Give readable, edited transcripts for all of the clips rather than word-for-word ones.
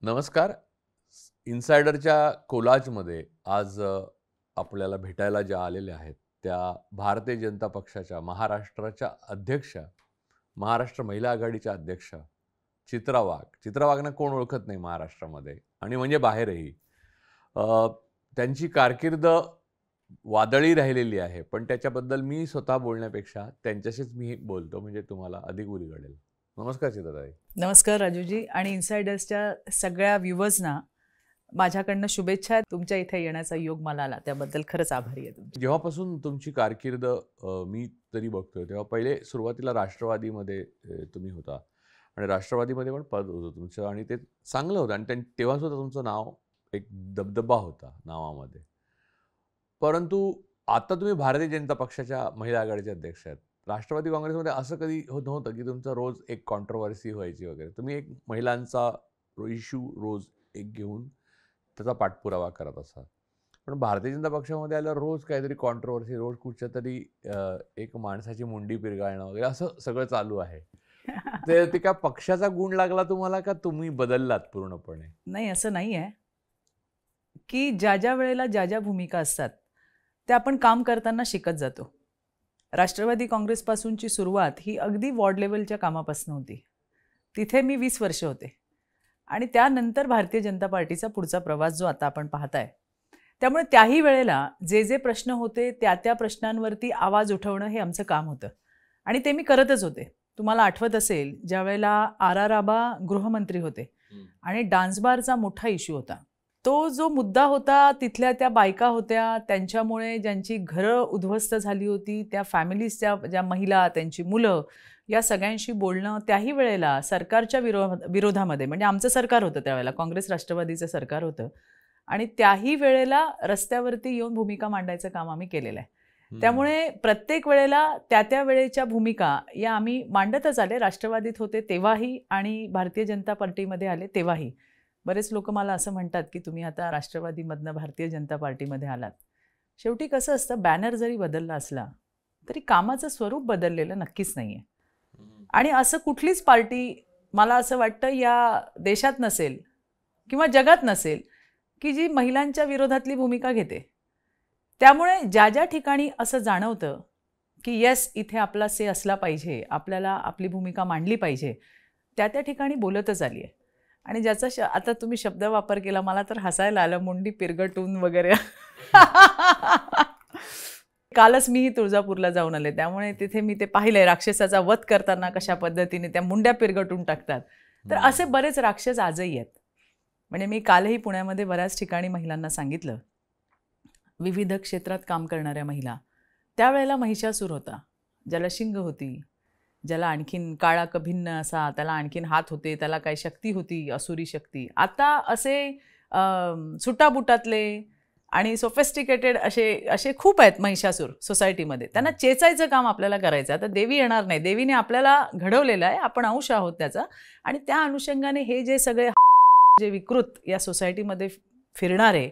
नमस्कार. इन्सायडरच्या कोलाजमध्ये आज आपल्याला भेटायला ज्या आलेल्या आहेत त्या भारतीय जनता पक्षाच्या महाराष्ट्राच्या अध्यक्षा, महाराष्ट्र महिला आघाडीच्या अध्यक्षा चित्रा वाघ. चित्रा वाघना कोण ओळखत नाही महाराष्ट्रामध्ये आणि म्हणजे बाहेरही. त्यांची कारकीर्द वादळी राहिलेली आहे, पण त्याच्याबद्दल मी स्वतः बोलण्यापेक्षा त्यांच्याशीच मी बोलतो, म्हणजे तुम्हाला अधिक उलगडेल. नमस्कार चित्राताई. नमस्कार राजूजी आणि इन्सायडर्सच्या सगळ्या व्ह्यूअर्सना माझ्याकडनं शुभेच्छा. तुमच्या इथे येण्याचा योग मला आला, त्याबद्दल खरंच आभारी आहे तुमची. जेव्हापासून तुमची कारकीर्द मी तरी बघतोय तेव्हा पहिले सुरुवातीला राष्ट्रवादीमध्ये तुम्ही होता आणि राष्ट्रवादीमध्ये पण पद होतं तुमचं आणि ते चांगलं होतं आणि तेव्हासुद्धा तुमचं नाव एक दबदबा होता नावामध्ये. परंतु आता तुम्ही भारतीय जनता पक्षाच्या महिला आघाडीचे अध्यक्ष आहेत. राष्ट्रवादी काँग्रेसमध्ये असं कधी होत नव्हतं की तुमचं रोज एक कॉन्ट्रोवर्सी व्हायची वगैरे. तुम्ही एक महिलांचा इश्यू रोज एक घेऊन त्याचा पाठपुरावा करत असाल. पण भारतीय जनता पक्षामध्ये आल्यावर रोज काहीतरी कॉन्ट्रोवर्सी, रोज कुठच्या तरी एक माणसाची मुंडी पिरगाळणं वगैरे असं सगळं चालू आहे. ते काय पक्षाचा गुण लागला तुम्हाला का तुम्ही बदललात पूर्णपणे? नाही, असं नाही आहे की ज्या ज्या वेळेला ज्या ज्या भूमिका असतात त्या आपण काम करताना शिकत जातो. राष्ट्रवादी काँग्रेसपासूनची सुरुवात ही अगदी वॉर्ड लेवलच्या कामापासून होती. तिथे मी 20 वर्ष होते आणि त्यानंतर भारतीय जनता पार्टीचा पुढचा प्रवास जो आता आपण पाहताय. त्यामुळे त्याही वेळेला जे जे प्रश्न होते त्या त्या प्रश्नांवरती आवाज उठवणं हे आमचं काम होतं आणि ते मी करतच होते. तुम्हाला आठवत असेल ज्या वेळेला आर आबा गृहमंत्री होते आणि डान्स बारचा मोठा इश्यू होता, तो जो मुद्दा होता, तिथल्या त्या बायका होत्या, त्यांच्यामुळे ज्यांची घरं उद्ध्वस्त झाली होती, त्या फॅमिलीजच्या ज्या महिला, त्यांची मुलं, या सगळ्यांशी बोलणं. त्याही वेळेला सरकारच्या विरोधामध्ये, म्हणजे आमचं सरकार होतं त्यावेळेला, काँग्रेस राष्ट्रवादीचं सरकार होतं आणि त्याही वेळेला रस्त्यावरती येऊन भूमिका मांडायचं काम आम्ही केलेलं आहे. त्यामुळे प्रत्येक वेळेला त्या त्या वेळेच्या भूमिका या आम्ही मांडतच आले. राष्ट्रवादीत होते तेव्हाही आणि भारतीय जनता पार्टीमध्ये आले तेव्हाही. बरेच लोक मला असं म्हणतात की तुम्ही आता राष्ट्रवादीमधनं भारतीय जनता पार्टीमध्ये आलात. शेवटी कसं असतं, बॅनर जरी बदलला असला तरी कामाचं स्वरूप बदललेलं नक्कीच नाही आहे. आणि असं कुठलीच पार्टी मला असं वाटतं या देशात नसेल किंवा जगात नसेल की जी महिलांच्या विरोधातली भूमिका घेते. त्यामुळे ज्या ज्या ठिकाणी असं जाणवतं की येस, इथे आपला से असला पाहिजे, आपल्याला आपली भूमिका मांडली पाहिजे, त्या त्या ठिकाणी बोलतच आली आहे. आणि ज्याचा आता तुम्ही शब्द वापर केला, मला तर हसायला आलं, मुंडी पिरगटून वगैरे. कालच मीही तुळजापूरला जाऊन आले, त्यामुळे तिथे मी ते पाहिलंय राक्षसाचा वध करताना कशा पद्धतीने त्या मुंड्या पिरगटून टाकतात. तर असे बरेच राक्षस आजही आहेत. म्हणजे मी कालही पुण्यामध्ये बऱ्याच ठिकाणी महिलांना सांगितलं, विविध क्षेत्रात काम करणाऱ्या महिला, त्यावेळेला महिषासूर होता, ज्याला शिंग होती, ज्याला आणखीन काळा भिन्न असा, त्याला आणखीन हात होते, त्याला काही शक्ती होती, असुरी शक्ती. आता असे सुटाबुटातले आणि सोफिस्टिकेटेड असे खूप आहेत महिषासूर सोसायटीमध्ये. त्यांना चेचायचं काम आपल्याला करायचं. आता देवी येणार नाही, देवीने आपल्याला घडवलेलं आहे, आपण अंश आहोत त्याचा. आणि त्या अनुषंगाने हे जे सगळे जे विकृत या सोसायटीमध्ये फिरणारे,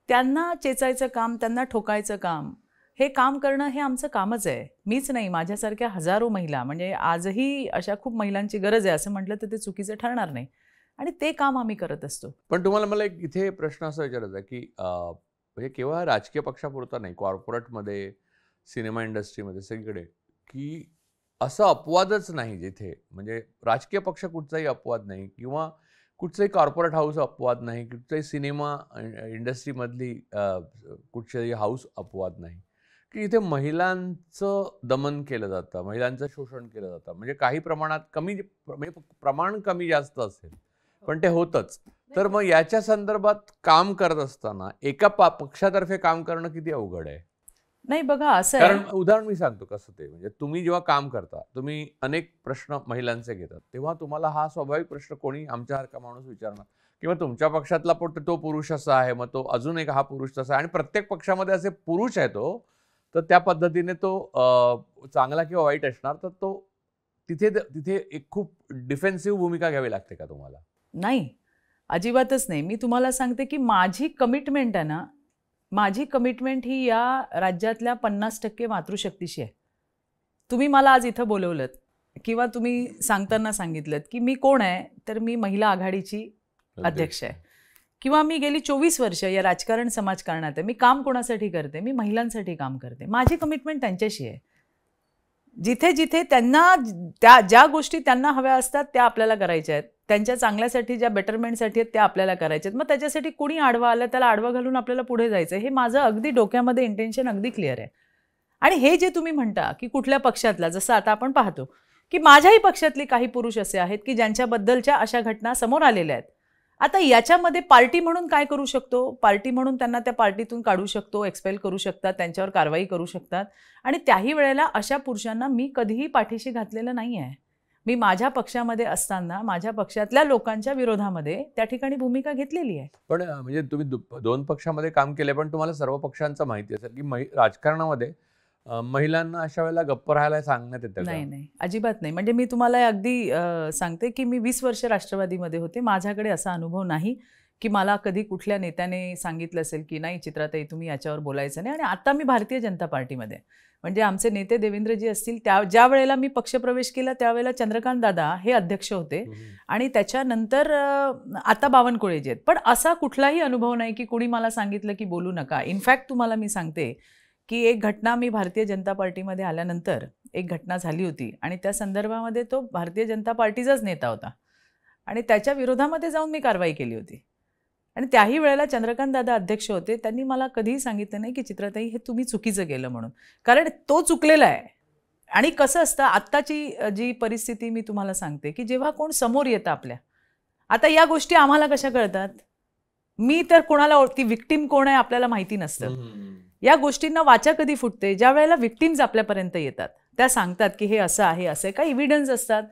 त्यांना चेचायचं काम, त्यांना ठोकायचं काम, हे काम करणं हे आमचं कामच आहे. मीच नाही, माझ्यासारख्या हजारो महिला, म्हणजे आजही अशा खूप महिलांची गरज आहे असं म्हटलं तर ते चुकीचं ठरणार नाही. आणि ते काम आम्ही करत असतो. पण तुम्हाला मला एक इथे प्रश्न असा विचारायचा आहे की म्हणजे केवळ राजकीय पक्षापुरता नाही, कॉर्पोरेटमध्ये, सिनेमा इंडस्ट्रीमध्ये, सगळीकडे की असं अपवादच नाही जिथे, म्हणजे राजकीय पक्ष कुठचाही अपवाद नाही किंवा कुठचंही कॉर्पोरेट हाऊस अपवाद नाही, कुठचंही सिनेमा इंडस्ट्रीमधली कुठचंही हाऊस अपवाद नाही की इथे महिलांचं दमन केलं जातं, महिलांचं शोषण केलं जातं. म्हणजे काही प्रमाणात म्हणजे प्रमाण कमी जास्त असेल पण ते होतच. तर मग याच्या संदर्भात काम करत असताना एका पक्षातर्फे काम करणं किती अवघड आहे? नाही बघा, असं कारण उदाहरण मी सांगतो कसं ते, म्हणजे तुम्ही जेव्हा काम करता, तुम्ही अनेक प्रश्न महिलांचे घेतात, तेव्हा तुम्हाला हा स्वाभाविक प्रश्न कोणी आमच्यासारखा माणूस विचारणार किंवा तुमच्या पक्षातला पण तो पुरुष असा आहे, मग तो अजून एक हा पुरुष तसा आहे आणि प्रत्येक पक्षामध्ये असे पुरुष आहे तो, तर त्या पद्धतीने तो चांगला किंवा वाईट असणार. तर तो तिथे एक खूप डिफेन्सिव्ह भूमिका घ्यावी लागते का तुम्हाला? नाही, अजिबातच नाही. मी तुम्हाला सांगते की माझी कमिटमेंट आहे ना, माझी कमिटमेंट ही या राज्यातल्या 50% मातृशक्तीशी आहे. तुम्ही मला आज इथं बोलवलंत किंवा तुम्ही सांगताना सांगितलं की मी कोण आहे, तर मी महिला आघाडीची अध्यक्ष आहे. किंवा मी गेली 24 वर्ष या राजकारण समाजकारणात आहे. मी काम कोणासाठी करते? मी महिलांसाठी काम करते. माझी कमिटमेंट त्यांच्याशी आहे. जिथे जिथे त्यांना ज्या गोष्टी त्यांना हव्या असतात त्या आपल्याला करायच्या आहेत, त्यांच्या चांगल्यासाठी ज्या बेटरमेंटसाठी आहेत त्या आपल्याला करायच्या आहेत. मग त्याच्यासाठी कुणी आडवा आलं त्याला आडवा घालून आपल्याला पुढे जायचं. हे माझं अगदी डोक्यामध्ये इंटेन्शन अगदी क्लिअर आहे. आणि हे जे तुम्ही म्हणता की कुठल्या पक्षातला, जसं आता आपण पाहतो की माझ्याही पक्षातले काही पुरुष असे आहेत की ज्यांच्याबद्दलच्या अशा घटना समोर आलेल्या आहेत. आता याच्यामध्ये पार्टी म्हणून काय करू शकतो? पार्टी म्हणून त्यांना त्या पार्टीतून काढू शकतो, एक्सपेल करू शकतात, त्यांच्यावर कारवाई करू शकतात. आणि त्याही वेळेला अशा पुरुषांना मी कधीही पाठीशी घातलेलं नाही आहे. मी माझ्या पक्षामध्ये असताना माझ्या पक्षातल्या लोकांच्या विरोधामध्ये त्या ठिकाणी भूमिका घेतलेली आहे. पण म्हणजे तुम्ही दोन पक्षामध्ये काम केले, पण तुम्हाला सर्व पक्षांचं माहिती असेल की राजकारणामध्ये महिलांना अशा वेळेला गप्प राहायला सांगण्यात येतं का? नाही, अजिबात नाही. म्हणजे मी तुम्हाला अगदी सांगते की मी 20 वर्ष राष्ट्रवादीमध्ये होते. माझ्याकडे असा अनुभव नाही की मला कधी कुठल्या नेत्याने सांगितलं असेल की नाही चित्राताई तुम्ही याच्यावर बोलायचं नाही. आणि आता मी भारतीय जनता पार्टीमध्ये, म्हणजे आमचे नेते देवेंद्रजी असतील, ज्या वेळेला मी पक्षप्रवेश केला त्यावेळेला चंद्रकांत दादा हे अध्यक्ष होते. आणि त्याच्यानंतर आता बावनकुळेजी आहेत. पण असा कुठलाही अनुभव नाही की कुणी मला सांगितलं की बोलू नका. इनफॅक्ट तुम्हाला मी सांगते की एक घटना, मी भारतीय जनता पार्टीमध्ये आल्यानंतर एक घटना झाली होती आणि त्या संदर्भामध्ये तो भारतीय जनता पार्टीचाच नेता होता आणि त्याच्या विरोधामध्ये जाऊन मी कारवाई केली होती. आणि त्याही वेळेला चंद्रकांत दादा अध्यक्ष होते. त्यांनी मला कधीही सांगितलं नाही की चित्राताई हे तुम्ही चुकीचं केलं म्हणून, कारण तो चुकलेला आहे. आणि कसं असतं, आत्ताची जी परिस्थिती मी तुम्हाला सांगते की जेव्हा कोण समोर येतं आपल्या, आता या गोष्टी आम्हाला कशा कळतात? मी तर कोणाला, ती विक्टीम कोण आहे आपल्याला माहिती नसतं. या गोष्टींना वाचा कधी फुटते? ज्या वेळेला विक्टीम्स आपल्यापर्यंत येतात, त्या सांगतात की हे असं आहे, असे काही एव्हिडन्स असतात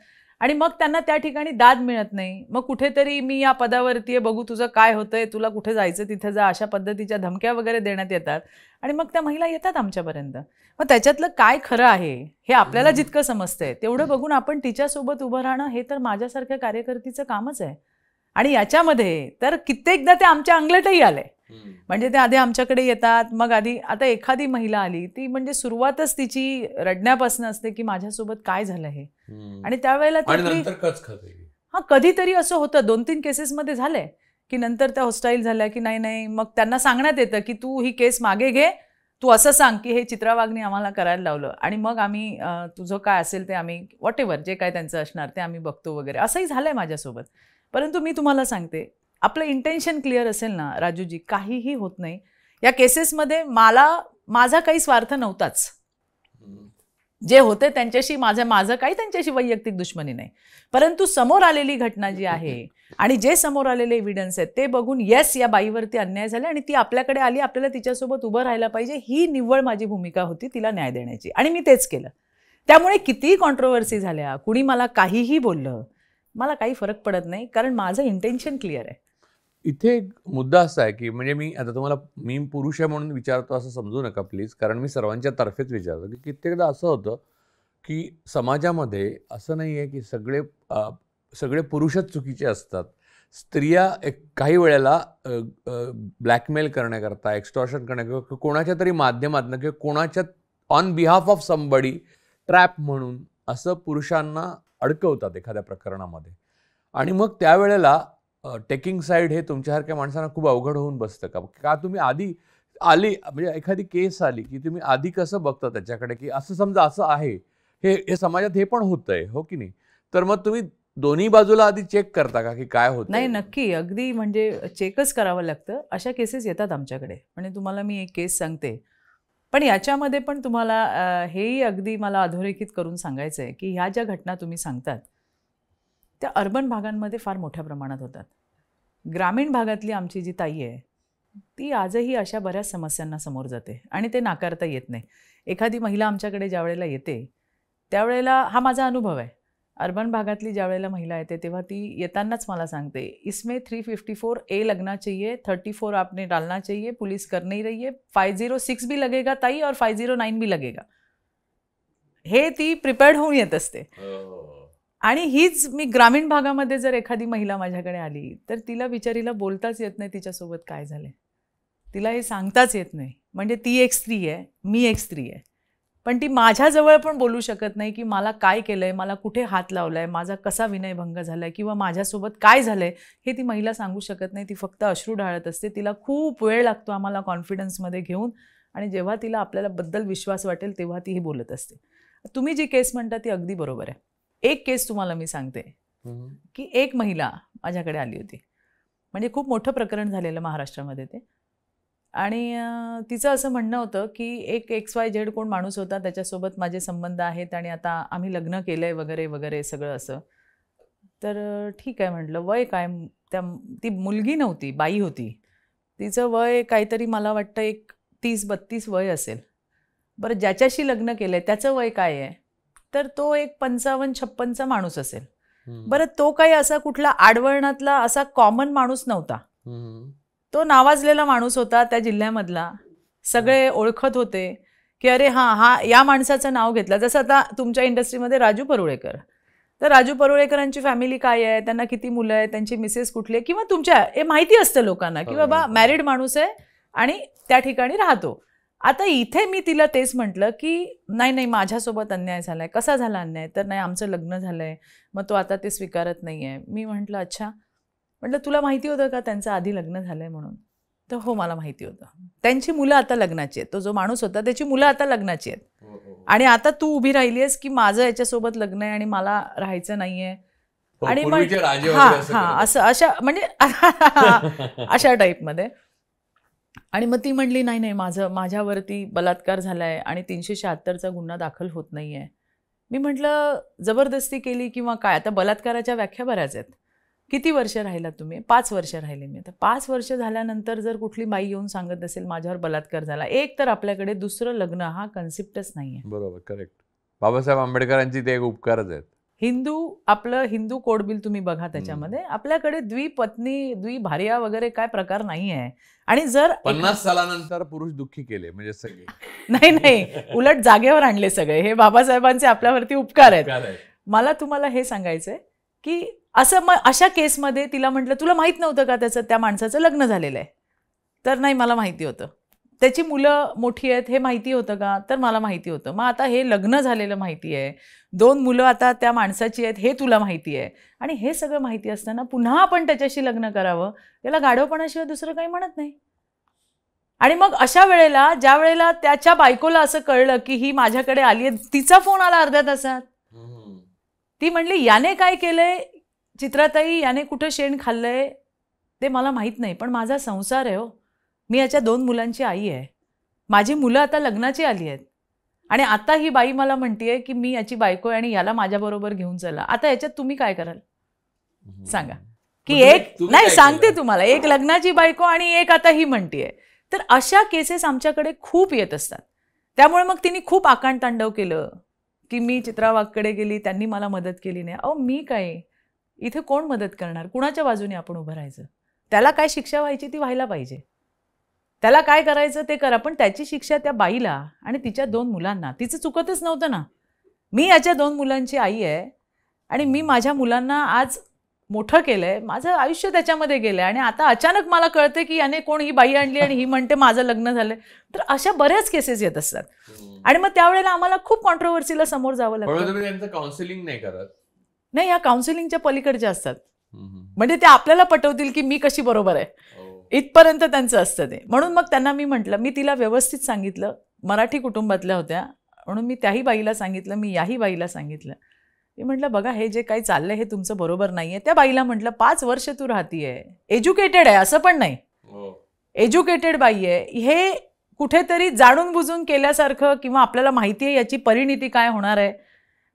आणि मग त्यांना त्या ठिकाणी दाद मिळत नाही. मग कुठेतरी मी या पदावरती आहे, बघू तुझं काय होतंय, तुला कुठे जायचं तिथे जा, अशा पद्धतीच्या धमक्या वगैरे देण्यात येतात आणि मग त्या महिला येतात आमच्यापर्यंत. मग त्याच्यातलं काय खरं आहे हे आपल्याला जितकं समजतंय तेवढं बघून आपण तिच्यासोबत उभं राहणं हे तर माझ्यासारख्या कार्यकर्तीचं कामच आहे. आणि याच्यामध्ये तर कित्येकदा ते आमच्या अंगलटही आले. म्हणजे ते आधी आमच्याकडे येतात, मग आधी आता एखादी महिला आली, ती म्हणजे सुरुवातच तिची रडण्यापासून असते की माझ्यासोबत काय झालं हे. आणि त्यावेळेला कधीतरी असं होतं, 2-3 केसेसमध्ये झालंय की नंतर त्या हॉस्टाईल झाल्या की नाही, मग त्यांना सांगण्यात येतं की तू ही केस मागे घे, तू असं सांग की हे चित्रा वाघनी आम्हाला करायला लावलं आणि मग आम्ही तुझं काय असेल ते आम्ही व्हॉटेव्हर जे काय त्यांचं असणार ते आम्ही बघतो वगैरे. असंही झालंय माझ्यासोबत. परंतु मी तुम्हाला सांगते, आपलं इंटेन्शन क्लिअर असेल ना राजूजी, काहीही होत नाही. या केसेसमध्ये माझा काही स्वार्थ नव्हताच. जे होते त्यांच्याशी माझं काही त्यांच्याशी वैयक्तिक दुश्मनी नाही. परंतु समोर आलेली घटना जी आहे आणि जे समोर आलेले एव्हिडन्स आहेत ते बघून येस या बाईवरती अन्याय झाला आणि ती आपल्याकडे आली, आपल्याला तिच्यासोबत उभं राहायला पाहिजे, ही निव्वळ माझी भूमिका होती तिला न्याय देण्याची आणि मी तेच केलं. त्यामुळे कितीही कॉन्ट्रोवर्सी झाल्या, कुणी मला काहीही बोललं, मला काही फरक पडत नाही, कारण माझं इंटेन्शन क्लिअर आहे. इथे एक मुद्दा असा आहे की म्हणजे मी आता तुम्हाला मी पुरुष आहे म्हणून विचारतो असं समजू नका प्लीज, कारण मी सर्वांच्या तर्फेच विचारतो की कित्येकदा असं होतं की समाजामध्ये असं नाही आहे की सगळे पुरुषच चुकीचे असतात. स्त्रिया काही वेळेला ब्लॅकमेल करण्याकरता, एक्स्टॉर्शन करण्याकरता, कोणाच्या तरी माध्यमातून किंवा कोणाच्या on behalf of somebody trap म्हणून असं पुरुषांना अडकवतात एखाद्या प्रकरणामध्ये. आणि मग त्यावेळेला टेकिंग साईड हे तुमच्यासारख्या माणसांना खूप अवघड होऊन बसतं का तुम्ही आधी म्हणजे एखादी केस आली की तुम्ही आधी कसं बघता त्याच्याकडे की असं समजा असं आहे, हे समाजात हे पण होतंय, हो की नाही? तर मग तुम्ही दोन्ही बाजूला आधी चेक करता का की काय होतं? नाही, नक्की, अगदी म्हणजे चेकच करावं लागतं. अशा केसेस येतात आमच्याकडे. म्हणजे तुम्हाला मी एक केस सांगते, पण याच्यामध्ये पण तुम्हाला हेही अगदी मला अधोरेखित करून सांगायचं आहे की ह्या ज्या घटना तुम्ही सांगतात त्या अर्बन भागांमध्ये फार मोठ्या प्रमाणात होतात. ग्रामीण भागातली आमची जी ताई आहे ती आजही अशा बऱ्याच समस्यांना समोर जाते आणि ते नाकारता येत नाही. एखादी महिला आमच्याकडे ज्या वेळेला येते त्यावेळेला, हा माझा अनुभव आहे, अर्बन भागातली ज्या वेळेला महिला येते तेव्हा ती येतानाच मला सांगते, इसमें 354A लगना चाहिए, 34 आपने डालना चाहिए, पुलिस कर नहीं रही है, 506 भी लगेगा ताई और 509 भी लगेगा. हे ती प्रिपेअर्ड होऊन येत असते. आणि हीच मी ग्रामीण भागामध्ये जर एखादी महिला माझ्याकडे आली तर तिला बिचारीला बोलताच येत नाही तिच्यासोबत काय झाले, तिला हे सांगताच येत नाही. म्हणजे ती एक स्त्री आहे, मी एक स्त्री आहे, पण ती माझ्याजवळ पण बोलू शकत नाही की मला काय केलंय, मला कुठे हात लावलाय, माझा कसा विनयभंग झालाय किंवा माझ्यासोबत काय झालंय हे ती महिला सांगू शकत नाही. ती फक्त अश्रू ढाळत असते. तिला खूप वेळ लागतो आम्हाला कॉन्फिडन्समध्ये घेऊन, आणि जेव्हा तिला आपल्याला बद्दल विश्वास वाटेल तेव्हा ती ही बोलत असते. तुम्ही जी केस म्हणता ती अगदी बरोबर आहे. एक केस तुम्हाला मी सांगते की एक महिला माझ्याकडे आली होती, म्हणजे खूप मोठं प्रकरण झालेलं महाराष्ट्रामध्ये ते, आणि तिचं असं म्हणणं होतं की एक XYZ कोण माणूस होता, त्याच्यासोबत माझे संबंध आहेत आणि आता आम्ही लग्न केलं आहे वगैरे वगैरे सगळं असं. तर ठीक आहे म्हटलं. वय काय? ती मुलगी नव्हती, बाई होती. तिचं वय काहीतरी मला वाटतं एक 30-32 वय असेल. बरं, ज्याच्याशी लग्न केलं आहे त्याचं वय काय आहे? तर तो एक 55-56चा माणूस असेल. बरं, तो काही असा कुठला आडवळणातला असा कॉमन माणूस नव्हता. तो नावाजलेला माणूस होता त्या जिल्ह्यामधला. सगळे ओळखत होते की अरे हा या माणसाचं नाव घेतलं. जसं आता तुमच्या इंडस्ट्रीमध्ये राजू परुळेकर, तर राजू परुळेकरांची फॅमिली काय आहे, त्यांना किती मुलं आहेत, त्यांची मिसेस कुठली आहे, किंवा तुमच्या हे माहिती असतं लोकांना की बाबा मॅरिड माणूस आहे आणि त्या ठिकाणी राहतो. आता इथे मी तिला तेच म्हटलं की नाही माझ्यासोबत अन्याय झालाय. कसा झाला अन्याय? तर नाही, आमचं लग्न झालंय, मग तो आता ते स्वीकारत नाहीये. मी म्हटलं अच्छा. म्हटलं तुला माहिती होतं का त्यांचं आधी लग्न झालंय म्हणून? तर हो, मला माहिती होतं. त्यांची मुलं आता लग्नाची आहेत. तो जो माणूस होता त्याची मुलं आता लग्नाची आहेत. आणि आता तू उभी राहिली आहेस की माझं याच्यासोबत लग्न आहे आणि मला राहायचं नाहीये. आणि असं अशा म्हणजे अशा टाईपमध्ये. आणि मग ती म्हणली नाही माझ्यावरती बलात्कार झालाय आणि 376चा गुन्हा दाखल होत नाहीये. मी म्हटलं जबरदस्ती केली किंवा काय? आता बलात्काराच्या व्याख्या बऱ्याच आहेत. किती वर्ष राहिला तुम्ही? 5 वर्ष राहिले मी. आता 5 वर्ष झाल्यानंतर जर कुठली बाई येऊन सांगत असेल माझ्यावर बलात्कार झाला, एक तर आपल्याकडे दुसरं लग्न हा कन्सेप्टच नाहीये. बरोबर, करेक्ट. बाबासाहेब आंबेडकरांची ते एक उपकारच आहेत. आपलं हिंदू कोड बिल तुम्ही बघा, त्याच्यामध्ये आपल्याकडे द्विपत्नी द्विभार्या वगैरे काय प्रकार नाही आहे. आणि जर 50 सालानंतर पुरुष दुःखी केले म्हणजे सगळे नाही उलट जागेवर आणले सगळे. हे बाबासाहेबांचे आपल्यावरती उपकार आहेत. मला तुम्हाला हे सांगायचंय की असं मग अशा केसमध्ये तिला म्हटलं तुला माहित नव्हतं का त्या माणसाचं लग्न झालेलं आहे? तर नाही, मला माहिती होतं. त्याची मुलं मोठी आहेत हे माहिती होतं का? तर मला माहिती होतं. मग आता हे लग्न झालेलं माहिती आहे, 2 मुलं आता त्या माणसाची आहेत हे तुला माहिती आहे, आणि हे सगळं माहिती असताना पुन्हा आपण त्याच्याशी लग्न करावं, त्याला गाढवपणाशिवाय दुसरं काही म्हणत नाही. आणि मग अशा वेळेला ज्या वेळेला त्याच्या बायकोला असं कळलं की ही माझ्याकडे आली आहे, तिचा फोन आला अर्ध्या तासात. ती म्हणली याने काय केलंय चित्राताई, याने कुठं शेण खाल्लंय ते मला माहीत नाही, पण माझा संसार आहे हो. मी याच्या 2 मुलांची आई आहे. माझी मुलं आता लग्नाची आली आहेत आणि आता ही बाई मला म्हणतेय की मी याची बायको आहे आणि याला माझ्याबरोबर घेऊन चला. आता याच्यात तुम्ही काय कराल सांगा? की एक नाही सांगते तुम्हाला, एक लग्नाची बायको आणि एक आता ही म्हणतेय. तर अशा केसेस आमच्याकडे खूप येत असतात. त्यामुळे मग तिने खूप आकांडतांडव केलं की मी चित्रा वाघकडे गेली, त्यांनी मला मदत केली नाही. अहो मी काय, इथे कोण मदत करणार? कुणाच्या बाजूने आपण उभं राहायचं? त्याला काय शिक्षा व्हायची ती व्हायला पाहिजे, त्याला काय करायचं ते करा, पण त्याची शिक्षा त्या बाईला आणि तिच्या 2 मुलांना. तिचं चुकतच नव्हतं ना. मी याच्या 2 मुलांची आई आहे आणि मी माझ्या मुलांना आज मोठं केलंय, माझं आयुष्य त्याच्यामध्ये गेलंय, आणि आता अचानक मला कळते की याने कोण ही बाई आणली आणि ही म्हणते माझं लग्न झालंय. तर अशा बऱ्याच केसेस येत असतात आणि मग त्यावेळेला आम्हाला खूप कॉन्ट्रोवर्सीला समोर जावं लागतं. त्यांचं काउन्सिलिंग नाही करत? नाही, या काउन्सिलिंगच्या पलीकडच्या असतात. म्हणजे ते आपल्याला पटवतील की मी कशी बरोबर आहे, इथपर्यंत त्यांचं असतं ते. म्हणून मग त्यांना मी म्हटलं, मी तिला व्यवस्थित सांगितलं, मराठी कुटुंबातल्या होत्या म्हणून मी त्याही बाईला सांगितलं, मी याही बाईला सांगितलं. मी म्हटलं बघा हे जे काही चाललंय हे तुमचं बरोबर नाहीये. त्या बाईला म्हटलं 5 वर्ष तू राहतीये, एज्युकेटेड आहे असं पण नाही, एज्युकेटेड बाई आहे, हे कुठेतरी जाणून बुजून केल्यासारखं किंवा आपल्याला माहिती आहे याची परिणिती काय होणार आहे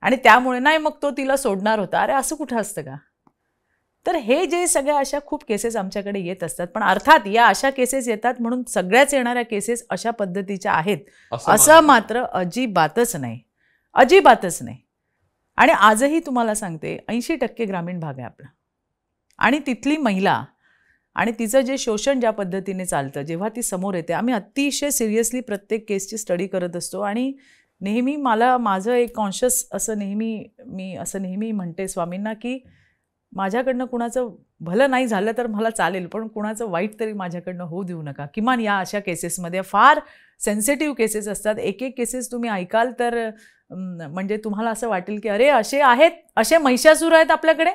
आणि त्यामुळे नाही मग तो तिला सोडणार होता. अरे असं कुठं असतं का? तर हे जे सगळ्या अशा खूप केसेस आमच्याकडे येत असतात. पण अर्थात या अशा केसेस येतात म्हणून सगळ्याच येणाऱ्या केसेस अशा पद्धतीच्या आहेत असं मात्र अजिबातच नाही, अजिबातच नाही. आणि आजही तुम्हाला सांगते 80% ग्रामीण भाग आहे आपला, आणि तिथली महिला आणि तिचं जे शोषण ज्या पद्धतीने चालतं जेव्हा ती समोर येते, आम्ही अतिशय सिरियसली प्रत्येक केसची स्टडी करत असतो. आणि नेहमी माझं एक कॉन्शियस असं नेहमी म्हणते स्वामींना की माझ्याकडनं कुणाचं भलं नाही झालं तर मला चालेल, पण कुणाचं वाईट तरी माझ्याकडनं होऊ देऊ नका. किमान या अशा केसेसमध्ये फार सेन्सिटिव्ह केसेस असतात. एक एक केसेस तुम्ही ऐकाल तर म्हणजे तुम्हाला असं वाटेल की अरे असे आहेत, असे महिषासुर आहेत आपल्याकडे.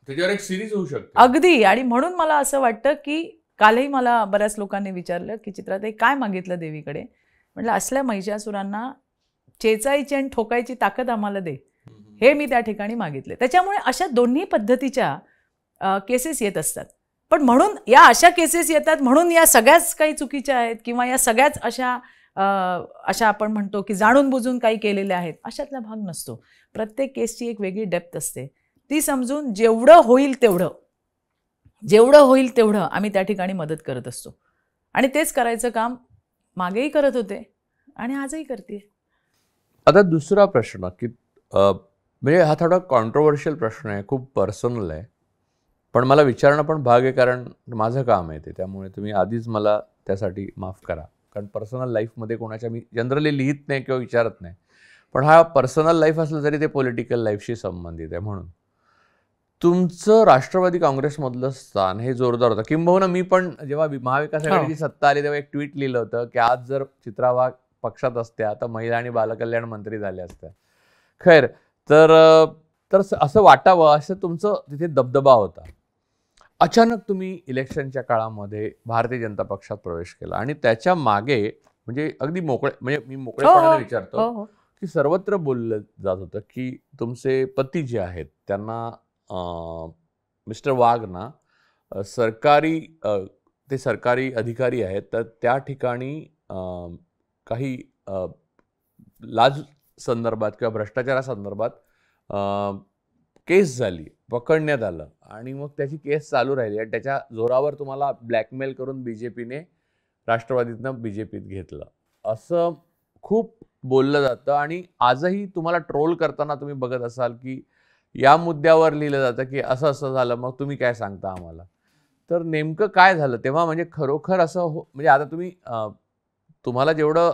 त्याच्यावर एक सिरीज होऊ शकते. अगदी. आणि म्हणून मला असं वाटतं की कालही मला बऱ्याच लोकांनी विचारलं की चित्राताई काय मागितलं देवीकडे. म्हटलं असल्या महिषासुरांना चेचायची आणि ठोकायची ताकद आम्हाला दे, हे मी त्या ठिकाणी मागितले. त्याच्यामुळे अशा दोन्ही पद्धतीच्या केसेस येत असतात. पण म्हणून या अशा केसेस येतात म्हणून या सगळ्याच काही चुकीच्या आहेत किंवा या सगळ्याच अशा आपण म्हणतो की जाणून बुजून काही केलेल्या आहेत, अशातला भाग नसतो. प्रत्येक केसची एक वेगळी डेप्थ असते. ती समजून जेवढं होईल तेवढं आम्ही त्या ठिकाणी मदत करत असतो. आणि तेच करायचं काम मागेही करत होते आणि आजही करते. आता दुसरा प्रश्न की म्हणजे हा थोडा कॉन्ट्रोवर्शियल प्रश्न आहे, खूप पर्सनल आहे, पण मला विचारणं पण भाग आहे कारण माझं काम आहे ते. त्यामुळे तुम्ही आधीच मला त्यासाठी माफ करा. कारण पर्सनल लाईफमध्ये कोणाच्या मी जनरली लिहित नाही किंवा विचारत नाही, पण हा पर्सनल लाईफ असलं तरी ते पॉलिटिकल लाईफशी संबंधित आहे. म्हणून तुमचं राष्ट्रवादी काँग्रेसमधलं स्थान हे जोरदार होतं. किंबहुना मी पण जेव्हा महाविकास आघाडीची सत्ता आली तेव्हा एक ट्विट लिहिलं होतं की आज जर चित्रा वाघ पक्षात असत्या तर महिला आणि बालकल्याण मंत्री झाल्या असत्या. खैर, तर असं वाटावं असं तुमचं तिथे दबदबा होता. अचानक तुम्ही इलेक्शनच्या काळामध्ये भारतीय जनता पक्षात प्रवेश केला आणि त्याच्या मागे म्हणजे अगदी म्हणजे मी मोकळेपणाने विचारतो की सर्वत्र बोललं जात होतं की तुमचे पती जे आहेत त्यांना मिस्टर वाघ ना ते सरकारी अधिकारी आहेत, तर त्या ठिकाणी काही लाच संदर्भात किंवा भ्रष्टाचारासंदर्भात केस झाली, पकडण्यात आलं आणि मग त्याची केस चालू राहिली आणि त्याच्या जोरावर तुम्हाला ब्लॅकमेल करून बीजेपीने राष्ट्रवादीतनं बीजेपीत घेतलं असं खूप बोललं जातं. आणि आजही तुम्हाला ट्रोल करताना तुम्ही बघत असाल की या मुद्द्यावर लिहिलं जातं की असं असं झालं, मग तुम्ही काय सांगता आम्हाला. तर नेमकं काय झालं तेव्हा, म्हणजे खरोखर असं म्हणजे आता तुम्हाला जेवढं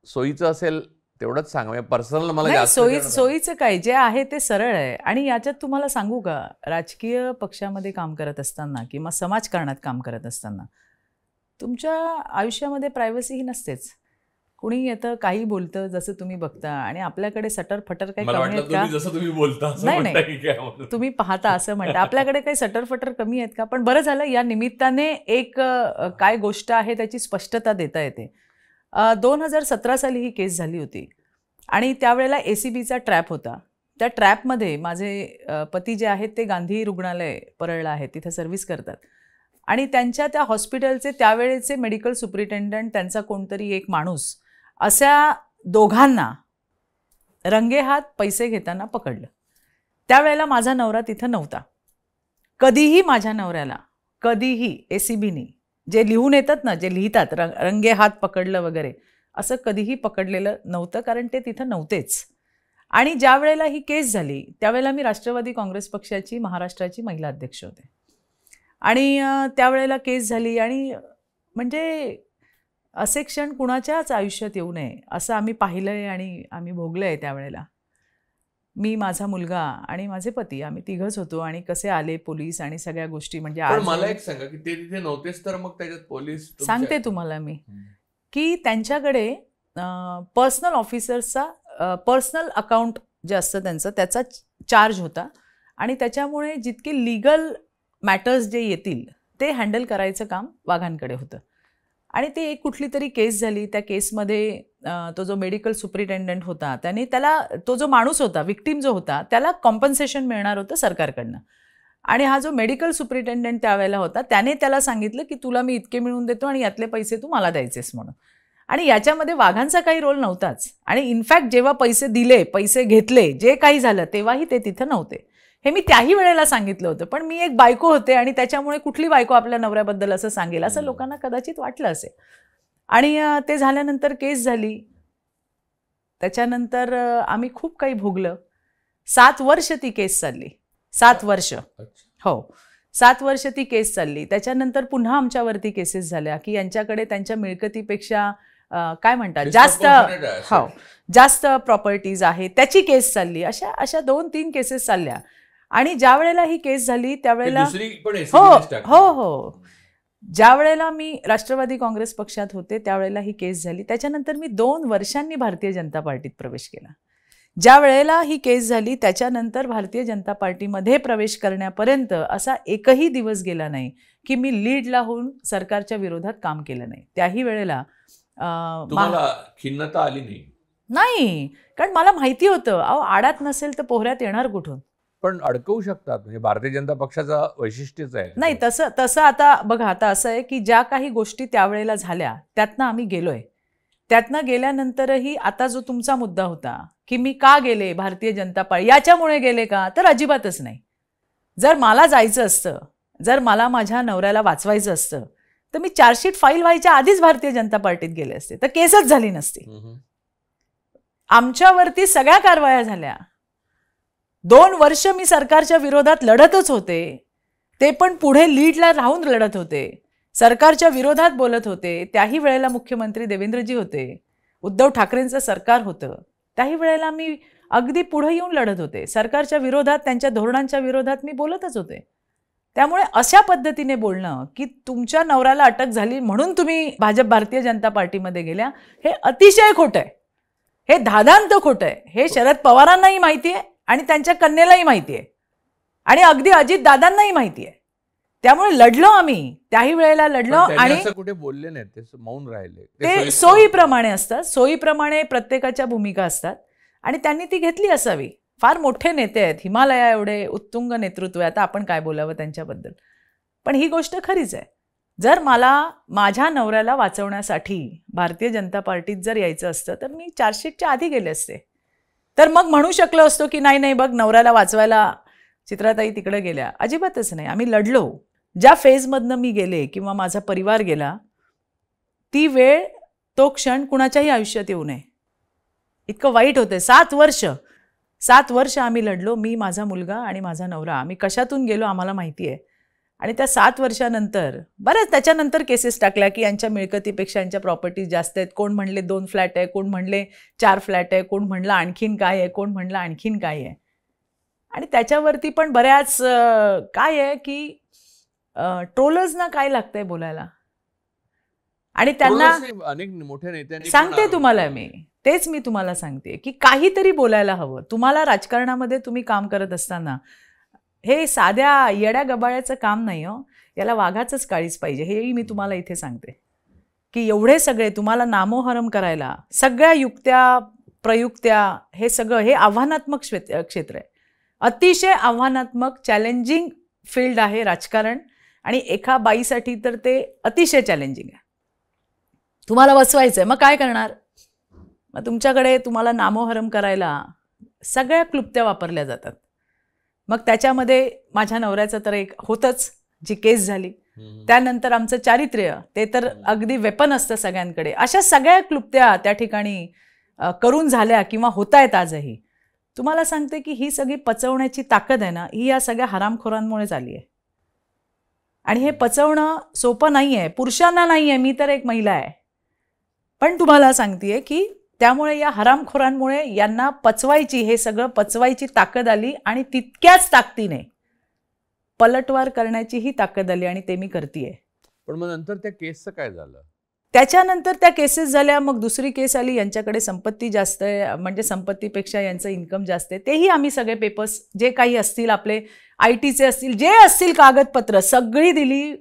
सोयीचं असेल तेवढंच सांगा, म्हणजे पर्सनल मला जास्त सोयीचं काय जे आहे ते सरळ आहे. आणि याच्यात तुम्हाला सांगू का, राजकीय पक्षामध्ये काम करत असताना किंवा समाजकारणात काम करत असताना तुमच्या आयुष्यामध्ये प्रायव्हसी ही नसतेच. कुणी येतं काही बोलतं जसं तुम्ही बघता आणि आपल्याकडे सटर फटर काही कमी आहेत का? नाही, तुम्ही पाहता असं म्हणता आपल्याकडे काही सटर फटर कमी आहेत का? पण बरं झालं या निमित्ताने एक काय गोष्ट आहे त्याची स्पष्टता देता येते. 2017 साली ही केस झाली होती आणि त्यावेळेला ACBचा ट्रॅप होता. त्या ट्रॅपमध्ये माझे पती जे आहेत ते गांधी रुग्णालय परळला आहे, तिथे सर्व्हिस करतात. आणि त्यांच्या त्या हॉस्पिटलचे त्यावेळेचे मेडिकल सुपरिटेंडंट त्यांचा कोणतरी एक माणूस अशा दोघांना रंगेहात पैसे घेताना पकडलं. त्यावेळेला माझा नवरा तिथं नव्हता. कधीही माझ्या नवऱ्याला कधीही ACBनी जे लिहून येतात ना, जे लिहितात रंगे हात पकडलं वगैरे, असं कधीही पकडलेलं नव्हतं कारण ते तिथं नव्हतेच. आणि ज्या वेळेला ही केस झाली त्यावेळेला मी राष्ट्रवादी काँग्रेस पक्षाची महाराष्ट्राची महिला अध्यक्ष होते. आणि त्यावेळेला केस झाली आणि म्हणजे असे क्षण कुणाच्याच आयुष्यात येऊ नये असं आम्ही पाहिलं आहे आणि आम्ही भोगलं आहे. त्यावेळेला मी, माझा मुलगा आणि माझे पती आम्ही तिघच होतो. आणि कसे आले पोलीस आणि सगळ्या गोष्टी, म्हणजे मला एक सांगा की ते तिथे नव्हतेच तर मग त्याच्यात पोलीस सांगते तुम्हाला मी की त्यांच्याकडे पर्सनल ऑफिसर्सचा पर्सनल अकाउंट जे असतं त्यांचं त्याचा चार्ज होता आणि त्याच्यामुळे जितके लीगल मॅटर्स जे येतील ते हँडल करायचं काम वाघांकडे होतं. आणि ते एक कुठली तरी केस झाली. त्या केसमध्ये तो जो मेडिकल सुपरिटेंडंट होता त्याने तो जो माणूस होता विक्टीम जो होता त्याला कॉम्पन्सेशन मिळणार होतं सरकारकडनं. आणि हा जो मेडिकल सुपरिटेंडंट त्यावेळेला होता त्याने त्याला सांगितलं की तुला मी इतके मिळवून देतो आणि यातले पैसे तू मला द्यायचेस म्हणून. आणि याच्यामध्ये वाघांचा काही रोल नव्हताच. आणि इनफॅक्ट जेव्हा पैसे दिले, पैसे घेतले, जे काही झालं तेव्हाही ते तिथं नव्हते. हे मी त्याही वेळेला सांगितलं होतं. पण मी एक बायको होते आणि त्याच्यामुळे कुठली बायको आपल्या नवऱ्याबद्दल असं सांगेल असं लोकांना कदाचित वाटलं असेल. आणि ते झाल्यानंतर केस झाली. त्याच्यानंतर आम्ही खूप काही भोगलं. 7 वर्ष ती केस चालली. 7 वर्ष. हो, 7 वर्ष ती केस चालली. त्याच्यानंतर पुन्हा आमच्यावरती केसेस झाल्या की यांच्याकडे त्यांच्या मिळकतीपेक्षा काय म्हणतात जास्त प्रॉपर्टीज आहे त्याची केस चालली. अशा 2-3 केसेस चालल्या. आणि ज्या वेळेला ही केस झाली त्यावेळेला हो, ज्या वेळेला मी राष्ट्रवादी काँग्रेस पक्षात होते त्यावेळेला ही केस झाली. त्याच्यानंतर मी 2 वर्षांनी भारतीय जनता पार्टीत प्रवेश केला. ज्या वेळेला ही केस झाली त्याच्यानंतर भारतीय जनता पार्टीमध्ये प्रवेश करण्यापर्यंत असा एकही दिवस गेला नाही की मी लीडला होऊन सरकारच्या विरोधात काम केलं नाही. त्याही वेळेला तुम्हाला खिन्नता आली नाही, कारण मला माहिती होतं आडात नसेल तर पोहऱ्यात येणार कुठून. पण अडकवू शकतात, म्हणजे भारतीय जनता पक्षाचा वैशिष्ट्यच आहे. नाही, तसं आता बघा, आता असं आहे की ज्या काही गोष्टी त्यावेळेला झाल्या त्यातनं आम्ही गेलोय. त्यातनं गेल्यानंतरही आता जो तुमचा मुद्दा होता की मी का गेले भारतीय जनता पार्टी, याच्यामुळे गेले का, तर अजिबातच नाही. जर मला जायचं असतं, जर मला माझ्या नवऱ्याला वाचवायचं असतं तर मी चार्जशीट फाईल व्हायच्या आधीच भारतीय जनता पार्टीत गेले असते, तर केसच झाली नसती. आमच्यावरती सगळ्या कारवाया झाल्या. 2 वर्ष मी सरकारच्या विरोधात लढतच होते, ते पण पुढे लीडला राहून लढत होते, सरकारच्या विरोधात बोलत होते. त्याही वेळेला मुख्यमंत्री देवेंद्रजी होते, उद्धव ठाकरेंचं सरकार होतं. त्याही वेळेला मी अगदी पुढे येऊन लढत होते सरकारच्या विरोधात, त्यांच्या धोरणांच्या विरोधात मी बोलतच होते. त्यामुळे अशा पद्धतीने बोलणं की तुमच्या नवऱ्याला अटक झाली म्हणून तुम्ही भारतीय जनता पार्टीमध्ये गेल्या, हे अतिशय खोटं आहे. हे धादांत खोटं आहे. हे शरद पवारांनाही माहिती आहे आणि त्यांच्या कन्येलाही माहिती आहे आणि अगदी अजित दादांनाही माहिती आहे. त्यामुळे लढलो आम्ही, त्याही वेळेला लढलो. आणि कुठे बोलले नाही, ते मौन राहिले. ते सोयीप्रमाणे असतात, सोयीप्रमाणे प्रत्येकाच्या भूमिका असतात आणि त्यांनी ती घेतली असावी. फार मोठे नेते आहेत, हिमालया एवढे उत्तुंग नेतृत्व आहे, आता आपण काय बोलावं त्यांच्याबद्दल. पण ही गोष्ट खरीच आहे. जर मला माझ्या नवऱ्याला वाचवण्यासाठी भारतीय जनता पार्टीत जर यायचं असतं तर मी चार्जशीटच्या आधी गेले असते. तर मग म्हणू शकलो असतो की नाही नाही बघ, नवऱ्याला वाचवायला चित्राताई तिकडे गेल्या. अजिबातच नाही. आम्ही लढलो. ज्या फेजमधनं मी गेले किंवा माझा परिवार गेला, ती वेळ, तो क्षण कुणाच्याही आयुष्यात येऊ नये. इतकं वाईट होतं. 7 वर्ष आम्ही लढलो, मी, माझा मुलगा आणि माझा नवरा. आम्ही कशातून गेलो आम्हाला माहिती आहे. आणि त्या 7 वर्षानंतर बऱ्याच त्याच्यानंतर केसेस टाकल्या की यांच्या मिळकतीपेक्षा यांच्या प्रॉपर्टीज जास्त आहेत. कोण म्हणले 2 फ्लॅट आहे, कोण म्हणले 4 फ्लॅट आहे, कोण म्हणलं आणखीन काय आहे, कोण म्हणलं आणखीन काय आहे. आणि त्याच्यावरती पण बऱ्याच काय आहे की ट्रोलर्सना काय लागतंय बोलायला. आणि त्यांना अनेक मोठ्या नेत्यांनी सांगते तुम्हाला, तेच मी तुम्हाला सांगते की काहीतरी बोलायला हवं. तुम्हाला राजकारणामध्ये तुम्ही काम करत असताना हे साध्या येड्या गबाळ्याचं काम नाही हो, याला वाघाचंच काळीच पाहिजे. हेही मी तुम्हाला इथे सांगते की एवढे सगळे तुम्हाला नामोहरम करायला, सगळ्या युक्त्या प्रयुक्त्या, हे सगळं हे आव्हानात्मक क्षेत्र आहे. अतिशय आव्हानात्मक, चॅलेंजिंग फील्ड आहे राजकारण. आणि एका बाईसाठी तर ते अतिशय चॅलेंजिंग आहे. तुम्हाला बसवायचं आहे, मग काय करणार? मग तुमच्याकडे तुम्हाला नामोहरम करायला सगळ्या क्लुप्त्या वापरल्या जातात. मग त्याच्यामध्ये माझ्या नवऱ्याचं तर एक होतंच, जी केस झाली. त्यानंतर आमचं चारित्र्य, ते तर अगदी वेपन असतं सगळ्यांकडे. अशा सगळ्या क्लुप्त्या त्या ठिकाणी करून झाल्या किंवा होत आहेत आजही. तुम्हाला सांगते की ही सगळी पचवण्याची ताकद आहे ना, ही या सगळ्या हरामखोरांमुळेच आली आहे. आणि हे पचवणं सोपं नाही आहे, पुरुषांना नाही आहे. मी तर एक महिला आहे, पण तुम्हाला सांगतेय की त्यामुळे या हरामखोरांमुळे यांना पचवायची, हे सगळं पचवायची ताकद आली. आणि तितक्याच ताकदीने पलटवार करण्याची ही ताकद आली आणि ते मी करतेय. पण मग नंतर त्या केसचं काय झालं? त्याच्यानंतर त्या केसेस झाल्या. मग दुसरी केस आली, यांच्याकडे संपत्ती जास्त आहे, म्हणजे संपत्तीपेक्षा यांचं इन्कम जास्त आहे. तेही आम्ही सगळे पेपर्स जे काही असतील, आपले ITचे असतील, जे असतील कागदपत्र सगळी दिली.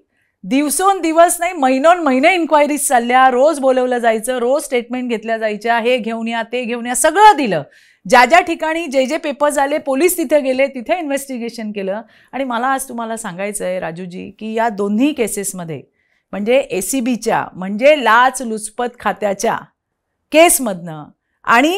दिवसोंदिवस नाही, महिनोन महिने इन्क्वायरीज चालल्या. रोज बोलवलं जायचं, रोज स्टेटमेंट घेतल्या जायच्या, हे घेऊन या, ते घेऊन या, सगळं दिलं. ज्या ज्या ठिकाणी जे पेपर्स आले, पोलीस तिथे गेले, तिथे इन्व्हेस्टिगेशन केलं. आणि मला आज तुम्हाला सांगायचं आहे राजूजी की या दोन्ही केसेसमध्ये, म्हणजे ACBच्या म्हणजे लाचलुचपत खात्याच्या केसमधनं आणि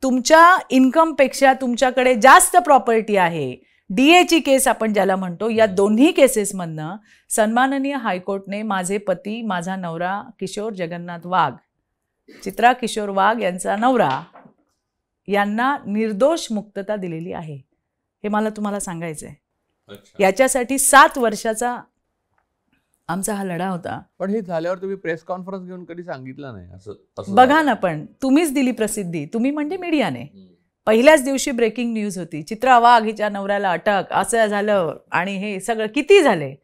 तुमच्या इन्कमपेक्षा तुमच्याकडे जास्त प्रॉपर्टी आहे, DAची केस आपण ज्याला म्हणतो, या दोन्ही केसेसमधनं सन्माननीय हायकोर्टने माझे पती, माझा नवरा किशोर जगन्नाथ वाघ, चित्रा किशोर वाघ यांचा नवरा, यांना निर्दोष मुक्तता दिलेली आहे. हे मला तुम्हाला सांगायचं आहे. याच्यासाठी 7 वर्षाचा आमचा हा लढा होता. पण हे झाल्यावर तुम्ही प्रेस कॉन्फरन्स घेऊन कधी सांगितलं नाही असं? बघा ना, पण तुम्हीच दिली प्रसिद्धी, तुम्ही म्हणजे मीडियाने. पहिल्याच दिवशी ब्रेकिंग न्यूज होती, चित्रा वाघ हिच्या नवऱ्याला अटक, असं झालं. आणि हे सगळं किती झाले.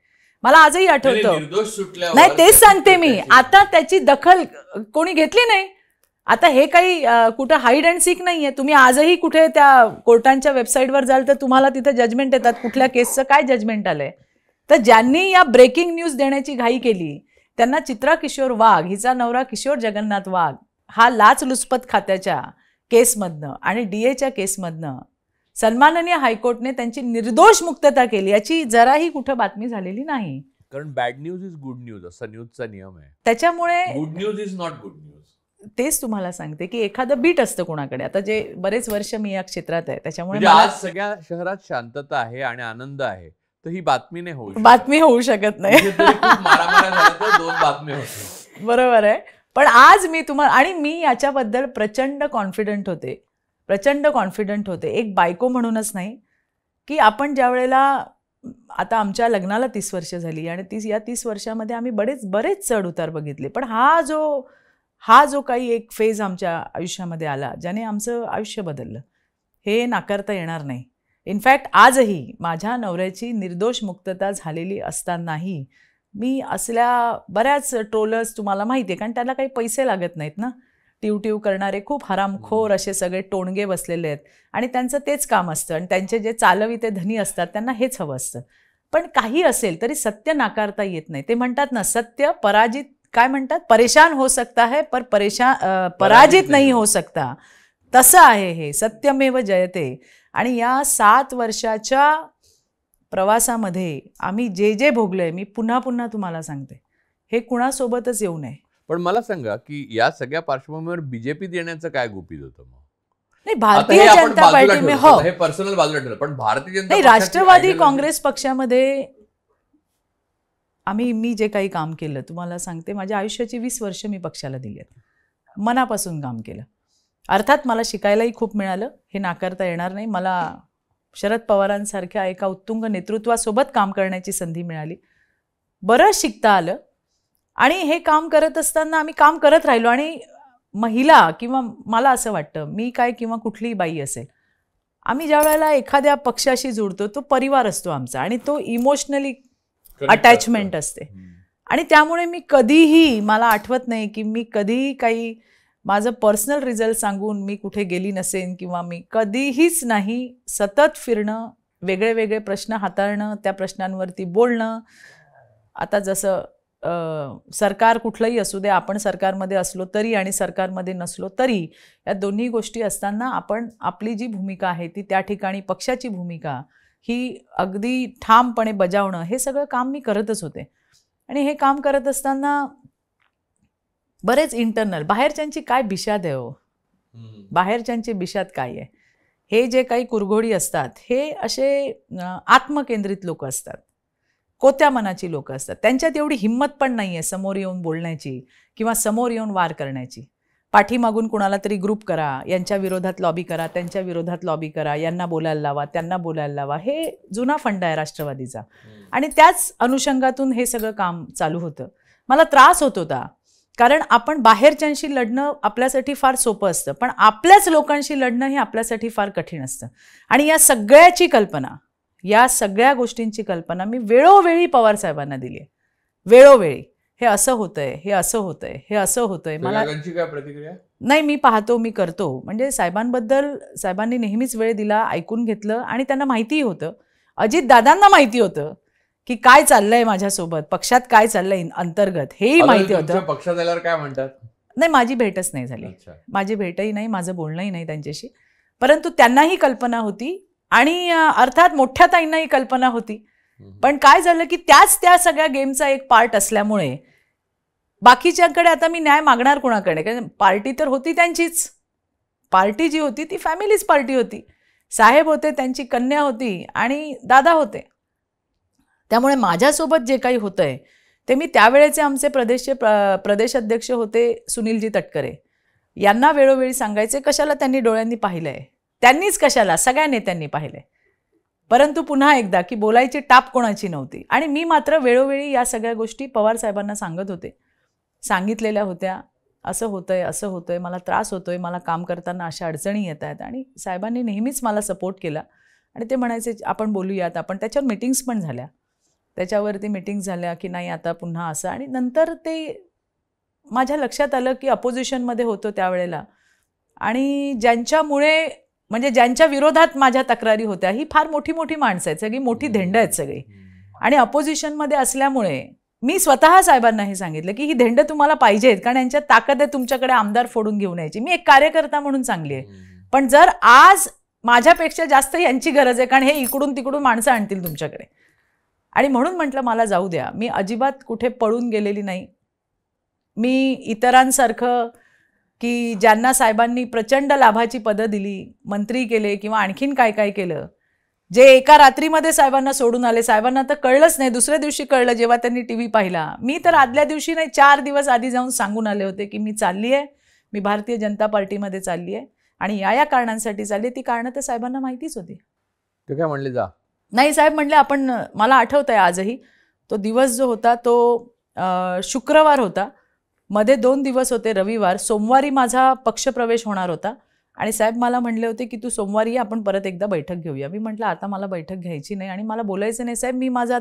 मला आजही आठवतं. निर्दोष सुटल्यावर नाही तेच सांगते मी, आता त्याची दखल कोणी घेतली नाही. आता हे काही कुठं हाईड अँड सीक नाहीये. तुम्ही आजही कुठे त्या कोर्टांच्या वेबसाईटवर जाल तर तुम्हाला तिथे जजमेंट येतात, कुठल्या केसचं काय जजमेंट आलंय. तर ज्यांनी या ब्रेकिंग न्यूज देण्याची घाई केली त्यांना चित्रा किशोर वाघ, हिचा नवरा किशोर जगन्नाथ वाघ, हा लाचलुचपत खात्याच्या केसमधनं आणि डीएच्या केसमधनं सन्माननीय हायकोर्टने त्यांची निर्दोष मुक्तता केली, याची जराही कुठं बातमी झालेली नाही. कारण bad news is good news, असा न्यूजचा नियम आहे. त्याच्यामुळे good news is not good news. तेच तुम्हाला सांगते की एखादं बीट असतं कोणाकडे. आता जे बरेच वर्ष मी या क्षेत्रात आहे त्याच्यामुळे म्हणजे आज सगळ्या शहरात शांतता आहे आणि आनंद आहे, तर ही बातमी नाही होऊ शकत. बातमी होऊ शकत नाही. मारामाऱ्या झाल्या तर 2 बातमी होतील. बरोबर आहे. पण आज मी तुम्हाला, आणि मी याच्याबद्दल प्रचंड कॉन्फिडंट होते, एक बायको म्हणूनच नाही, की आपण ज्या वेळेला, आता आमच्या लग्नाला 30 वर्ष झाली आणि या 30 वर्षामध्ये आम्ही बरेच चढ उतार बघितले. पण हा जो काही एक फेज आमच्या आयुष्यामध्ये आला ज्याने आमचं आयुष्य बदललं, हे नाकारता येणार नाही. इनफॅक्ट आजही माझ्या नवऱ्याची निर्दोष मुक्तता झालेली असतानाही मी असल्या बऱ्याच ट्रोलर्स, तुम्हाला माहिती आहे, कारण त्याला काही पैसे लागत नाहीत ना, टिवटिव करणारे खूप हरामखोर असे सगळे टोणगे बसलेले आहेत आणि त्यांचं तेच काम असतं आणि त्यांचे जे चालविते धनी असतात त्यांना हेच हवं असतं. पण काही असेल तरी सत्य नाकारता येत नाही. ते म्हणतात ना, सत्य पराजित, काय म्हणतात, परेशान हो सकता है पर पराजित नाही हो सकता. तसं आहे हे, सत्यमेव जयते. आणि या 7 वर्षाच्या प्रवासामध्ये आम्ही जे भोगलंय, मी पुन्हा तुम्हाला सांगते, हे कुणासोबतच येऊ नये. पण मला सांगा की या सगळ्या पार्श्वभूमीवर बीजेपी देण्याचं काय गुपित होतं मग? नाही, भारतीय जनता पार्टी, हो, हे पर्सनल बाजूला ठेवलं, पण भारतीय जनता नाही, राष्ट्रवादी काँग्रेस पक्षामध्ये मी जे काही काम केलं, तुम्हाला सांगते, माझ्या आयुष्याची 20 वर्ष मी पक्षाला दिली आहेत, मनापासून काम केलं. अर्थात मला शिकायलाही खूप मिळालं, हे नाकारता येणार नाही. मला शरद पवारांसारख्या एका उत्तुंग नेतृत्वासोबत काम करण्याची संधी मिळाली, बरंच शिकता आलं. आणि हे काम करत असताना आम्ही काम करत राहिलो. आणि महिला, किंवा मला असं वाटतं, मी काय किंवा कुठलीही बाई असेल, आम्ही ज्या वेळेला एखाद्या पक्षाशी जुळतो, तो परिवार असतो आमचा आणि तो इमोशनली अटॅचमेंट असते. आणि त्यामुळे मी कधीही, मला आठवत नाही की मी कधीही काही माझं पर्सनल रिझल्ट सांगून मी कुठे गेली नसेन, किंवा मी कधीहीच नाही. सतत फिरणं, वेगळे प्रश्न हाताळणं, त्या प्रश्नांवरती बोलणं. आता जसं सरकार कुठलंही असू दे, आपण सरकारमध्ये असलो तरी आणि सरकारमध्ये नसलो तरी, या दोन्ही गोष्टी असताना आपण आपली जी भूमिका आहे ती त्या ठिकाणी पक्षाची भूमिका ही अगदी ठामपणे बजावणं, हे सगळं काम मी करतच होते. आणि हे काम करत असताना बरेच इंटरनल, बाहेरच्यांची काय बिशाद आहे हो, बाहेरच्यांची बिशाद काय आहे, हे जे काही कुरघोडी असतात, हे असे आत्मकेंद्रित लोक असतात, कोत्या मनाची लोक असतात. त्यांच्यात एवढी हिंमत पण नाही आहे समोर येऊन बोलण्याची किंवा समोर येऊन वार करण्याची. पाठीमागून कुणाला तरी ग्रुप करा, यांच्या विरोधात लॉबी करा, त्यांच्या विरोधात लॉबी करा, यांना बोलायला लावा, त्यांना बोलायला लावा, हे जुना फंडा आहे राष्ट्रवादीचा. आणि त्याच अनुषंगातून हे सगळं काम चालू होतं. मला त्रास होत होता, कारण आपण बाहेरच्यांशी लढणं आपल्यासाठी फार सोपं असतं, पण आपल्याच लोकांशी लढणं हे आपल्यासाठी फार कठीण असतं. आणि या सगळ्याची कल्पना, या सगळ्या गोष्टींची कल्पना मी वेळोवेळी पवारसाहेबांना दिली आहे. वेळोवेळी हे असं होतंय, हे असं होतंय, हे असं होतंय. मला काय प्रतिक्रिया नाही, मी पाहतो, मी करतो. म्हणजे साहेबांनी नेहमीच वेळ दिला, ऐकून घेतलं. आणि त्यांना माहितीही होतं, अजितदादांना माहिती होतं की काय चाललंय माझ्यासोबत, पक्षात काय चाललंय अंतर्गत, हेही माहिती होतं. पक्षात आल्यावर काय म्हणतात? नाही, माझी भेटच नाही झाली, माझी भेटही नाही, माझं बोलणंही नाही त्यांच्याशी. परंतु त्यांनाही कल्पना होती आणि अर्थात मोठ्या ताईंनाही कल्पना होती. पण काय झालं की त्या सगळ्या गेमचा एक पार्ट असल्यामुळे बाकीच्यांकडे आता मी न्याय मागणार कोणाकडे? कारण पार्टी तर होती त्यांचीच, पार्टी जी होती ती फॅमिलीज पार्टी होती. साहेब होते, त्यांची कन्या होती आणि दादा होते. त्यामुळे माझ्यासोबत जे काही होतंय ते मी त्यावेळेचे आमचे प्रदेश अध्यक्ष होते सुनीलजी तटकरे यांना वेळोवेळी सांगायचे. कशाला त्यांनी डोळ्यांनी पाहिलंय, त्यांनीच कशाला, सगळ्या नेत्यांनी पाहिलंय. परंतु पुन्हा एकदा की बोलायची टाप कोणाची नव्हती. आणि मी मात्र वेळोवेळी या सगळ्या गोष्टी पवार साहेबांना सांगत होते, सांगितलेल्या होत्या. असं होतंय, मला त्रास होतोय, मला काम करताना अशा अडचणी येत आहेत. आणि साहेबांनी नेहमीच मला सपोर्ट केला आणि ते म्हणायचे आपण बोलूयात, आपण त्याच्यावर मीटिंग्स पण झाल्या. त्याच्यावरती मीटिंग झाल्या की नाही आता पुन्हा असं. आणि नंतर ते माझ्या लक्षात आलं की अपोजिशनमध्ये होतो त्यावेळेला, आणि ज्यांच्यामुळे म्हणजे ज्यांच्या विरोधात माझ्या तक्रारी होत्या ही फार मोठी मोठी माणसं आहेत, सगळी मोठी धेंड आहेत सगळी. आणि अपोजिशनमध्ये असल्यामुळे मी स्वतः साहेबांना हे सांगितलं की ही धेंड तुम्हाला पाहिजेत, कारण यांच्यात ताकद आहे तुमच्याकडे आमदार फोडून घेऊन यायची. मी एक कार्यकर्ता म्हणून चांगली आहे, पण जर आज माझ्यापेक्षा जास्त यांची गरज आहे, कारण हे इकडून तिकडून माणसं आणतील तुमच्याकडे. आणि म्हणून म्हटलं मला जाऊ द्या. मी अजिबात कुठे पळून गेलेली नाही. मी इतरांसारखं की ज्यांना साहेबांनी प्रचंड लाभाची पदं दिली, मंत्री केले किंवा आणखीन काय काय केलं, जे एका रात्रीमध्ये साहेबांना सोडून आले, साहेबांना तर कळलंच नाही, दुसऱ्या दिवशी कळलं जेव्हा त्यांनी टीव्ही पाहिला. मी तर आदल्या दिवशी नाही 4 दिवस आधी जाऊन सांगून आले होते की मी चालली आहे, मी भारतीय जनता पार्टीमध्ये चालली आहे आणि या कारणांसाठी चालली आहे. ती कारणं तर साहेबांना माहितीच होती. ते काय म्हणले जा? नाही, साहेब म्हणले आपण, मला आठवत आहे आजही, तो दिवस जो होता तो शुक्रवार होता, मध्ये 2 दिवस होते, रविवार. सोमवारी माझा पक्षप्रवेश होणार होता आणि साहेब मला म्हणले होते की तू सोमवारी आपण परत एकदा बैठक घेऊया. मी म्हटलं आता मला बैठक घ्यायची नाही आणि मला बोलायचं नाही साहेब,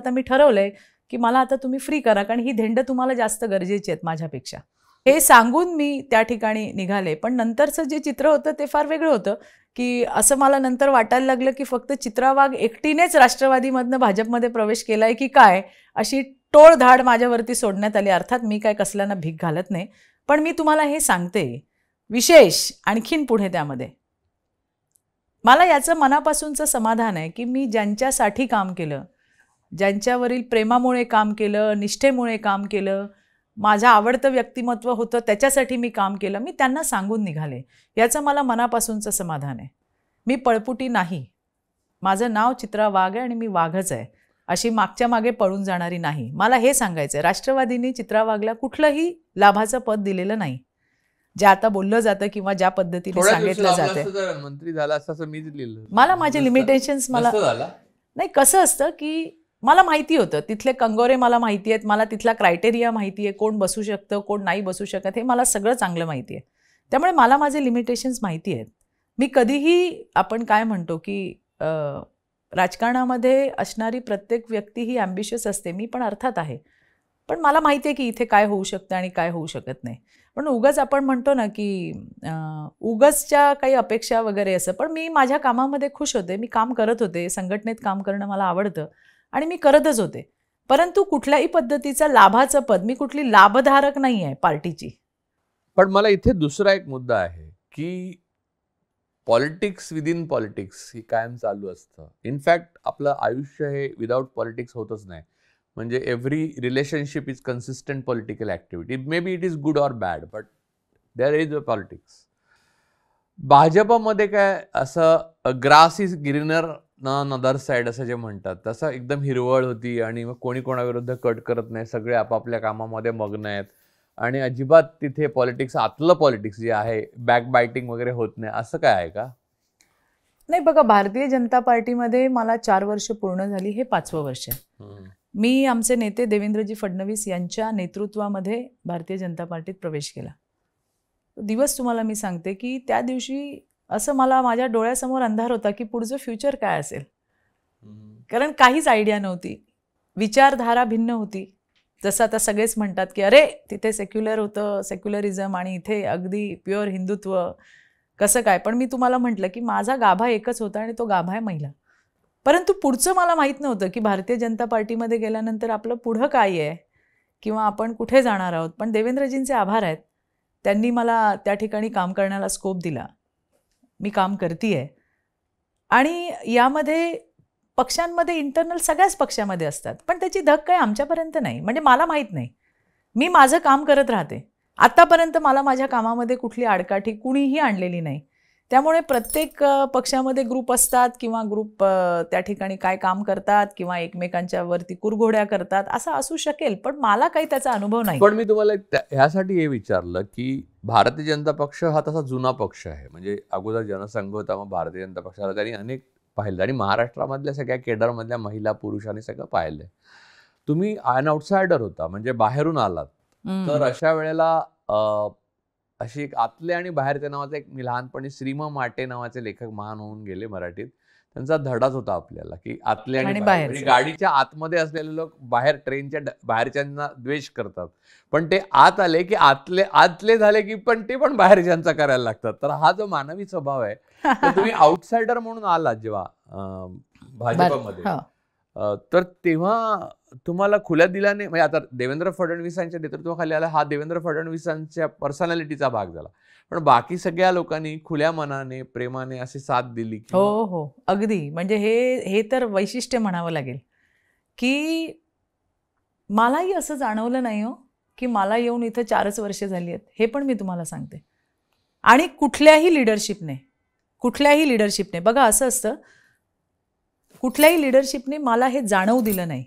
मी ठरवलंय की मला आता तुम्ही फ्री करा, कारण ही धेंड तुम्हाला जास्त गरजेची आहेत माझ्यापेक्षा. हे सांगून मी त्या ठिकाणी निघाले. पण नंतरचं जे चित्र होतं ते फार वेगळं होतं, की असं मला नंतर वाटायला लागलं की फक्त चित्रा वाघ एकटीनेच राष्ट्रवादीमधनं भाजपमध्ये प्रवेश केलाय की काय, अशी टोळधाड माझ्यावरती सोडण्यात आली. अर्थात मी काय कसल्याना भीक घालत नाही, पण मी तुम्हाला हे सांगते विशेष आणखीन पुढे त्यामध्ये मला याचं मनापासूनचं समाधान आहे की मी ज्यांच्यासाठी काम केलं, ज्यांच्यावरील प्रेमामुळे काम केलं, निष्ठेमुळे काम केलं, माझं आवडतं व्यक्तिमत्व होतं त्याच्यासाठी मी काम केलं, मी त्यांना सांगून निघाले. याचं मला मनापासूनचं समाधान आहे. मी पळपुटी नाही. माझं नाव चित्रा वाघ आहे आणि मी वाघच आहे, अशी मागच्या मागे पळून जाणारी नाही. मला हे सांगायचं आहे, राष्ट्रवादीने चित्रा वाघला कुठलंही लाभाचं पद दिलेलं नाही, जे आता बोललं जातं किंवा ज्या पद्धतीने सांगितलं जातं. मंत्री झाला असं मीच लिहिलं. मला माझे लिमिटेशन्स नाही, कसं असतं की मला माहिती होतं तिथले कंगोरे मला माहिती आहेत, मला तिथला क्रायटेरिया माहिती आहे, कोण बसू शकतं कोण नाही बसू शकत हे मला सगळं चांगलं माहिती आहे. त्यामुळे मला माझे लिमिटेशन्स माहिती आहेत. मी कधीही, आपण काय म्हणतो की राजकारणामध्ये असणारी प्रत्येक व्यक्ती ही ॲम्बिशियस असते, मी पण अर्थात आहे, पण मला माहिती आहे की इथे काय होऊ शकतं आणि काय होऊ शकत नाही. पण उगाच आपण म्हणतो ना की उगाचच्या काही अपेक्षा वगैरे असं. पण मी माझ्या कामामध्ये खुश होते, मी काम करत होते, संघटनेत काम करणं मला आवडतं आणि मी करतच होते. परंतु कुठल्याही पद्धतीचं लाभाचं पद, मी कुठली लाभधारक नाही आहे पार्टीची. पण मला इथे दुसरा एक मुद्दा आहे की पॉलिटिक्स विदिन पॉलिटिक्स ही कायम चालू असतं. इनफॅक्ट आपलं आयुष्य हे विदाउट पॉलिटिक्स होतच नाही. म्हणजे every relationship is consistent political activity. May be it is good or bad, but there is a politics. भाजपमध्ये काय असं grass is greener on other side असं जे म्हणतात तसं एकदम हिरवळ होती आणि मग कोणी कोणाविरुद्ध कट करत नाही, सगळे आपापल्या कामामध्ये मग्न आहेत आणि अजिबात तिथे पॉलिटिक्स, आतलं पॉलिटिक्स जे आहे बॅक बायटिंग वगैरे होत नाही, असं काय आहे का? नाही बघा, भारतीय जनता पार्टीमध्ये मला 4 वर्ष पूर्ण झाली, हे 5वं वर्ष आहे. मी आमचे नेते देवेंद्रजी फडणवीस यांच्या नेतृत्वामध्ये भारतीय जनता पार्टीत प्रवेश केला. दिवस तुम्हाला मी सांगते की त्या दिवशी असं मला माझ्या डोळ्यासमोर अंधार होता की पुढचं फ्युचर काय असेल, कारण काहीच आयडिया नव्हती. विचारधारा भिन्न होती. जसं आता सगळेच म्हणतात की अरे तिथे सेक्युलर होतं, सेक्युलरिझम, आणि इथे अगदी प्युअर हिंदुत्व, कसं काय. पण मी तुम्हाला म्हटलं की माझा गाभा एकच होता आणि तो गाभा आहे महिला. परंतु पुढचं मला माहीत नव्हतं की भारतीय जनता पार्टीमध्ये गेल्यानंतर आपलं पुढं काय आहे किंवा आपण कुठे जाणार आहोत. पण देवेंद्रजींचे आभार आहेत, त्यांनी मला त्या ठिकाणी काम करण्याला स्कोप दिला. मी काम करते आहे. आणि यामध्ये पक्षांमध्ये इंटरनल सगळ्याच पक्षामध्ये असतात, पण त्याची धग काही आमच्यापर्यंत नाही. म्हणजे मला माहीत नाही, मी माझं काम करत राहते. आत्तापर्यंत मला माझ्या कामामध्ये कुठली आडकाठी कुणीही आणलेली नाही. त्यामुळे प्रत्येक पक्षामध्ये ग्रुप असतात किंवा ग्रुप त्या ठिकाणी काय काम करतात किंवा एकमेकांच्या वरती कुरघोड्या करतात, असं असू शकेल, पण मला काही त्याचा अनुभव नाही. पण मी तुम्हाला ह्यासाठी हे विचारलं की भारतीय जनता पक्ष हा तसा जुना पक्ष आहे. म्हणजे अगोदर जनसंघ होता, मग भारतीय जनता पक्षाला त्यांनी अनेक पाहिलं आणि महाराष्ट्रामधल्या सगळ्या केडरमधल्या महिला पुरुषांनी सगळं पाहिलंय. तुम्ही अन आउटसायडर होता, म्हणजे बाहेरून आलात. तर अशा वेळेला अशी एक आतले आणि बाहेरच्या नावाचा एक, मी लहानपणी श्रीम माटे नावाचे लेखक महान होऊन गेले मराठीत, त्यांचा धडाच होता आपल्याला की आतले आणि आणि बाहेर. म्हणजे बाहेरचे. गाडीच्या आतमध्ये असलेले लोक बाहेर ट्रेनच्या बाहेरच्यांना द्वेष करतात, पण ते आत आले की आतले झाले की पण ते पण बाहेरच्यांचा करायला लागतात. तर हा जो मानवी स्वभाव आहे, तर तुम्ही आउटसाइडर म्हणून आलात जेव्हा भाजपमध्ये, हो. तर तेव्हा तुम्हाला खुल्या दिलाने, म्हणजे आता देवेंद्र फडणवीसांच्या नेतृत्वाखाली आला, हा देवेंद्र फडणवीसांच्या पर्सनॅलिटीचा भाग झाला, पण बाकी सगळ्या लोकांनी खुल्या मनाने प्रेमाने अशी साथ दिली हो किंवा हो अगदी. म्हणजे हे तर वैशिष्ट्य म्हणावं लागेल की मलाही असं जाणवलं नाही हो की मला येऊन इथं 4च वर्ष झाली आहेत. हे पण मी तुम्हाला सांगते. आणि कुठल्याही लिडरशिपने बघा, असं असतं, कुठल्याही लिडरशिपने मला हे जाणवू दिलं नाही.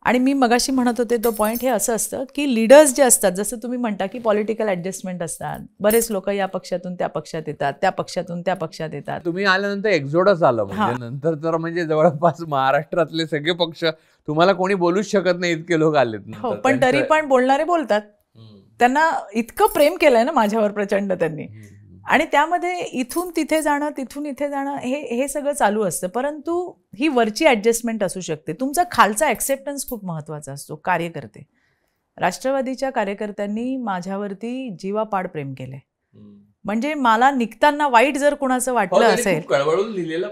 आणि मी मगाशी म्हणत होते तो पॉईंट हे असं असतं की लीडर्स जे असतात, जसं तुम्ही म्हणता की पॉलिटिकल ॲडजस्टमेंट असतात, बरेच लोक या पक्षातून त्या पक्षात येतात, त्या पक्षातून त्या पक्षात येतात. तुम्ही आल्यानंतर एक्झोडस आलं, म्हणजे नंतर तर म्हणजे जवळपास महाराष्ट्रातले सगळे पक्ष, तुम्हाला कोणी बोलूच शकत नाही इतके लोक आलेत. हो, पण तरी पण बोलणारे बोलतात. त्यांना इतकं प्रेम केलंय ना माझ्यावर प्रचंड त्यांनी. आणि त्यामध्ये इथून तिथे जाणं, तिथून इथे जाणं, हे सगळं चालू असतं. परंतु ही वरची ॲडजस्टमेंट असू शकते, तुमचा खालचा ॲक्सेप्टन्स खूप महत्त्वाचा असतो. कार्यकर्ते, राष्ट्रवादीच्या कार्यकर्त्यांनी माझ्यावरती जीवापाड प्रेम केलंय. म्हणजे मला निघताना वाईट जर कुणाचं वाटलं असेल,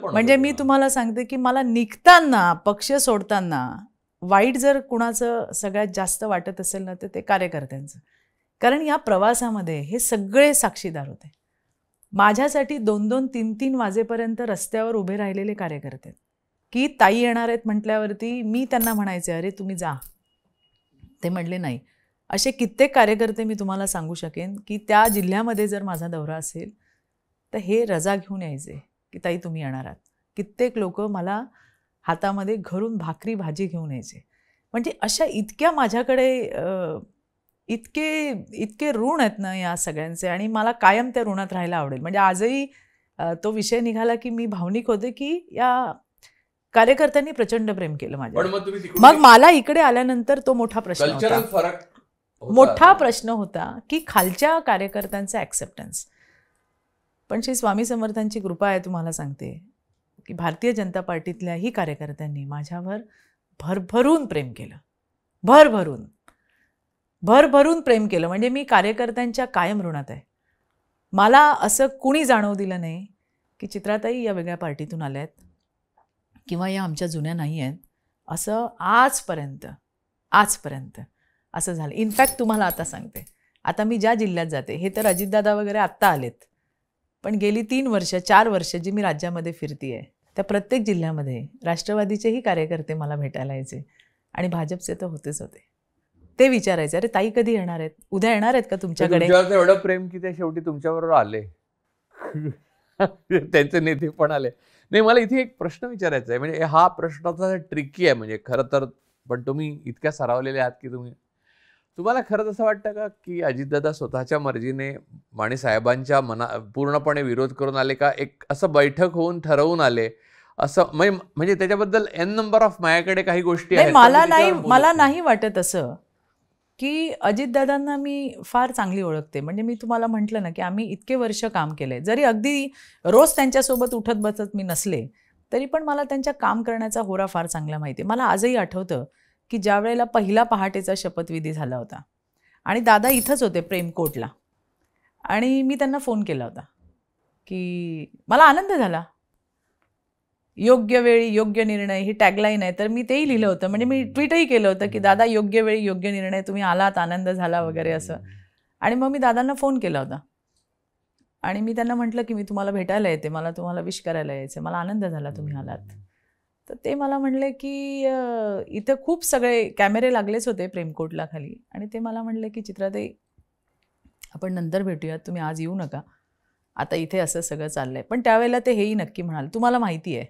म्हणजे मी तुम्हाला सांगते की मला निघताना, पक्ष सोडताना वाईट जर कुणाचं सगळ्यात जास्त वाटत असेल ना, तर ते कार्यकर्त्यांचं. कारण या प्रवासामध्ये हे सगळे साक्षीदार होते. माझ्यासाठी 2-2, 3-3 वाजेपर्यंत रस्त्यावर उभे राहिलेले कार्यकर्ते, की ताई येणार आहेत म्हटल्यावरती मी त्यांना म्हणायचे, अरे तुम्ही जा. ते म्हणले नाही. असे कित्येक कार्यकर्ते मी तुम्हाला सांगू शकेन की त्या जिल्ह्यामध्ये जर माझा दौरा असेल तर हे रजा घेऊन यायचे की ताई तुम्ही येणार आहात. कित्येक लोक मला हातामध्ये घरून भाकरी भाजी घेऊन यायचे. म्हणजे अशा इतक्या माझ्याकडे इतके ऋण आहेत ना या सगळ्यांचे, आणि मला कायम त्या ऋणात राहायला आवडेल. म्हणजे आजही तो विषय निघाला की मी भावनिक होते की या कार्यकर्त्यांनी प्रचंड प्रेम केलं माझ्यावर. मग मला इकडे आल्यानंतर तो मोठा प्रश्न होता की खालच्या कार्यकर्त्यांचा ॲक्सेप्टन्स. पण श्री स्वामी समर्थांची कृपा आहे, तुम्हाला सांगते की भारतीय जनता पार्टीतल्याही कार्यकर्त्यांनी माझ्यावर भरभरून प्रेम केलं. भरभरून प्रेम केलं. म्हणजे मी कार्यकर्त्यांच्या कायम ऋणात आहे. मला असं कुणी जाणवू दिलं नाही की चित्राताई या वेगळ्या पार्टीतून आल्या आहेत किंवा या आमच्या जुन्या नाही आहेत, असं आजपर्यंत असं झालं. इनफॅक्ट तुम्हाला आता सांगते, आता मी ज्या जिल्ह्यात जाते, हे तर अजितदादा वगैरे आत्ता आलेत, पण गेली 3 वर्ष 4 वर्ष जी मी राज्यामध्ये फिरती आहे, त्या प्रत्येक जिल्ह्यामध्ये राष्ट्रवादीचेही कार्यकर्ते मला भेटायला यायचे आणि भाजपचे तर होतेच होते. ते विचारायचे, अरे ताई कधी येणार आहेत, उद्या येणार आहेत का तुमच्याकडे. एवढं प्रेम की ते शेवटी तुमच्याबरोबर आले, त्यांचे नेते पण आले. नाही, मला इथे एक प्रश्न विचारायचा आहे, म्हणजे हा प्रश्न ट्रिकी आहे म्हणजे खरं तर, पण तुम्ही इतक्या सरावलेले आहात की तुम्हाला खरंच असं वाटतं का की अजितदादा स्वतःच्या मर्जीने माने साहेबांच्या पूर्णपणे विरोध करून आले का, एक असं बैठक होऊन ठरवून आले असं, म्हणजे त्याच्याबद्दल एन नंबर ऑफ माझ्याकडे काही गोष्टी आहेत. मला नाही वाटत असं की अजितदादांना मी फार चांगली ओळखते. म्हणजे मी तुम्हाला म्हटलं ना की आम्ही इतके वर्ष काम केलंय, जरी अगदी रोज त्यांच्यासोबत उठत बसत मी नसले तरी पण मला त्यांच्या काम करण्याचा होरा फार चांगला माहिती आहे. मला आजही आठवतं की ज्या वेळेला पहिला पहाटेचा शपथविधी झाला होता आणि दादा इथंच होते प्रेमकोटला, आणि मी त्यांना फोन केला होता की मला आनंद झाला, योग्य वेळी योग्य निर्णय ही टॅगलाईन आहे, तर मी तेही लिहिलं होतं. म्हणजे मी ट्विटही केलं होतं की दादा योग्य वेळी योग्य निर्णय, तुम्ही आलात, आनंद झाला वगैरे असं. आणि मग मी दादांना फोन केला होता आणि मी त्यांना म्हटलं की मी तुम्हाला भेटायला येते, मला तुम्हाला विश करायला यायचं, मला आनंद झाला तुम्ही आलात. तर ते मला म्हणले की इथं खूप सगळे कॅमेरे लागलेच होते प्रेमकोटला खाली, आणि ते मला म्हणले की चित्राताई आपण नंतर भेटूयात, तुम्ही आज येऊ नका, आता इथे असं सगळं चाललंय. पण त्यावेळेला ते हेही नक्की म्हणाले, तुम्हाला माहिती आहे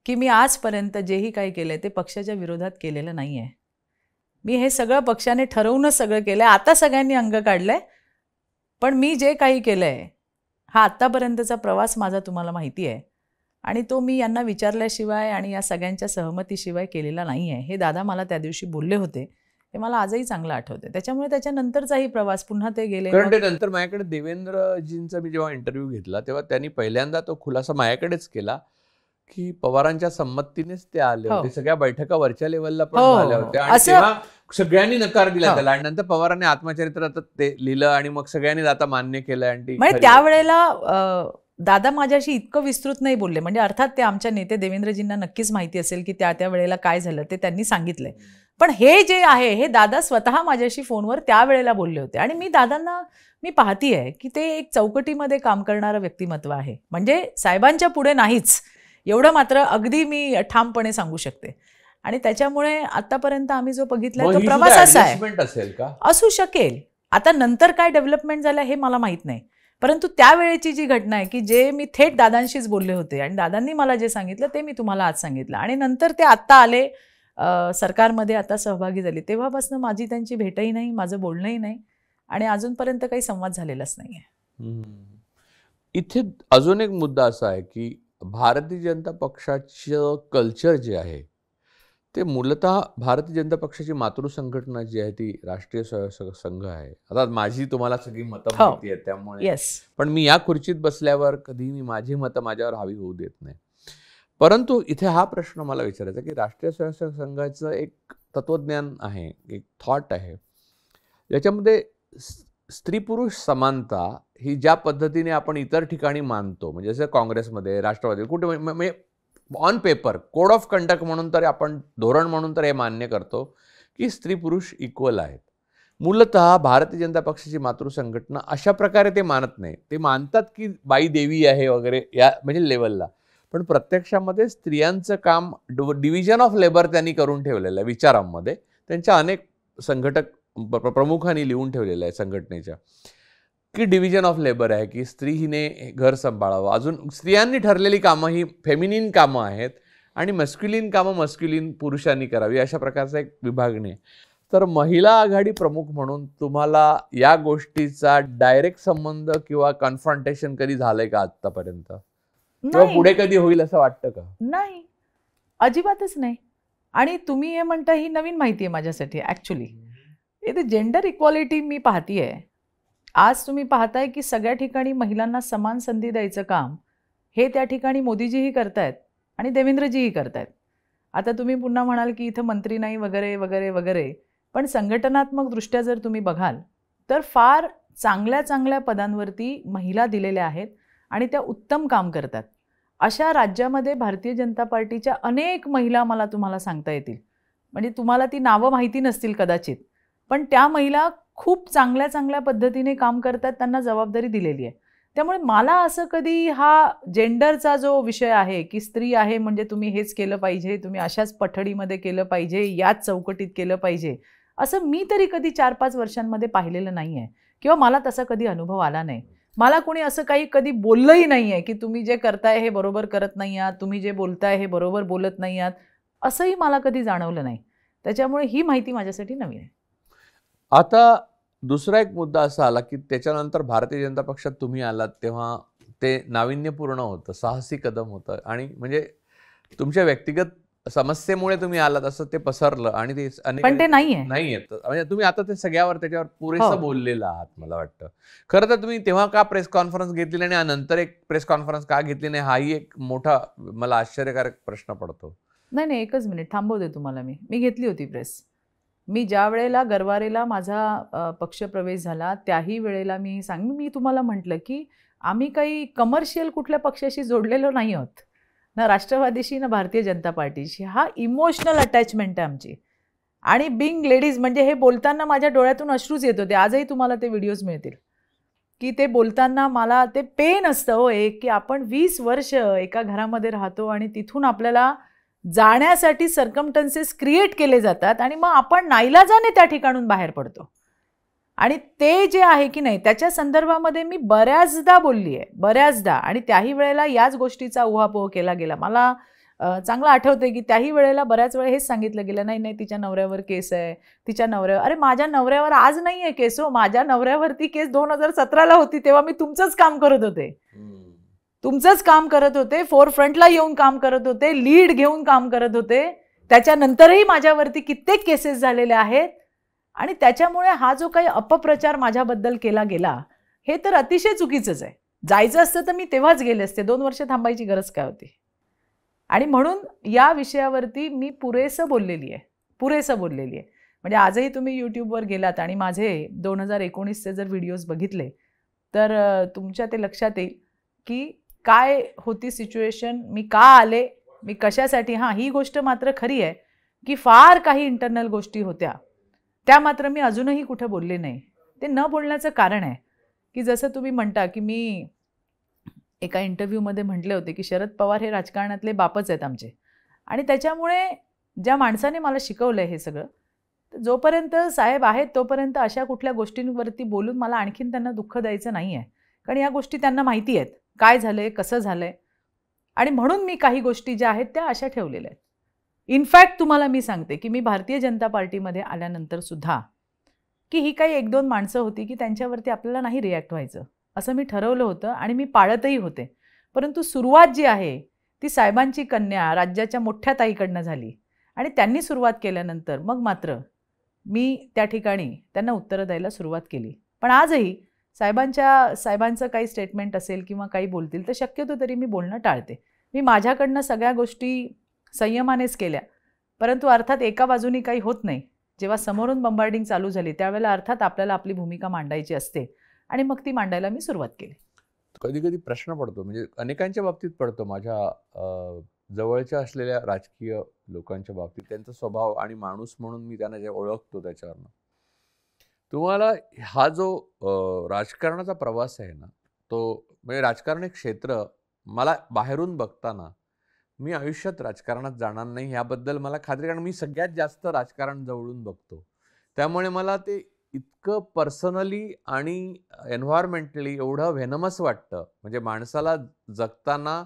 की मी आजपर्यंत जेही काही केलंय ते पक्षाच्या विरोधात केलेलं नाही आहे. मी हे सगळं पक्षाने ठरवूनच सगळं केलंय. आता सगळ्यांनी अंग काढलंय, पण मी जे काही केलंय हा आत्तापर्यंतचा प्रवास माझा तुम्हाला माहिती आहे, आणि तो मी यांना विचारल्याशिवाय आणि या सगळ्यांच्या सहमतीशिवाय केलेला नाही आहे. हे दादा मला त्या दिवशी बोलले होते हे मला आजही चांगलं आठवतं. त्याच्यामुळे त्याच्यानंतरचाही प्रवास पुन्हा ते गेले. कारण ते नंतर माझ्याकडे देवेंद्रजींचा मी जेव्हा इंटरव्ह्यू घेतला तेव्हा त्यांनी पहिल्यांदा तो खुलासा माझ्याकडेच केला की पवारांच्या संमतीनेच ते आले होते. सगळ्या बैठका वरच्या लेवलला पण झाल्या होत्या आणि तेव्हा सगळ्यांनी नकार दिला त्याला आणि नंतर पवारांनी आत्मचरित्रात ते लिहिलं आणि मग सगळ्यांनी आता मान्य केलं. आणि म्हणजे त्यावेळेला दादा माझ्याशी इतकं विस्तृत नाही बोलले. म्हणजे अर्थात ते आमच्या नेते देवेंद्रजींना नक्कीच माहिती असेल की त्या वेळेला काय झालं ते त्यांनी सांगितलंय. पण हे जे आहे हे दादा स्वतः माझ्याशी फोनवर त्यावेळेला बोलले होते. आणि मी दादांना मी पाहतीये की ते एक चौकटीमध्ये काम करणारं व्यक्तिमत्व आहे. म्हणजे साहेबांच्या पुढे नाहीच एवढं मात्र अगदी मी ठामपणे सांगू शकते. आणि त्याच्यामुळे आतापर्यंत आम्ही जो बघितलाय तो प्रवास असा आहे. असेल का असू शकेल. आता नंतर काय डेव्हलपमेंट झालं हे मला माहित नाही. परंतु त्यावेळेची जी घटना आहे की जे मी थेट दादांशीच बोलले होते आणि दादांनी मला जे सांगितलं ते मी तुम्हाला आज सांगितलं. आणि नंतर ते आत्ता आले सरकारमध्ये, आता सहभागी झाले. तेव्हापासून माझी त्यांची भेटही नाही, माझं बोलणंही नाही आणि अजूनपर्यंत काही संवाद झालेलाच नाही आहे. इथे अजून एक मुद्दा असा आहे की भारतीय जनता पक्षाचं कल्चर जे आहे ते मूलतः भारतीय जनता पक्षाची मातृ संघटना जी आहे ती राष्ट्रीय स्वयंसेवक संघ आहे. आता माझी तुम्हाला सगळी मतं माहिती आहेत त्यामुळे, पण मी या खुर्चीत बसल्यावर कधी मी माझी मतं माझ्यावर हावी होऊ देत नाही. परंतु इथे हा प्रश्न मला विचारायचा की राष्ट्रीय स्वयंसेवक संघाचं एक तत्वज्ञान आहे, एक थॉट आहे, ज्याच्यामध्ये स्त्री पुरुष समानता ही ज्या पद्धतीने आपण इतर ठिकाणी मानतो, म्हणजे जसं काँग्रेसमध्ये, राष्ट्रवादी, कुठे म्हणजे on paper code of conduct म्हणून तर आपण धोरण म्हणून तर हे मान्य करतो की स्त्री पुरुष इक्वल आहेत. मूलतः भारतीय जनता पक्षाची मातृ संघटना अशा प्रकारे ते मानत नाही. ते मानतात की बाई देवी आहे वगैरे या म्हणजे लेवलला, पण प्रत्यक्षामध्ये स्त्रियांचं काम डिव्हिजन ऑफ लेबर त्यांनी करून ठेवलेलं आहे विचारांमध्ये. त्यांच्या अनेक संघटक प्रमुखांनी लिहून ठेवलेलं आहे संघटनेच्या की डिव्हिजन ऑफ लेबर आहे की स्त्री हिने घर सांभाळावं. अजून स्त्रियांनी ठरलेली कामं ही फेमिनिन कामं आहेत आणि मस्क्युलिन कामं मस्क्युलिन पुरुषांनी करावी, अशा प्रकारचा एक विभागणी आहे. तर महिला आघाडी प्रमुख म्हणून तुम्हाला या गोष्टीचा डायरेक्ट संबंध किंवा कन्फ्रंटेशन कधी झालंय का आतापर्यंत, किंवा पुढे कधी होईल असं वाटतं का? नाही, अजिबातच नाही. आणि तुम्ही हे म्हणता ही नवीन माहिती आहे माझ्यासाठी. ऍक्च्युली इथे जेंडर इक्वालिटी मी पाहतीये. आज तुम्ही पाहताय की सगळ्या ठिकाणी महिलांना समान संधी द्यायचं काम हे त्या ठिकाणी मोदीजीही करतायत आणि देवेंद्रजीही करतायत. आता तुम्ही पुन्हा म्हणाल की इथं मंत्री नाही वगैरे वगैरे वगैरे, पण संघटनात्मक दृष्ट्या जर तुम्ही बघाल तर फार चांगल्या चांगल्या पदांवरती महिला दिलेल्या आहेत आणि त्या उत्तम काम करतात. अशा राज्यामध्ये भारतीय जनता पार्टीच्या अनेक महिला मला तुम्हाला सांगता येतील. म्हणजे तुम्हाला ती नावं माहिती नसतील कदाचित, पण त्या महिला खूप चांगल्या चांगल्या पद्धतीने काम करतात, त्यांना जबाबदारी दिलेली आहे. त्यामुळे मला असं कधी हा जेंडरचा जो विषय आहे की स्त्री आहे म्हणजे तुम्ही हेच केलं पाहिजे, तुम्ही अशाच पठडीमध्ये केलं पाहिजे, याच चौकटीत केलं पाहिजे, असं मी तरी कधी 4-5 वर्षांमध्ये पाहिलेलं नाही आहे किंवा मला तसा कधी अनुभव आला नाही. मला कोणी असं काही कधी बोललंही नाही आहे की तुम्ही जे करताय हे बरोबर करत नाही आहात, तुम्ही जे बोलताय हे बरोबर बोलत नाही आहात, असंही मला कधी जाणवलं नाही. त्याच्यामुळे ही माहिती माझ्यासाठी नवीन आहे. आता दुसरा एक मुद्दा असा आला की त्याच्यानंतर भारतीय जनता पक्षात तुम्ही आलात तेव्हा ते नाविन्यपूर्ण होतं, साहसी कदम होतं आणि म्हणजे तुमच्या व्यक्तिगत समस्येमुळे तुम्ही आलात असं ते पसरलं आणि ते पण ते नाही येत. म्हणजे तुम्ही आता ते सगळ्यावर त्याच्यावर पुरेसं बोललेलं आहात मला वाटतं. खरं तर तुम्ही तेव्हा का प्रेस कॉन्फरन्स घेतली आणि नंतर एक प्रेस कॉन्फरन्स का घेतली नाही, हाही एक मोठा मला आश्चर्यकारक प्रश्न पडतो. नाही, एकच मिनिट थांबवते तुम्हाला. मी घेतली होती प्रेस. मी ज्या वेळेला गरवारेला माझा पक्षप्रवेश झाला त्याही वेळेला मी तुम्हाला म्हटलं की आम्ही काही कमर्शियल कुठल्या पक्षाशी जोडलेलो नाही आहोत, ना राष्ट्रवादीशी ना भारतीय जनता पार्टीशी. हा इमोशनल अटॅचमेंट आहे आमची. आणि बिंग लेडीज म्हणजे हे बोलताना माझ्या डोळ्यातून अश्रूच येत होते. आजही तुम्हाला ते व्हिडिओज मिळतील की ते बोलताना मला ते पेन असतं हो एक, की आपण 20 वर्ष एका घरामध्ये राहतो आणि तिथून आपल्याला जाण्यासाठी सर्कमस्टन्सेस क्रिएट केले जातात आणि मग आपण नाईलाजाने त्या ठिकाणून बाहेर पडतो. आणि ते जे आहे की नाही त्याच्या संदर्भामध्ये मी बऱ्याचदा बोलली आहे, बऱ्याचदा. आणि त्याही वेळेला याच गोष्टीचा उहापोह केला गेला. मला चांगलं आठवते की त्याही वेळेला बऱ्याच वेळा हेच सांगितलं गेलं, नाही नाही तिच्या नवऱ्यावर केस आहे, तिच्या नवऱ्यावर. अरे माझ्या नवऱ्यावर आज नाही आहे केस हो, माझ्या नवऱ्यावरती केस 2017ला होती, तेव्हा मी तुमचंच काम करत होते, तुमचंच काम करत होते, फोरफ्रंटला येऊन काम करत होते, लीड घेऊन काम करत होते. त्याच्यानंतरही माझ्यावरती कित्येक केसेस झालेले आहेत. आणि त्याच्यामुळे हा जो काही अपप्रचार माझ्याबद्दल केला गेला हे तर अतिशय चुकीचंच आहे. जायचं असतं तर मी तेव्हाच गेले असते, 2 वर्ष थांबायची गरज काय होती. आणि म्हणून या विषयावरती मी पुरेसं बोललेली आहे. म्हणजे आजही तुम्ही यूट्यूबवर गेलात आणि माझे 2019चे जर व्हिडिओज बघितले तर तुमच्या ते लक्षात येईल की काय होती सिच्युएशन, मी का आले, मी कशासाठी. हां, ही गोष्ट मात्र खरी आहे की फार काही इंटरनल गोष्टी होत्या, त्या मात्र मी अजूनही कुठं बोलले नाही. ते न बोलण्याचं कारण आहे की जसं तुम्ही म्हणता की मी एका इंटरव्ह्यूमध्ये म्हटले होते की शरद पवार हे राजकारणातले बापच आहेत आमचे. आणि त्याच्यामुळे ज्या माणसाने मला शिकवलं आहे हे सगळं, जोपर्यंत साहेब आहेत तोपर्यंत अशा कुठल्या गोष्टींवरती बोलून मला आणखीन त्यांना दुःख द्यायचं नाही आहे. कारण या गोष्टी त्यांना माहिती आहेत, काय झालं आहे, कसं झालं आहे. आणि म्हणून मी काही गोष्टी ज्या आहेत त्या अशा ठेवलेल्या आहेत. इनफॅक्ट तुम्हाला मी सांगते की मी भारतीय जनता पार्टीमध्ये आल्यानंतर सुद्धा की ही काही 1-2 माणसं होती की त्यांच्यावरती आपल्याला नाही रिॲक्ट व्हायचं असं मी ठरवलं होतं आणि मी पाळतही होते. परंतु सुरुवात जी आहे ती साहेबांची कन्या राज्याच्या मोठ्या ताईकडनं झाली आणि त्यांनी सुरुवात केल्यानंतर मग मात्र मी त्या ठिकाणी त्यांना उत्तरं द्यायला सुरुवात केली. पण आजही साहेबांचं काही स्टेटमेंट असेल किंवा काही बोलतील तर शक्यतो तरी मी बोलणं टाळते. मी माझ्याकडनं सगळ्या गोष्टी संयमानेच केल्या, परंतु अर्थात एका बाजूनी काही होत नाही. जेव्हा समोरून बंबार्डिंग चालू झाली त्यावेळेला अर्थात आपल्याला आपली भूमिका मांडायची असते आणि मग ती मांडायला मी सुरुवात केली. कधी कधी प्रश्न पडतो, म्हणजे अनेकांच्या बाबतीत पडतो, माझ्या जवळच्या असलेल्या राजकीय लोकांच्या बाबतीत त्यांचा स्वभाव आणि माणूस म्हणून मी त्यांना जे ओळखतो त्याच्यावरनं. तुम्हाला हा जो राजकारणाचा प्रवास आहे ना, तो म्हणजे राजकारण एक क्षेत्र मला बाहेरून बघताना मी आयुष्यात राजकारणात जाणार नाही ह्याबद्दल मला खात्री, कारण मी सगळ्यात जास्त राजकारण जवळून बघतो. त्यामुळे मला ते इतकं पर्सनली आणि एन्व्हायरमेंटली एवढं व्हेनमस वाटतं. म्हणजे माणसाला जगताना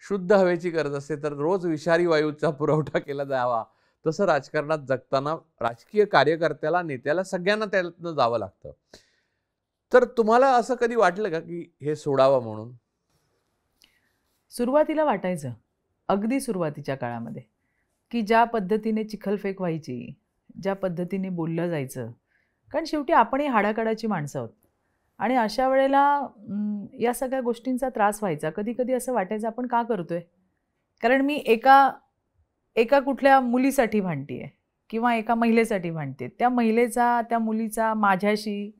शुद्ध हवेची गरज असते तर रोज विषारी वायूचा पुरवठा केला जावा, तसं राजकारणात जगताना राजकीय कार्यकर्त्याला, नेत्याला, सगळ्यांना त्यातनं जावं लागतं. तर तुम्हाला असं कधी वाटलं का की हे सोडावं म्हणून? सुरुवातीला वाटायचं, अगदी सुरुवातीच्या काळामध्ये, की ज्या पद्धतीने चिखलफेक व्हायची, ज्या पद्धतीने बोललं जायचं, कारण शेवटी आपणही हाडाकाडाची माणसं आहोत आणि अशा वेळेला या सगळ्या गोष्टींचा त्रास व्हायचा. कधी कधी असं वाटायचं आपण का करतोय. कारण मी एका कुठल्या मुलीसाठी भांडते आहे किंवा एका महिलेसाठी भांडते, त्या महिलेचा, त्या मुलीचा माझ्याशी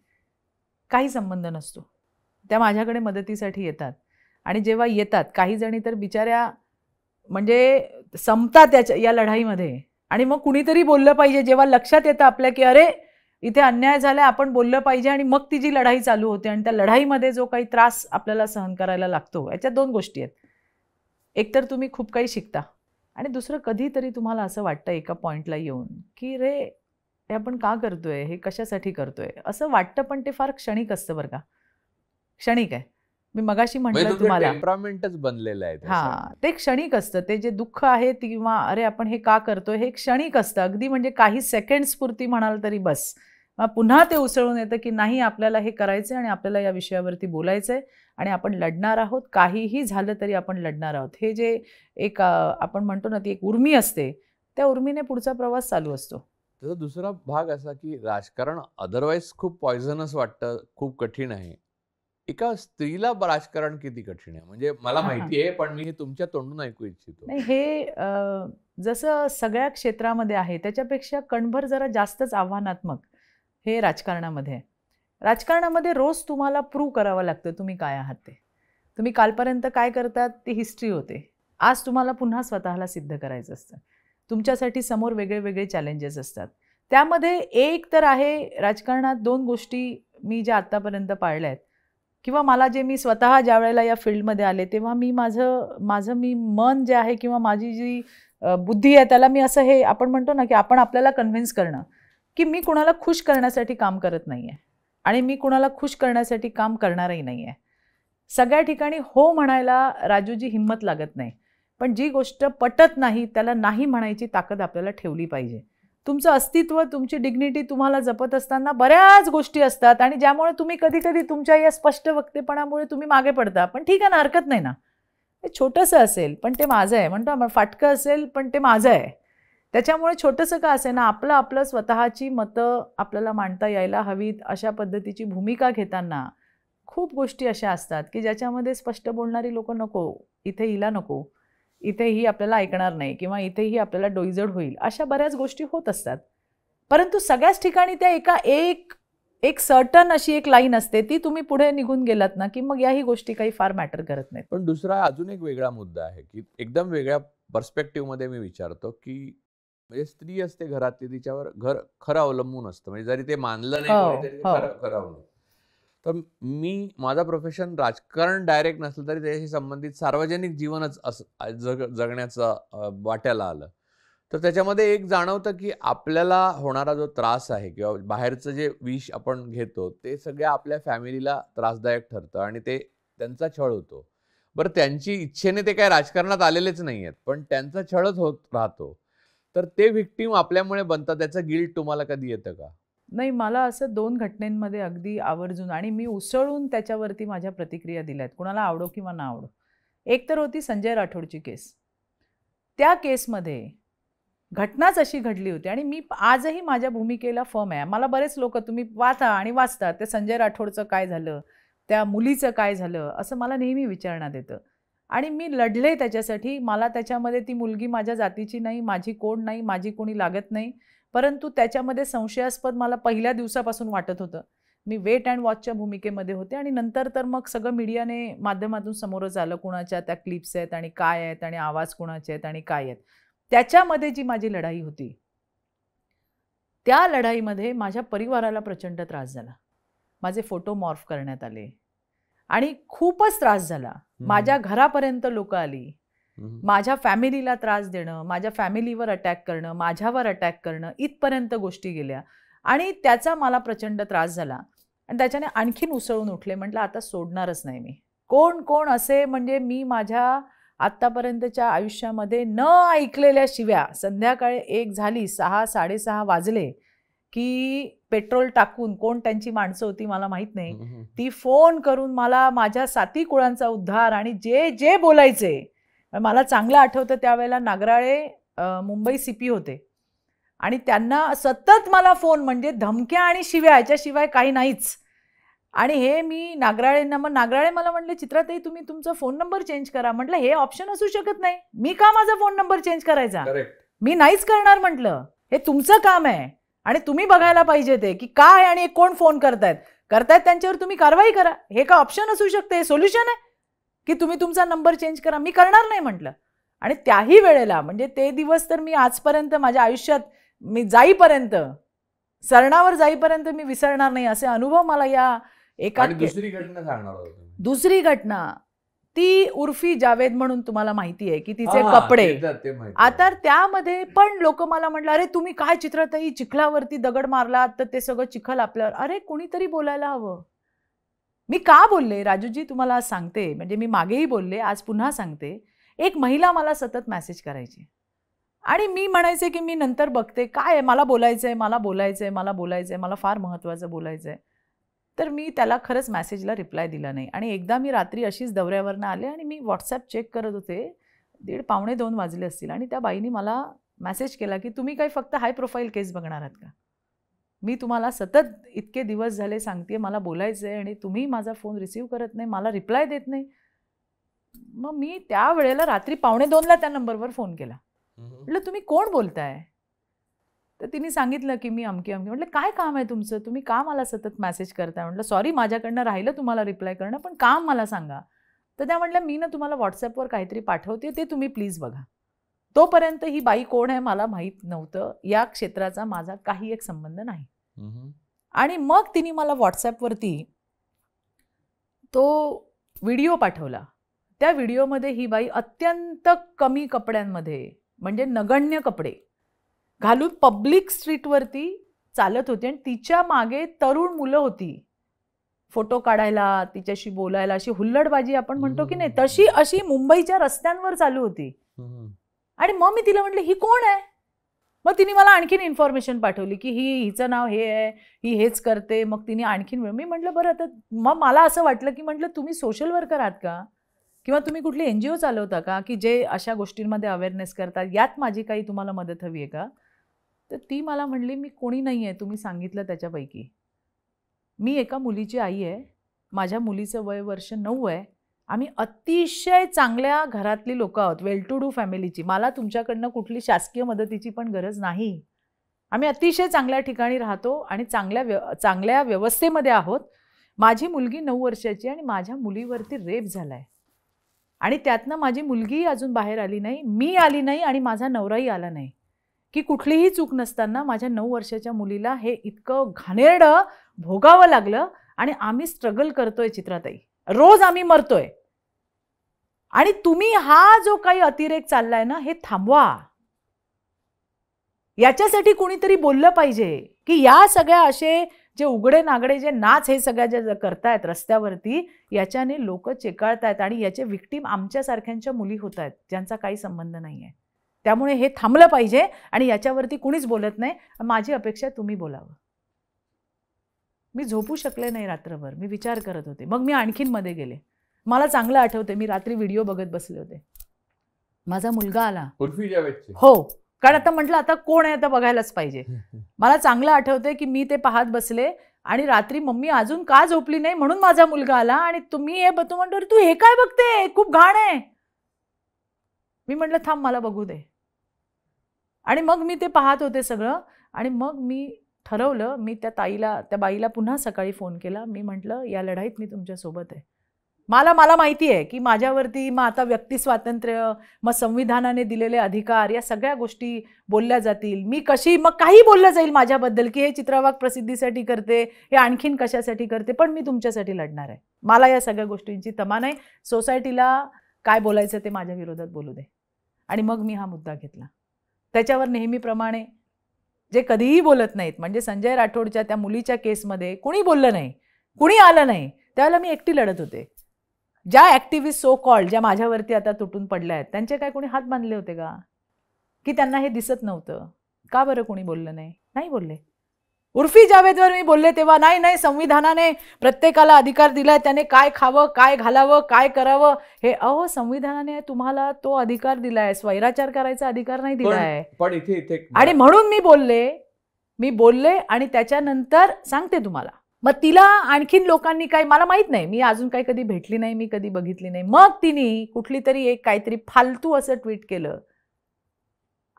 काही संबंध नसतो. त्या माझ्याकडे मदतीसाठी येतात आणि जेव्हा येतात काही जणी तर बिचाऱ्या म्हणजे संपतात या लढाईमध्ये. आणि मग कुणीतरी बोललं पाहिजे, जेव्हा लक्षात येतं आपल्या की अरे इथे अन्याय झाला, आपण बोललं पाहिजे, आणि मग ती जी लढाई चालू होते आणि त्या लढाईमध्ये जो काही त्रास आपल्याला सहन करायला लागतो, याच्यात 2 गोष्टी आहेत. एकतर तुम्ही खूप काही शिकता आणि दुसरं कधीतरी तुम्हाला असं वाटतं एका पॉईंटला येऊन की रे हे आपण का करतोय, हे कशासाठी करतोय असं वाटतं. पण ते फार क्षणिक असतं बरं का, क्षणिक आहे. मी मगाशी म्हटलं तुम्हाला टेम्परामेंटच बनलेलं आहे. हां, ते क्षणिक असतं. ते जे दुःख आहे किंवा अरे आपण हे का करतोय हे क्षणिक असतं. अगदी म्हणजे काही सेकंड्स पुरती म्हणाल तरी बस. मग पुन्हा ते उसळून येतं की नाही आपल्याला हे करायचं आणि आपल्याला या विषयावरती बोलायचं आहे आणि आपण लढणार आहोत, काहीही झालं तरी आपण लढणार आहोत. हे जे एक आपण म्हणतो ना ती एक उर्मी असते, त्या उर्मीने पुढचा प्रवास चालू असतो. त्याचा दुसरा भाग असा की राजकारण अदरवाईज खूप पॉयझनस वाटतं, खूप कठीण आहे. एका स्त्रीला राजकारण किती कठीण आहे म्हणजे मला माहिती आहे, पण मी हे तुमच्या तोंडून ऐकू इच्छितो. नाही, हे जसं सगळ्या क्षेत्रामध्ये आहे त्याच्यापेक्षा कणभर जरा जास्तच आव्हानात्मक हे राजकारणामध्ये आहे. राजकारणामध्ये रोज तुम्हाला प्रूव्ह करावं लागतं तुम्ही काय आहात ते. तुम्ही कालपर्यंत काय करतात ती हिस्ट्री होते. आज तुम्हाला पुन्हा स्वतःला सिद्ध करायचं असतं. तुमच्यासाठी समोर वेगळे वेगळे चॅलेंजेस असतात. त्यामध्ये एक तर आहे राजकारणात 2 गोष्टी मी ज्या आत्तापर्यंत पाळल्या आहेत किंवा मला जे मी स्वतः ज्या वेळेला या फील्डमध्ये आले तेव्हा मी माझं मी मन जे आहे किंवा माझी जी बुद्धी आहे त्याला मी असं हे आपण म्हणतो ना की आपण आपल्याला कन्व्हिन्स करणं की मी कुणाला खुश करण्यासाठी काम करत नाही आहे आणि मी कुणाला खुश करण्यासाठी काम करणारही नाही आहे. सगळ्या ठिकाणी हो म्हणायला राजूजी हिंमत लागत नाही, पण जी गोष्ट पटत नाही त्याला नाही म्हणायची ताकद आपल्याला ठेवली पाहिजे. तुमचं अस्तित्व, तुमची डिग्निटी तुम्हाला जपत असताना बऱ्याच गोष्टी असतात आणि ज्यामुळे तुम्ही कधी कधी तुमच्या या स्पष्ट वक्तेपणामुळे तुम्ही मागे पडता. पण ठीक आहे ना, हरकत नाही ना. ते छोटंसं असेल पण ते माझं आहे, म्हणतो आपण फाटकं असेल पण ते माझं आहे. त्याच्यामुळे छोटंसं का असे ना, आपलं स्वतःची मतं आपल्याला मांडता यायला हवीत अशा पद्धतीची भूमिका घेताना खूप गोष्टी अशा असतात की ज्याच्यामध्ये स्पष्ट बोलणारी लोक नको, इथे हिला नको, इथे ही आपल्याला ऐकणार नाही किंवा इथेही आपल्याला डोईजड होईल, अशा बऱ्याच गोष्टी होत असतात. परंतु सगळ्याच ठिकाणी त्या एक सर्टन अशी एक लाईन असते, ती तुम्ही पुढे निघून गेलात ना की मग याही गोष्टी काही फार मॅटर करत नाहीत. पण दुसरा अजून एक वेगळा मुद्दा आहे की एकदम वेगळ्या पर्स्पेक्टिव्ह मध्ये मी विचारतो की म्हणजे स्त्री असते घरातली, तिच्यावर घर खरं अवलंबून असतं, म्हणजे जरी ते मानलं नाही कोणी तरी ते खरं अवलंबून. तर माझा प्रोफेशन राजकारण डायरेक्ट नसलं तरी त्याच्याशी संबंधित सार्वजनिक जीवनच जगण्याचं वाट्याला आलं. तर त्याच्यामध्ये एक जाणवतं की आपल्याला होणारा जो त्रास आहे किंवा बाहेरचं जे विष आपण घेतो ते सगळ्या आपल्या फॅमिलीला त्रासदायक ठरतं आणि ते त्यांचा छळ होतो. बरं, त्यांची इच्छेने ते काय राजकारणात आलेलेच नाही आहेत, पण त्यांचा छळच होत राहतो. तर ते व्हिक्टीम आपल्यामुळे बनतात, त्याचं गिल्ट तुम्हाला कधी येतं का? नाही, मला असं 2 घटनेंमध्ये अगदी आवर्जून आणि मी उसळून त्याच्यावरती माझ्या प्रतिक्रिया दिल्या आहेत, कुणाला आवडो किंवा ना आवडो. एक तर होती संजय राठोडची केस. त्या केसमध्ये घटनाच अशी घडली होती आणि मी आजही माझ्या भूमिकेला फर्म आहे. मला बरेच लोक तुम्ही वाचा आणि वाचतात ते संजय राठोडचं काय झालं, त्या मुलीचं काय झालं, असं मला नेहमी विचारण्यात येतं आणि मी लढले त्याच्यासाठी. मला त्याच्यामध्ये ती मुलगी माझ्या जातीची नाही, माझी कोण नाही, माझी कोणी लागत नाही, परंतु त्याच्यामध्ये संशयास्पद मला पहिल्या दिवसापासून वाटत होतं. मी वेट अँड वॉचच्या भूमिकेमध्ये होते आणि नंतर तर मग सगळं मीडियाने माध्यमातून समोरच आलं, कुणाच्या त्या क्लिप्स आहेत आणि काय आहेत आणि आवाज कुणाचे आहेत आणि काय आहेत. त्याच्यामध्ये जी माझी लढाई होती, त्या लढाईमध्ये माझ्या परिवाराला प्रचंड त्रास झाला. माझे फोटो मॉर्फ करण्यात आले आणि खूपच त्रास झाला. माझ्या घरापर्यंत लोक आली, माझ्या फॅमिलीला त्रास देणं, माझ्या फॅमिलीवर अटॅक करणं, माझ्यावर अटॅक करणं, इथपर्यंत गोष्टी गेल्या आणि त्याचा मला प्रचंड त्रास झाला आणि त्याच्याने आणखीन उसळून उठले. म्हटलं आता सोडणारच नाही मी. कोण कोण असे, म्हणजे मी माझ्या आत्तापर्यंतच्या आयुष्यामध्ये न ऐकलेल्या शिव्या, संध्याकाळी 1 झाली, 6-6:30 वाजले की पेट्रोल टाकून, कोण त्यांची माणसं होती मला माहीत नाही, ती फोन करून मला माझ्या 7 कुळांचा उद्धार आणि जे जे बोलायचे. मला चांगलं आठवतं त्यावेळेला नागराळे मुंबई CP होते आणि त्यांना सतत मला फोन, म्हणजे धमक्या आणि शिव्या, याच्याशिवाय काही नाहीच. आणि हे मी नागराळेंना, मग नागराळे मला म्हटले चित्राताई तुम्ही तुमचा फोन नंबर चेंज करा. म्हटलं हे ऑप्शन असू शकत नाही, मी का माझा फोन नंबर चेंज करायचा, मी नाहीच करणार. म्हटलं हे तुमचं काम आहे आणि तुम्ही बघायला पाहिजे ते की काय आणि कोण फोन करतायत त्यांच्यावर तुम्ही कारवाई करा. हे का ऑप्शन असू शकते, हे सोल्युशन आहे की तुम्ही तुमचा नंबर चेंज करा, मी करणार नाही म्हटलं. आणि त्याही वेळेला, म्हणजे ते दिवस तर मी आजपर्यंत माझ्या आयुष्यात, मी जाईपर्यंत, सरणावर जाईपर्यंत मी विसरणार नाही. असे अनुभव मला या एका. दुसरी घटना सांगणार होतो. दुसरी घटना ती उर्फी जावेद म्हणून तुम्हाला माहिती आहे की तिचे कपडे. आता त्यामध्ये पण लोक मला म्हटलं अरे तुम्ही काय चित्राताई चिखलावरती दगड मारलात तर ते सगळं चिखल आपल्यावर. अरे कोणीतरी बोलायला हवं. मी का बोलले राजूजी तुम्हाला आज सांगते, म्हणजे मी मागेही बोलले, आज पुन्हा सांगते. एक महिला मला सतत मेसेज करायची आणि मी म्हणायचे की मी नंतर बघते, काय आहे, मला बोलायचंय, मला बोलायचंय, मला बोलायचंय, मला फार महत्त्वाचं बोलायचंय. तर मी त्याला खरंच मेसेजला रिप्लाय दिला नाही. आणि एकदा मी रात्री अशीच दौऱ्यावरनं आले आणि मी व्हॉट्सॲप चेक करत होते, 1:30-1:45 वाजले असतील आणि त्या बाईनी मला मेसेज केला की तुम्ही काही फक्त हाय प्रोफाईल केस बघणार आहात का, मी तुम्हाला सतत इतके दिवस झाले सांगते मला बोलायचं आहे आणि तुम्ही माझा फोन रिसीव्ह करत नाही, मला रिप्लाय देत नाही. मग मी त्या वेळेला रात्री 1:45ला त्या नंबरवर फोन केला. म्हटलं तुम्ही कोण बोलताय. तर तिने सांगितलं की मी अमकी अमकी. म्हटलं काय काम आहे तुमचं, तुम्ही का मला सतत मेसेज करताय. म्हटलं सॉरी माझ्याकडनं राहिलं तुम्हाला रिप्लाय करणं, पण काम मला सांगा. तर त्या म्हटलं मी ना तुम्हाला व्हॉट्सॲपवर काहीतरी पाठवते, ते तुम्ही प्लीज बघा. तोपर्यंत ही बाई कोण आहे मला माहीत नव्हतं, या क्षेत्राचा माझा काही एक संबंध नाही. आणि मग तिने मला व्हॉट्सॲपवरती तो व्हिडिओ पाठवला. त्या व्हिडिओमध्ये ही बाई अत्यंत कमी कपड्यांमध्ये, म्हणजे नगण्य कपडे घालून पब्लिक स्ट्रीटवरती चालत होती आणि तिच्या मागे तरुण मुलं होती फोटो काढायला, तिच्याशी बोलायला, अशी हुल्लडबाजी आपण म्हणतो की नाही तशी अशी मुंबईच्या रस्त्यांवर चालू होती. आणि मग मी तिला म्हटलं ही कोण आहे. मग तिने मला आणखीन इन्फॉर्मेशन पाठवली की हिचं नाव हे आहे, ही हेच करते. मग तिने आणखीन, मी म्हटलं बरं आता, मग मला असं वाटलं की म्हटलं तुम्ही सोशल वर्कर आहात का, किंवा तुम्ही कुठली NGO चालवता का की जे अशा गोष्टींमध्ये अवेअरनेस करतात, यात माझी काही तुम्हाला मदत हवी आहे का? तर ती मला म्हणली, मी कोणी नाही आहे तुम्ही सांगितलं त्याच्यापैकी. मी एका मुलीची आई आहे. माझ्या मुलीचं वय वर्ष 9 आहे. आम्ही अतिशय चांगल्या घरातली लोकं आहोत, वेल टू डू फॅमिलीची. मला तुमच्याकडनं कुठली शासकीय मदतीची पण गरज नाही. आम्ही अतिशय चांगल्या ठिकाणी राहतो आणि चांगल्या व्यवस्थेमध्ये आहोत. माझी मुलगी 9 वर्षाची आणि माझ्या मुलीवरती रेप झाला आहे. आणि त्यातनं माझी मुलगी अजून बाहेर आली नाही, मी आली नाही आणि माझा नवराही आला नाही. की कुठलीही चूक नसताना माझ्या 9 वर्षाच्या मुलीला हे इतकं घाणेरडं भोगावं लागलं आणि आम्ही स्ट्रगल करतोय चित्राताई. रोज आम्ही मरतोय. आणि तुम्ही हा जो काही अतिरेक चाललाय ना, हे थांबवा. याच्यासाठी कोणीतरी बोललं पाहिजे की या सगळ्या असे जे उघडे नागडे जे नाच हे सगळ्या जे करतायत रस्त्यावरती, याच्याने लोक चेकाळतायत आणि याचे विक्टीम आमच्यासारख्यांच्या मुली होत आहेत, ज्यांचा काही संबंध नाही आहे. त्यामुळे हे थांबलं पाहिजे आणि याच्यावरती कुणीच बोलत नाही. माझी अपेक्षा आहे तुम्ही बोलावं. मी झोपू शकले नाही रात्रभर, मी विचार करत होते. मग मी आणखीन मध्ये गेले. मला चांगलं आठवते, मी रात्री व्हिडिओ बघत बसले होते. माझा मुलगा आला. उर्फी जावेदचे? हो, कारण आता म्हटलं आता कोण आहे, आता बघायलाच पाहिजे. मला चांगलं आठवते की मी ते पाहत बसले आणि रात्री मम्मी अजून का झोपली नाही म्हणून माझा मुलगा आला आणि तुम्ही हे तू म्हणतो तू हे काय बघते, खूप घाण आहे. मी म्हटलं थांब मला बघू दे. आणि मग मी ते पाहत होते सगळं आणि मग मी ठरवलं, मी त्या बाईला पुन्हा सकाळी फोन केला. मी म्हटलं या लढाईत मी तुमच्यासोबत आहे. मला माहिती आहे की माझ्यावरती मग आता व्यक्ती स्वातंत्र्य, मग संविधानाने दिलेले अधिकार, या सगळ्या गोष्टी बोलल्या जातील. मी कशी मग काही बोललं जाईल माझ्याबद्दल की हे चित्रवाग प्रसिद्धीसाठी करते, हे आणखीन कशासाठी करते, पण मी तुमच्यासाठी लढणार आहे. मला या सगळ्या गोष्टींची तमा नाही. सोसायटीला काय बोलायचं ते माझ्या विरोधात बोलू दे. आणि मग मी हा मुद्दा घेतला. त्याच्यावर नेहमीप्रमाणे जे कधीही बोलत नाहीत, म्हणजे संजय राठोडच्या त्या मुलीच्या केसमध्ये कुणी बोललं नाही, कुणी आलं नाही, त्यावेळेला मी एकटी लढत होते. ज्या ॲक्टिव्हिस्ट सो कॉल्ड ज्या माझ्यावरती आता तुटून पडल्या आहेत, त्यांचे काय कोणी हात बांधले होते का? की त्यांना हे दिसत नव्हतं? का बरं कोणी बोललं नाही? नाही बोलले. उर्फी जावेदवर मी बोलले तेव्हा नाही संविधानाने प्रत्येकाला अधिकार दिलाय, त्याने काय खावं, काय घालावं, काय करावं, हे संविधानाने तुम्हाला तो अधिकार दिलाय, स्वैराचार करायचा अधिकार नाही दिलाय. पण इथे आणि म्हणून मी बोलले आणि त्याच्यानंतर सांगते तुम्हाला. मग तिला आणखीन लोकांनी काय, मला माहित नाही, मी अजून काही कधी भेटली नाही, मी कधी बघितली नाही. मग तिने कुठली तरी एक काहीतरी फालतू असं ट्विट केलं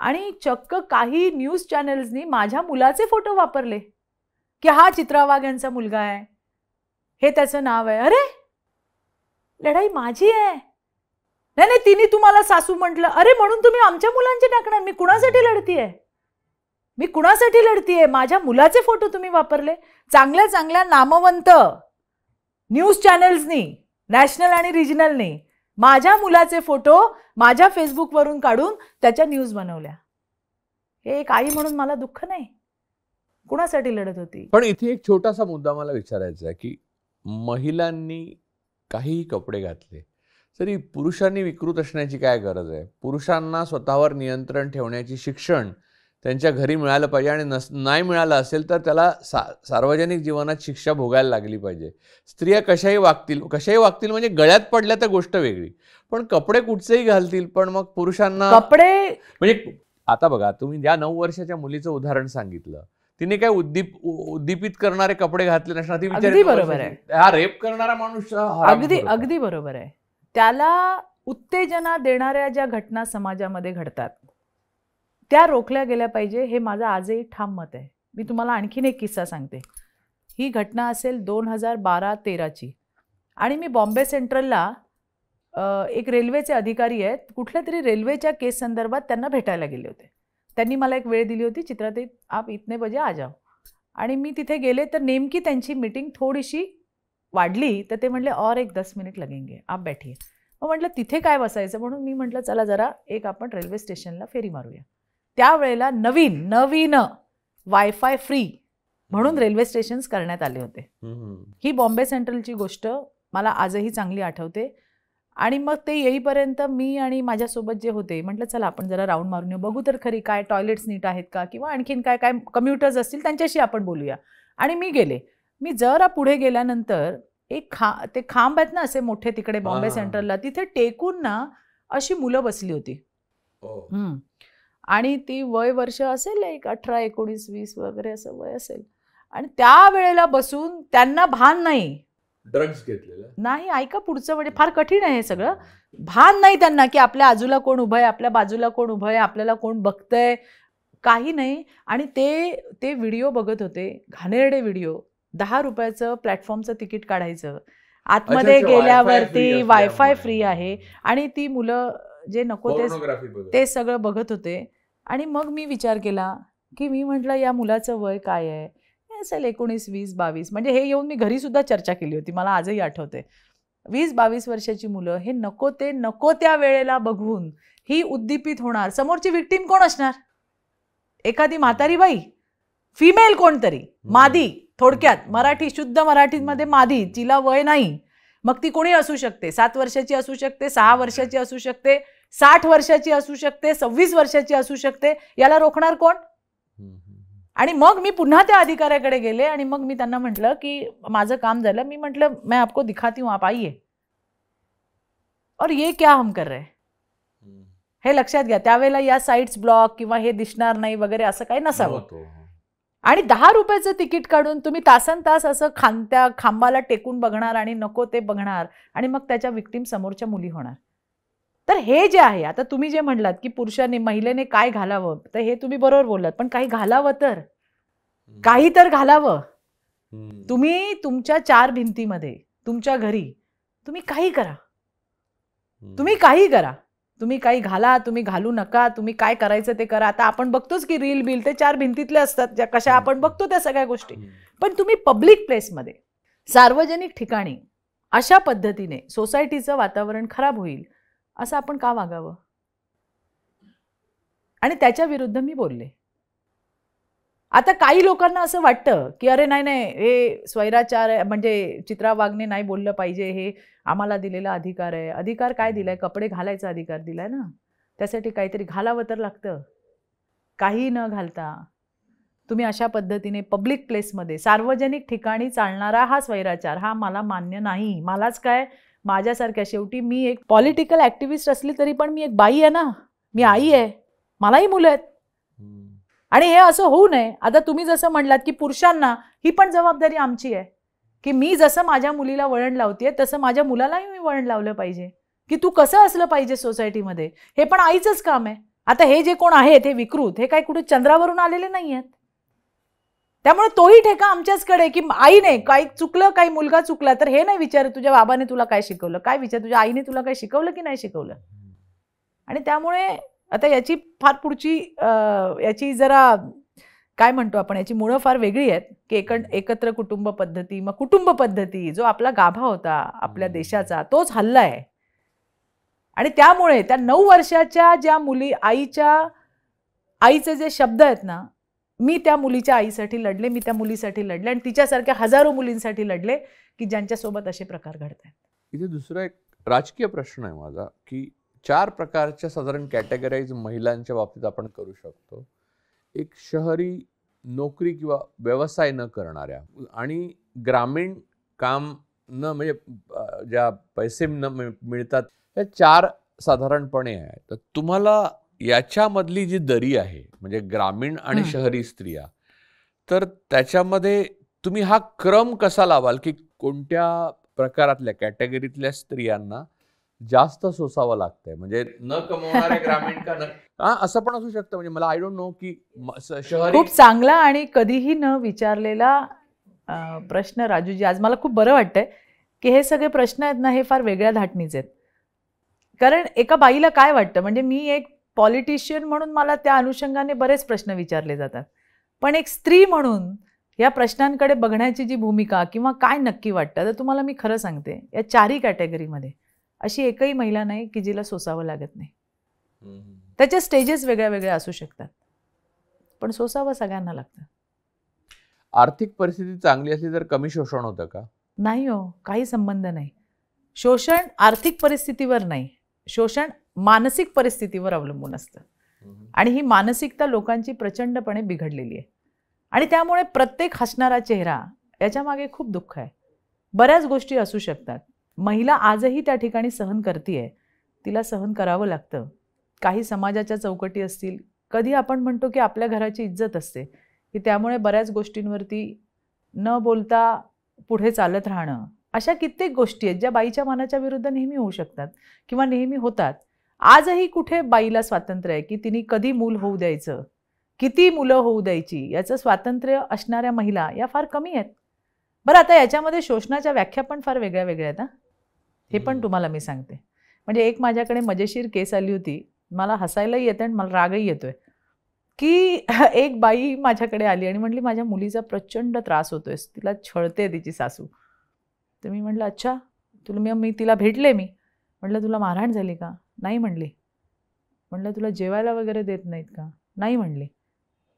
आणि चक्क काही न्यूज चॅनल्सनी माझ्या मुलाचे फोटो वापरले की हा चित्रा वाघ यांचा मुलगा आहे, हे त्याचं नाव आहे. अरे लढाई माझी आहे. नाही तिने तुम्हाला सासू म्हटलं, अरे म्हणून तुम्ही आमच्या मुलांचे टाकणार. मी कुणासाठी लढतीये? माझ्या मुलाचे फोटो तुम्ही वापरले. चांगल्या नामवंत न्यूज चॅनल्सनी, नॅशनल आणि रिजनलनी माझ्या मुलाचे फोटो माझ्या फेसबुकवरून काढून त्याच्या न्यूज बनवल्या. हे एक आई म्हणून मला दुःख नाही. कुणासाठी लढत होती? पण इथे एक छोटासा मुद्दा मला विचारायचा आहे की महिलांनी काहीही कपडे घातले तरी पुरुषांनी विकृत असण्याची काय गरज आहे? पुरुषांना स्वतःवर नियंत्रण ठेवण्याची शिक्षण त्यांच्या घरी मिळालं पाहिजे आणि नाही मिळालं असेल तर त्याला सार्वजनिक जीवनात शिक्षा भोगायला लागली पाहिजे. स्त्रिया कशाही वागतील म्हणजे गळ्यात पडल्या तर गोष्ट वेगळी, पण कपडे कुठचेही घालतील. पण मग पुरुषांना कपडे म्हणजे आता बघा, तुम्ही ज्या 9 वर्षाच्या मुलीचं उदाहरण सांगितलं, तिने काय उद्दीपित करणारे कपडे घातले नसणार. ती अगदी बरोबर आहे. हा रेप करणारा माणूस अगदी बरोबर आहे. त्याला उत्तेजना देणाऱ्या ज्या घटना समाजामध्ये घडतात त्या रोखल्या गेल्या पाहिजे, हे माझं आजही ठाम मत आहे. मी तुम्हाला आणखीन एक किस्सा सांगते. ही घटना असेल 2012-13ची आणि मी बॉम्बे सेंट्रलला एक रेल्वेचे अधिकारी आहेत, कुठल्या तरी रेल्वेच्या केस संदर्भात त्यांना भेटायला गेले होते. त्यांनी मला एक वेळ दिली होती, चित्राताई आप इतने बजे आ जाओ. आणि मी तिथे गेले तर नेमकी त्यांची मीटिंग थोडीशी वाढली तर ते म्हटले और एक 10 मिनिट लगेंगे, आप बैठिए. मग म्हटलं तिथे काय बसायचं, म्हणून मी म्हटलं चला जरा एक आपण रेल्वे स्टेशनला फेरी मारूया. त्यावेळेला नवीन वायफाय फ्री म्हणून रेल्वे स्टेशन्स करण्यात आले होते. ही बॉम्बे सेंट्रलची गोष्ट मला आजही चांगली आठवते. आणि मग ते येईपर्यंत मी आणि माझ्यासोबत जे होते म्हटलं चला आपण जरा राऊंड मारून येऊ, बघू तर खरी काय टॉयलेट्स नीट आहेत का, किंवा आणखीन काय कम्युटर्स असतील त्यांच्याशी आपण बोलूया. आणि मी गेले. मी जरा पुढे गेल्यानंतर ते खांब आहेत ना असे मोठे तिकडे बॉम्बे हा. सेंट्रलला, तिथे टेकून ना अशी मुलं बसली होती. आणि ती वय वर्ष असेल एक 18, 19, 20 वगैरे असं वय असेल. आणि त्या वेळेला बसून त्यांना भान नाही. ड्रग्ज घेतलेलं नाही, ऐका पुढचं, म्हणजे फार कठीण आहे हे सगळं. भान नाही त्यांना की आपल्या आजूला कोण उभं आहे, आपल्या बाजूला कोण उभं आहे, आपल्याला कोण बघतंय, काही नाही. आणि ते व्हिडिओ बघत होते, घाणेरडे व्हिडिओ. 10 रुपयाचं प्लॅटफॉर्मचं तिकीट काढायचं, आतमध्ये गेल्यावरती वायफाय फ्री आहे, आणि ती मुलं जे नको ते सगळं बघत होते. आणि मग मी विचार केला की मी म्हटलं या मुलाचं वय काय आहे, हे असेल 19, 20, 22. म्हणजे हे येऊन मी घरी सुद्धा चर्चा केली होती, मला आजही आठवते. 20-22 वर्षाची मुलं हे नको त्या वेळेला बघून ही उद्दीपित होणार. समोरची विक्टीम कोण असणार? एखादी म्हातारी बाई, फिमेल कोणतरी, मादी, थोडक्यात मराठी, शुद्ध मराठीमध्ये मादी, तिला वय नाही. मग ती कोणी असू शकते, 7 वर्षाची असू शकते, 6 वर्षाची असू शकते, 60 वर्षाची असू शकते, 26 वर्षाची असू शकते. याला रोखणार कोण? आणि मग मी पुन्हा त्या अधिकाऱ्याकडे गेले आणि मग मी त्यांना म्हटलं की माझं काम झालं. मी म्हटलं मैं आपको दिखाती हूँ, आप आइए. और ये क्या हम कर रहे, हे लक्षात घ्या. त्यावेळेला या साइट्स ब्लॉक किंवा हे दिसणार नाही वगैरे असं काही नसावं. आणि 10 रुपयाचं तिकीट काढून तुम्ही तासनतास असं त्या खांबाला टेकून बघणार आणि नको ते बघणार, आणि मग त्याच्या विक्टीम समोरच्या मुली होणार. तर हे जे आहे, आता तुम्ही जे म्हणलात की पुरुषाने महिलेने काय घालावं, तर हे तुम्ही बरोबर बोललात. पण काही घालावं तर काही तर घालावं. तुम्ही तुमच्या 4 भिंतीमध्ये, तुमच्या घरी तुम्ही काही करा, तुम्ही काही करा, तुम्ही काही घाला, तुम्ही घालू नका, तुम्ही काय करायचं ते करा. आता आपण बघतोच की रील बिल ते 4 भिंतीतले असतात, ज्या कशा आपण बघतो त्या सगळ्या गोष्टी. पण तुम्ही पब्लिक प्लेसमध्ये, सार्वजनिक ठिकाणी अशा पद्धतीने सोसायटीचं वातावरण खराब होईल असं आपण का वागावं? आणि त्याच्या विरुद्ध मी बोलले. आता काही लोकांना असं वाटतं की अरे नाही, हे स्वैराचार आहे, म्हणजे चित्रा वाघने नाही बोललं पाहिजे, हे आम्हाला दिलेला अधिकार आहे. अधिकार काय दिलाय? कपडे घालायचा अधिकार दिलाय ना. त्यासाठी काहीतरी घालावं तर लागतं. काही न घालता तुम्ही अशा पद्धतीने पब्लिक प्लेसमध्ये, सार्वजनिक ठिकाणी चालणारा हा स्वैराचार, हा मला मान्य नाही. मलाच काय, माझ्यासारख्या, शेवटी मी एक पॉलिटिकल ॲक्टिव्हिस्ट असली तरी पण मी एक बाई आहे ना, मी आई आहे, मलाही मुलं आहेत. आणि हे असं होऊ नये. आता तुम्ही जसं म्हणलात की पुरुषांना ही पण जबाबदारी आमची आहे की मी जसं माझ्या मुलीला वळण लावते तसं माझ्या मुलालाही मी वळण लावलं पाहिजे, की तू कसं असलं पाहिजे सोसायटीमध्ये. हे पण आईचंच काम आहे. आता हे जे कोण आहेत हे विकृत, हे काही कुठे चंद्रावरून आलेले नाही आहेत. त्यामुळे तोही ठेका आमच्याचकडे की आईने काही चुकलं, काही मुलगा चुकला तर हे नाही विचार तुझ्या बाबाने तुला काय शिकवलं, काय विचार तुझ्या आईने तुला काय शिकवलं की नाही शिकवलं. आणि त्यामुळे आता याची फार पुढची याची जरा काय म्हणतो आपण, याची मुळं फार वेगळी आहेत की एकत्र कुटुंब पद्धती, मग कुटुंब पद्धती जो आपला गाभा होता आपल्या देशाचा तोच हल्ला आहे. आणि त्यामुळे त्या 9 वर्षाच्या ज्या मुली, आईचे जे शब्द आहेत ना, मी त्या मुलीच्या आईसाठी लढले, मी त्या मुलीसाठी लढले, आणि तिच्यासारख्या हजारो मुलींसाठी लढले की ज्यांच्यासोबत असे प्रकार घडत आहेत. इथे दुसरा एक राजकीय प्रश्न आहे माझा की 4 प्रकारच्या साधारण कॅटेगराईज महिलांच्या बाबतीत आपण करू शकतो. एक शहरी नोकरी किंवा व्यवसाय न करणाऱ्या, आणि ग्रामीण काम न, म्हणजे ज्या पैसे न मिळतात, या 4 साधारणपणे आहे. तर तुम्हाला याच्यामधली जी दरी आहे, म्हणजे ग्रामीण आणि शहरी स्त्रिया, तर त्याच्यामध्ये तुम्ही हा क्रम कसा लावाल की कोणत्या प्रकारातल्या कॅटेगरीतल्या स्त्रियांना जास्त सोसावं लागतंय? म्हणजे न कमवणारे ग्रामीण का न, असं पण असू शकतं. म्हणजे मला आय डोंट नो की शहरी. खूप चांगला आणि कधीही न विचारलेला प्रश्न राजूजी. आज मला खूप बरं वाटतंय की हे सगळे प्रश्न आहेत ना, हे फार वेगळ्या धाटणीचे आहेत. कारण एका बाईला काय वाटतं, म्हणजे मी एक पॉलिटिशियन म्हणून मला त्या अनुषंगाने बरेच प्रश्न विचारले जातात, पण एक स्त्री म्हणून या प्रश्नांकडे बघण्याची जी भूमिका किंवा काय नक्की वाटतं, तर तुम्हाला मी खरं सांगते, या 4ही कॅटेगरीमध्ये अशी एकही महिला नाही की जिला सोसावं लागत नाही. त्याच्या स्टेजेस वेगळ्या वेगळ्या असू शकतात, पण सोसावं सगळ्यांना लागतं. आर्थिक परिस्थिती चांगली असली तर कमी शोषण होतं का? नाही हो, काही संबंध नाही. शोषण आर्थिक परिस्थितीवर नाही, शोषण मानसिक परिस्थितीवर अवलंबून असतं. आणि ही मानसिकता लोकांची प्रचंडपणे बिघडलेली आहे. आणि त्यामुळे प्रत्येक हसणारा चेहरा याच्या मागे खूप दुःख आहे. बऱ्याच गोष्टी असू शकतात. महिला आजही त्या ठिकाणी सहन करतीये, तिला सहन करावं लागतं. काही समाजाच्या चौकटी असतील, कधी आपण म्हणतो की आपल्या घराची इज्जत असते, की त्यामुळे बऱ्याच गोष्टींवरती न बोलता पुढे चालत राहणं, अशा कित्येक गोष्टी आहेत ज्या बाईच्या मनाच्या विरुद्ध नेहमी होऊ शकतात किंवा नेहमी होतात. आजही कुठे बाईला स्वातंत्र्य आहे की तिने कधी मूल होऊ द्यायचं, किती मुलं होऊ द्यायची, याचं स्वातंत्र्य असणाऱ्या महिला या फार कमी आहेत. बरं, आता याच्यामध्ये शोषणाच्या व्याख्या पण फार वेगळ्या वेगळ्या आहेत. हे पण तुम्हाला मी सांगते. म्हणजे एक माझ्याकडे मजेशीर केस आली होती, मला हसायलाही येतं आणि मला रागही येतोय, की एक बाई माझ्याकडे आली आणि म्हणली माझ्या मुलीचा प्रचंड त्रास होतोय, तिला छळते तिची सासू. तर मी म्हटलं अच्छा, मी तिला भेटले. मी म्हटलं तुला मारहाण झाली का? नाही म्हणली. म्हटलं तुला जेवायला वगैरे देत नाहीत का? नाही म्हणली.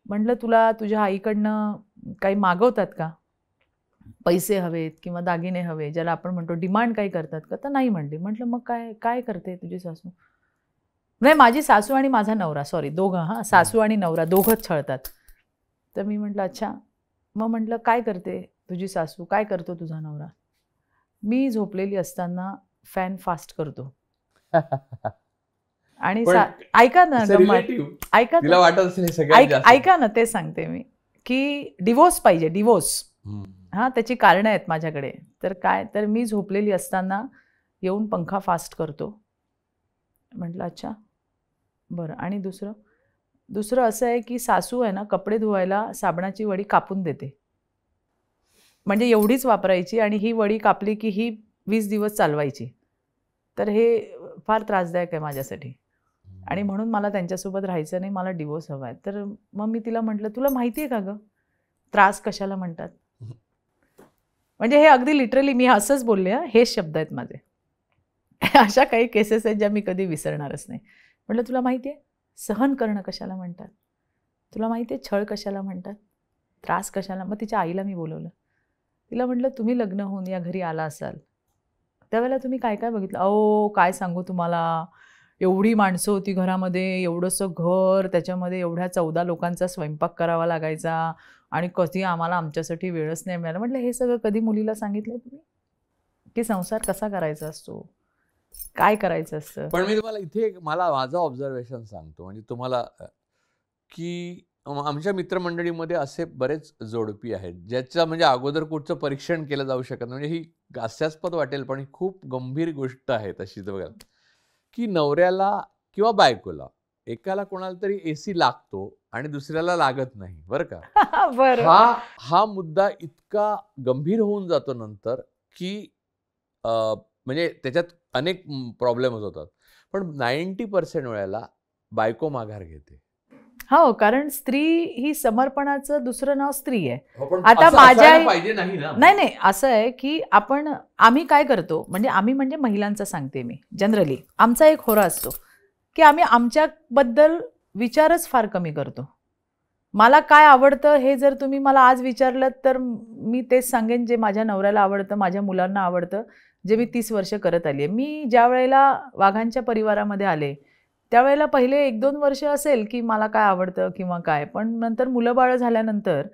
म्हटलं तुला तुझ्या आईकडनं काही मागवतात का? पैसे हवेत किंवा दागिने हवे, ज्याला आपण म्हणतो डिमांड काही करतात का? तर नाही म्हणली. म्हटलं मग काय काय करते तुझी सासू? नाही, माझी सासू आणि माझा नवरा, सॉरी दोघं, सासू आणि नवरा दोघंच छळतात. तर मी म्हटलं अच्छा. मग म्हटलं काय करते तुझी सासू, काय करतो तुझा नवरा? मी झोपलेली असताना फॅन फास्ट करतो. आणि ऐका ना गंमत, ऐका तिला वाटत असेल सगळ्यात जास्त. ऐका ना, ते सांगते मी की डिवोर्स पाहिजे, डिवोर्स. हां, त्याची कारणं आहेत माझ्याकडे. तर काय, तर मी झोपलेली असताना येऊन पंखा फास्ट करतो. म्हटलं अच्छा बरं. आणि दुसरं असं आहे की सासू आहे ना, कपडे धुवायला साबणाची वडी कापून देते, म्हणजे एवढीच वापरायची आणि ही वडी कापली की ही 20 दिवस चालवायची. तर हे फार त्रासदायक आहे माझ्यासाठी आणि म्हणून मला त्यांच्यासोबत राहायचं नाही, मला डिवोर्स हवा आहे. तर मग मी तिला म्हटलं तुला माहिती आहे का गं त्रास कशाला म्हणतात? म्हणजे हे अगदी लिटरली मी असंच बोलले, हेच शब्द आहेत माझे. अशा काही केसेस आहेत ज्या मी कधी विसरणारच नाही. म्हटलं तुला माहिती आहे सहन करणं कशाला म्हणतात? तुला माहिती आहे छळ कशाला म्हणतात? त्रास कशाला? मग तिच्या आईला मी बोलवलं. तिला म्हटलं तुम्ही लग्न होऊन या घरी आला असाल त्यावेळेला तुम्ही काय काय बघितलं? अहो काय सांगू तुम्हाला, एवढी माणसं होती घरामध्ये, एवढंसं घर, त्याच्यामध्ये एवढ्या 14 लोकांचा स्वयंपाक करावा लागायचा आणि कधी आम्हाला आमच्यासाठी वेळच नाही मिळाला. म्हटलं हे सगळं कधी मुलीला सांगितलं तुम्ही की संसार कसा करायचा असतो, काय करायचं असतं? पण मी तुम्हाला इथे मला माझं ऑब्झर्वेशन सांगतो, म्हणजे तुम्हाला की आमच्या मित्रमंडळीमध्ये असे बरेच जोडपी आहेत ज्याचं म्हणजे अगोदर कुठचं परीक्षण केलं जाऊ शकत नाही. म्हणजे ही हास्यास्पद वाटेल पण ही खूप गंभीर गोष्ट आहे तशी. बघा की नवऱ्याला किंवा बायकोला एकाला कोणाला तरी एसी लागतो आणि दुसऱ्याला लागत नाही, बरं का? बरं. हा मुद्दा इतका गंभीर होऊन जातो नंतर की म्हणजे त्याच्यात अनेक प्रॉब्लेम्स होतात. पण 90% वेळेला बायको माघार घेते. हो, कारण स्त्री ही समर्पणाचं दुसरं नाव स्त्री आहे. आता नाही, असं आहे की आम्ही काय करतो, म्हणजे महिलांचं सांगते मी, जनरली आमचा एक होरा असतो की आम्ही आमच्याबद्दल विचारच फार कमी करतो. मला काय आवडतं हे जर तुम्ही मला आज विचारलं तर मी तेच सांगेन जे माझ्या नवऱ्याला आवडतं, माझ्या मुलांना आवडतं, जे मी 30 वर्ष करत आली आहे. मी ज्या वेळेला वाघांच्या परिवारामध्ये आले त्यावेळेला पहिले 1-2 वर्ष असेल की मला काय आवडतं किंवा काय, पण नंतर मुलं बाळं झाल्यानंतर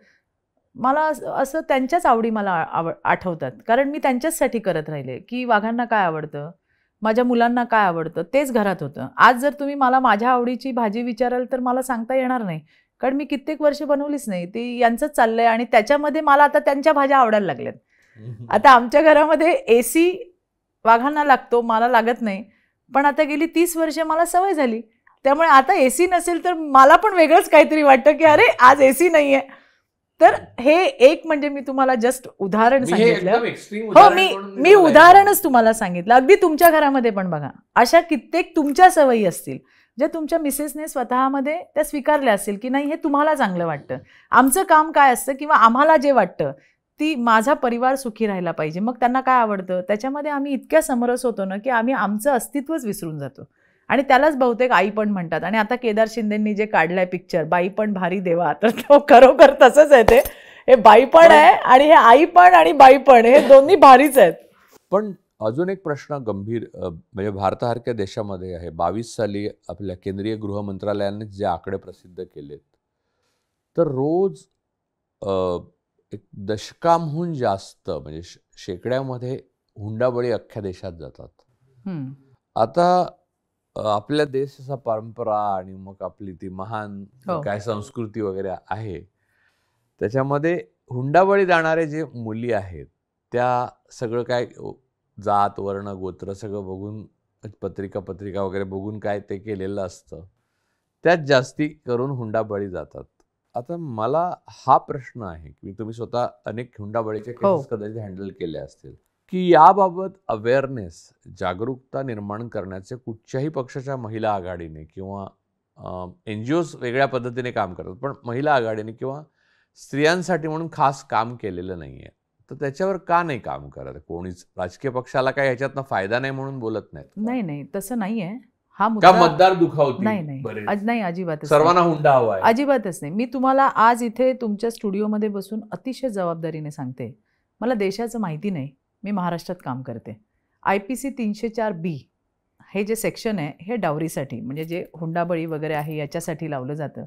मला असं त्यांच्याच आवडी मला आठवतात, कारण मी त्यांच्याचसाठी करत राहिले की वाघांना काय आवडतं, माझ्या मुलांना काय आवडतं, तेच घरात होतं. आज जर तुम्ही मला माझ्या आवडीची भाजी विचाराल तर मला सांगता येणार नाही, कारण मी कित्येक वर्ष बनवलीच नाही. ती यांचंच चाललंय आणि त्याच्यामध्ये मला आता त्यांच्या भाज्या आवडायला लागल्यात. आता आमच्या घरामध्ये एसी वाघांना लागतो, मला लागत नाही, पण आता गेली 30 वर्ष मला सवय झाली. त्यामुळे आता एसी नसेल तर मला पण वेगळंच काहीतरी वाटतं की अरे आज एसी नाहीये. तर हे एक म्हणजे मी तुम्हाला जस्ट उदाहरण सांगितलं. हो, मी उदाहरणच तुम्हाला सांगितलं. अगदी तुमच्या घरामध्ये पण बघा अशा कित्येक तुमच्या सवयी असतील ज्या तुमच्या मिसेसने स्वतःमध्ये त्या स्वीकारल्या असतील की नाही हे तुम्हाला चांगलं वाटतं. आमचं काम काय असतं किंवा आम्हाला जे वाटतं ती माझा परिवार सुखी राहायला पाहिजे. मग त्यांना काय आवडतं त्याच्यामध्ये आम्ही इतक्या समरस होतो ना की आम्ही आमचं अस्तित्वच विसरून जातो आणि त्यालाच बहुतेक आई पण म्हणतात. आणि आता केदार शिंदेंनी जे काढलाय पिक्चर बाई पण भारी देवा, तर तो खरोखर तसंच आहे. ते हे बाई पण आहे आणि हे आई पण आणि बाई पण, हे दोन्ही भारीच आहेत. पण अजून एक प्रश्न गंभीर म्हणजे भारतासारख्या देशामध्ये आहे. 22 साली आपल्या केंद्रीय गृह मंत्रालयाने जे आकडे प्रसिद्ध केलेत तर रोज एक दशकांहून जास्त म्हणजे शेकड्यामध्ये हुंडाबळी अख्ख्या देशात जातात. हम्म. आता आपल्या देशाचा परंपरा आणि मग आपली ती महान हो. काय संस्कृती वगैरे आहे, त्याच्यामध्ये हुंडाबळी जाणारे जे मुली आहेत, त्या सगळं काय जात, वर्ण, गोत्र सगळं बघून पत्रिका वगैरे बघून काय ते केलेलं असतं, त्यात जास्ती करून हुंडाबळी जातात. आता मला हा प्रश्न आहे की तुम्ही स्वतः अनेक हुंडाबळीचे हो. केसेस कदाचित हँडल केले असतील, की याबाबत अवेअरनेस, जागरूकता निर्माण करण्याचे कुठच्याही पक्षाच्या महिला आघाडीने किंवा NGOज वेगळ्या पद्धतीने काम करतात, पण महिला आघाडीने किंवा स्त्रियांसाठी म्हणून खास काम केलेलं नाहीये. तर त्याच्यावर का नाही काम करत कोणीच? राजकीय पक्षाला काय ह्याच्यातनं फायदा नाही म्हणून बोलत नाहीत का? नाही तसं नाहीये हा का मुद्दा. मतदार दुखावतील नाही बरेच? नाही अजिबातच नाही. सर्वांना हुंडा हवाय. अजिबातच नाही. मी तुम्हाला आज इथे तुमच्या स्टुडिओमध्ये बसून अतिशय जबाबदारीने सांगते, मला देशाचं माहिती नाही, मी महाराष्ट्रात काम करते. IPC 304B हे जे सेक्शन आहे हे डावरीसाठी म्हणजे जे हुंडाबळी वगैरे आहे याच्यासाठी लावलं जातं.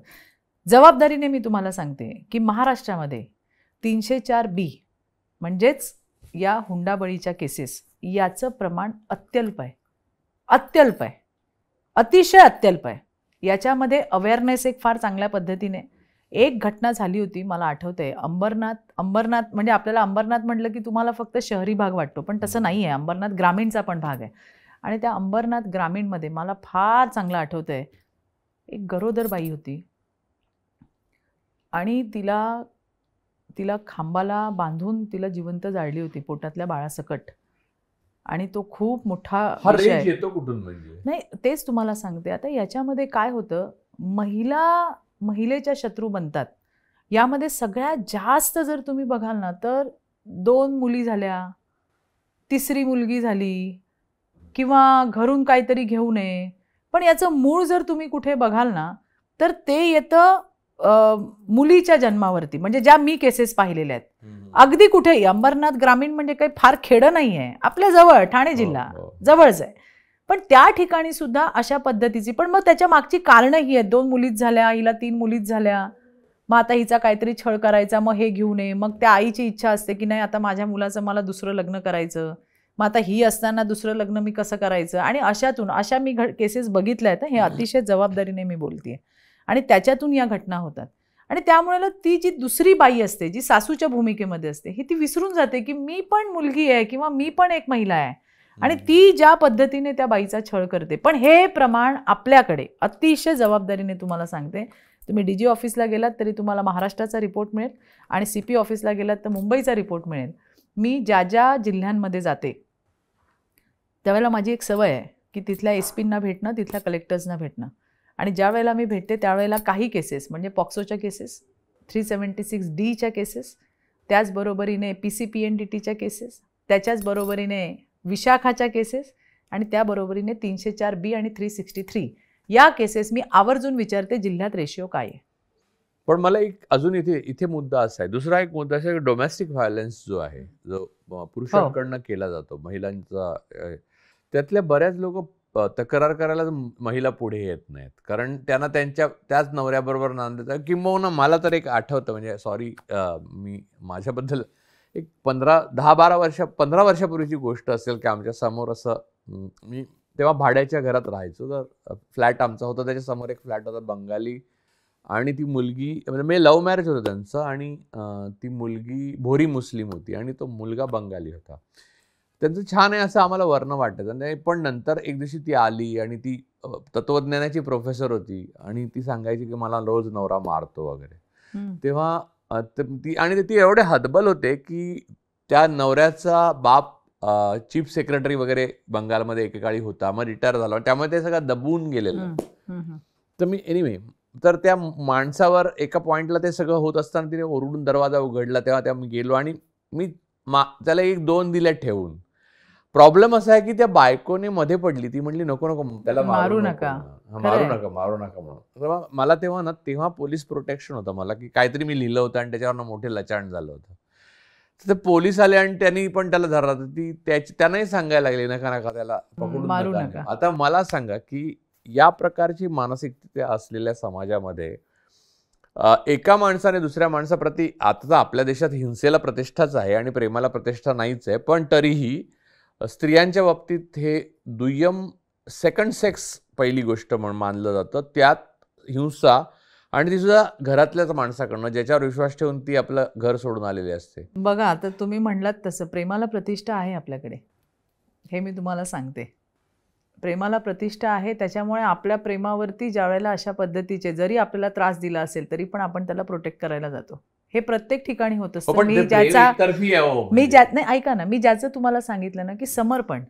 जबाबदारीने मी तुम्हाला सांगते की महाराष्ट्रामध्ये 304B म्हणजेच या हुंडाबळीच्या केसेस याचं प्रमाण अत्यल्प आहे. अत्यल्प आहे, अतिशय अत्यल्प आहे. याच्यामध्ये अवेअरनेस एक फार चांगल्या पद्धतीने एक घटना झाली होती, मला आठवतंय. अंबरनाथ म्हणजे आपल्याला अंबरनाथ म्हटलं की तुम्हाला फक्त शहरी भाग वाटतो, पण तसं नाही आहे. अंबरनाथ ग्रामीणचा पण भाग आहे. आणि त्या अंबरनाथ ग्रामीणमध्ये मला फार चांगलं आठवतंय, एक गरोदर बाई होती आणि तिला खांबाला बांधून तिला जिवंत जाळली होती पोटातल्या बाळासकट. आणि तो खूप मोठा हा विषय रेंज आहे. येतो कुठून म्हणजे? नाही तेच तुम्हाला सांगते. आता याच्यामध्ये काय होतं, महिलेच्या शत्रू बनतात. यामध्ये सगळ्यात जास्त जर तुम्ही बघाल ना तर 2 मुली झाल्या, तिसरी मुलगी झाली किंवा घरून काहीतरी घेऊ नये. पण याचं मूळ जर तुम्ही कुठे बघाल ना तर ते येतं मुलीच्या जन्मावरती. म्हणजे ज्या मी केसेस पाहिलेल्या आहेत अगदी कुठेही. अंबरनाथ ग्रामीण म्हणजे काही फार खेडं नाही आहे, आपल्या जवळ ठाणे जिल्हा जवळच आहे. पण त्या ठिकाणी सुद्धा अशा पद्धतीची, पण मग त्याच्या मागची कारणं ही आहेत. 2 मुलीच झाल्या, हिला 3 मुलीच झाल्या, मग आता हिचा काहीतरी छळ करायचा, मग हे घेऊ नये. मग त्या आईची इच्छा असते की नाही आता माझ्या मुलाचं मला दुसरं लग्न करायचं, मग आता ही असताना दुसरं लग्न मी कसं करायचं. आणि अशा मी केसेस बघितल्या आहेत. हे अतिशय जबाबदारीने मी बोलतेय. आणि त्याच्यातून या घटना होतात. आणि त्यामुळे ती जी दुसरी बाई असते जी सासूच्या भूमिकेमध्ये असते, ही ती विसरून जाते की मी पण मुलगी आहे किंवा मी पण एक महिला आहे. आणि ती ज्या पद्धतीने त्या बाईचा छळ करते. पण हे प्रमाण आपल्याकडे अतिशय जबाबदारीने तुम्हाला सांगते, तुम्ही DG ऑफिसला गेलात तरी तुम्हाला महाराष्ट्राचा रिपोर्ट मिळेल आणि CP ऑफिसला गेलात तर मुंबईचा रिपोर्ट मिळेल. मी ज्या जिल्ह्यांमध्ये जाते त्यावेळेला माझी एक सवय आहे की तिथल्या SPंना भेटणं, तिथल्या कलेक्टर्सना भेटणं. आणि ज्या वेळेला मी भेटते त्यावेळेला काही केसेस म्हणजे पॉक्सोच्या केसेस, 376D केसेस, त्याचबरोबरीने PCPNDTच्या केसेस, त्याच्याच बरोबरीने विशाखाच्या केसेस आणि त्याबरोबरीने 304B आणि 363 या केसेस मी आवर्जून विचारते जिल्ह्यात रेशिओ काय आहे. पण मला एक अजून इथे मुद्दा असा आहे, दुसरा एक मुद्दा असा डोमेस्टिक व्हायलन्स जो आहे, जो पुरुषांकडनं केला जातो महिलांचा, त्यातल्या बऱ्याच लोक तक्रार करायला महिला पुढे येत नाहीत, कारण त्यांना त्याच नवऱ्याबरोबर नांदतात. किंबहुना मला तर एक आठवतं, म्हणजे सॉरी मी माझ्याबद्दल एक 15 वर्षापूर्वीची गोष्ट असेल की आमच्या समोर असं, मी तेव्हा भाड्याच्या घरात राहायचो, तर फ्लॅट आमचा होता, त्याच्या समोर एक फ्लॅट होता बंगाली, आणि ती मुलगी म्हणजे लव्ह मॅरेज होतं त्यांचं, आणि ती मुलगी भोरी मुस्लिम होती आणि तो मुलगा बंगाली होता. त्यांचं छान आहे असं आम्हाला वर्ण वाटायचं नाही. पण नंतर एक दिवशी ती आली आणि ती तत्वज्ञानाची प्रोफेसर होती आणि ती सांगायची की मला रोज नवरा मारतो वगैरे. तेव्हा ती एवढे हतबल होते की त्या नवऱ्याचा बाप चीफ सेक्रेटरी वगैरे बंगालमध्ये एकेकाळी होता, मग रिटायर झाला, त्यामुळे ते सगळं दबून गेलेलं. तर मी एनिवे, तर त्या माणसावर एका पॉइंटला ते सगळं होत असताना तिने ओरडून दरवाजा उघडला, तेव्हा मी गेलो आणि मी त्याला 1-2 दिल्या ठेवून. प्रॉब्लेम असा आहे की त्या बायकोने मध्ये पडली, ती म्हणली नको त्याला मारू नका म्हणून. मला तेव्हा पोलीस प्रोटेक्शन होतं मला, की काहीतरी मी लिहिलं होतं आणि त्याच्यावर मोठे लचाण झालं होतं. तर पोलीस आले आणि त्यांनी पण त्याला धरला. त्यांनाही सांगायला लागले नका त्याला पकडून नका. आता मला सांगा की या प्रकारची मानसिकता असलेल्या समाजामध्ये एका माणसाने दुसऱ्या माणसाप्रती, आता तर आपल्या देशात हिंसेला प्रतिष्ठाच आहे आणि प्रेमाला प्रतिष्ठा नाहीच आहे, पण तरीही स्त्रियांच्या बाबतीत हे दुय्यम सेकंड सेक्स पहिली गोष्ट म्हणून मानलं जातं. त्यात हिंसा, आणि ती सुद्धा घरातल्याच माणसाकडनं, ज्याच्यावर विश्वास ठेवून ती आपलं घर सोडून आलेली असते. बघा, आता तुम्ही म्हणलात तसं प्रेमाला प्रतिष्ठा आहे आपल्याकडे, हे मी तुम्हाला सांगते. प्रेमाला प्रतिष्ठा आहे, त्याच्यामुळे आपल्या प्रेमावरती ज्या वेळेला अशा पद्धतीचे जरी आपल्याला त्रास दिला असेल तरी पण आपण त्याला प्रोटेक्ट करायला जातो. हे प्रत्येक ठिकाणी होत असतं. पण ते प्रेम एकतर्फी आहे हो. मी ज्यात नाही, ऐका ना, मी ज्याचं तुम्हाला सांगितलं ना की समर्पण,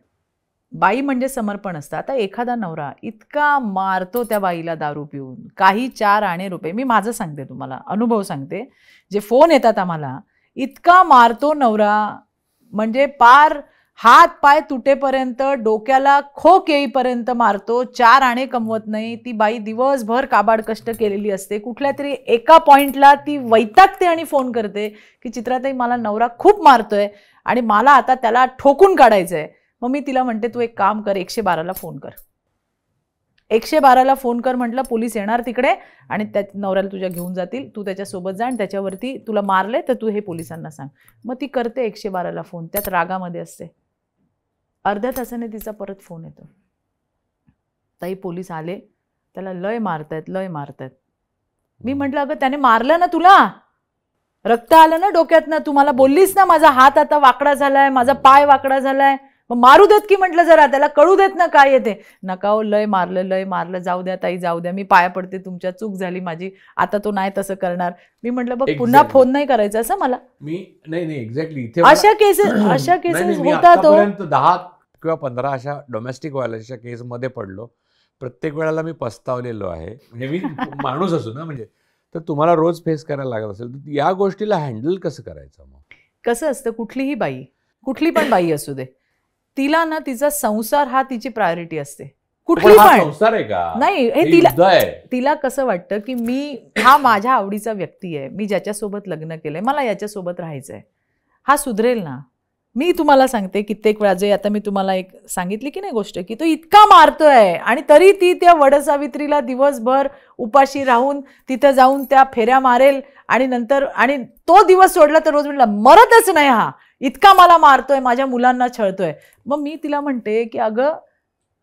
बाई म्हणजे समर्पण असतं. आता एखादा नवरा इतका मारतो त्या बाईला दारू पिऊन, काही 4 आणे रुपये, मी माझं सांगते तुम्हाला, अनुभव सांगते, जे फोन येतात आम्हाला, इतका मारतो नवरा, म्हणजे पार हात पाय तुटेपर्यंत, डोक्याला खोक येईपर्यंत मारतो. 4 आणे कमवत नाही. ती बाई दिवसभर काबाड कष्ट केलेली असते. कुठल्या तरी एका पॉइंटला ती वैतागते आणि फोन करते की चित्राताई, मला नवरा खूप मारतोय आणि मला आता त्याला ठोकून काढायचंय. मग मी तिला म्हणते, तू एक काम कर, 112ला फोन कर. 112ला फोन कर म्हटलं, पोलीस येणार तिकडे आणि त्या नवऱ्याला तुझ्या घेऊन जातील, तू त्याच्यासोबत जा आणि त्याच्यावरती तुला मारले तर तू हे पोलिसांना सांग. मग ती करते 112ला फोन, त्यात रागामध्ये असते. अर्ध्या तासाने तिचा परत फोन येतो, ताई पोलीस आले, त्याला लय मारतायत, लय मारतायत. मी म्हटलं, अगं त्याने मारलं ना तुला, रक्त आलं ना डोक्यातनं, तू मला बोललीस ना माझा हात आता वाकडा झालाय, माझा पाय वाकडा झालाय, मग मारू देत की म्हटलं, जरा त्याला कळू देत ना काय येते. नका हो, लय मारलं, जाऊ द्या ताई, जाऊ द्या, मी पाया पडते तुमच्या, चूक झाली माझी, आता तो नाही तसं करणार. मी म्हटलं, बघ पुन्हा फोन नाही करायचा असं मला. मी नाही एक्झॅक्टली अशा केसेस होतात. 10 किंवा 15 अशा डोमेस्टिक व्हायलन्सच्या केसमध्ये पडलो. प्रत्येक वेळेला मी पस्तावलेलो आहे, म्हणजे मी माणूस असू ना, म्हणजे तर तुम्हाला रोज फेस करायला लागत असेल तर या गोष्टीला हँडल कसं करायचं? मग कसं असतं, कुठलीही बाई, कुठली पण बाई असू दे, तिला ना तिचा संसार हा तिची प्रायोरिटी असते. कुठली पण संसार आहे का नाही, हे तिला कसं वाटतं की मी हा माझ्या आवडीचा व्यक्ती आहे, मी ज्याच्यासोबत लग्न केलंय, मला याच्यासोबत राहायचंय, हा सुधरेल ना. मी तुम्हाला सांगते, कित्येक वेळा, जे आता मी तुम्हाला एक सांगितली की नाही गोष्ट, की तो इतका मारतोय आणि तरी ती त्या वडसावित्रीला दिवसभर उपाशी राहून तिथं जाऊन त्या फेऱ्या मारेल आणि नंतर, आणि तो दिवस सोडला तर रोज म्हटलं, मरतच नाही हा, इतका मला मारतोय, माझ्या मुलांना छळतोय. मग मी तिला म्हणते की अगं,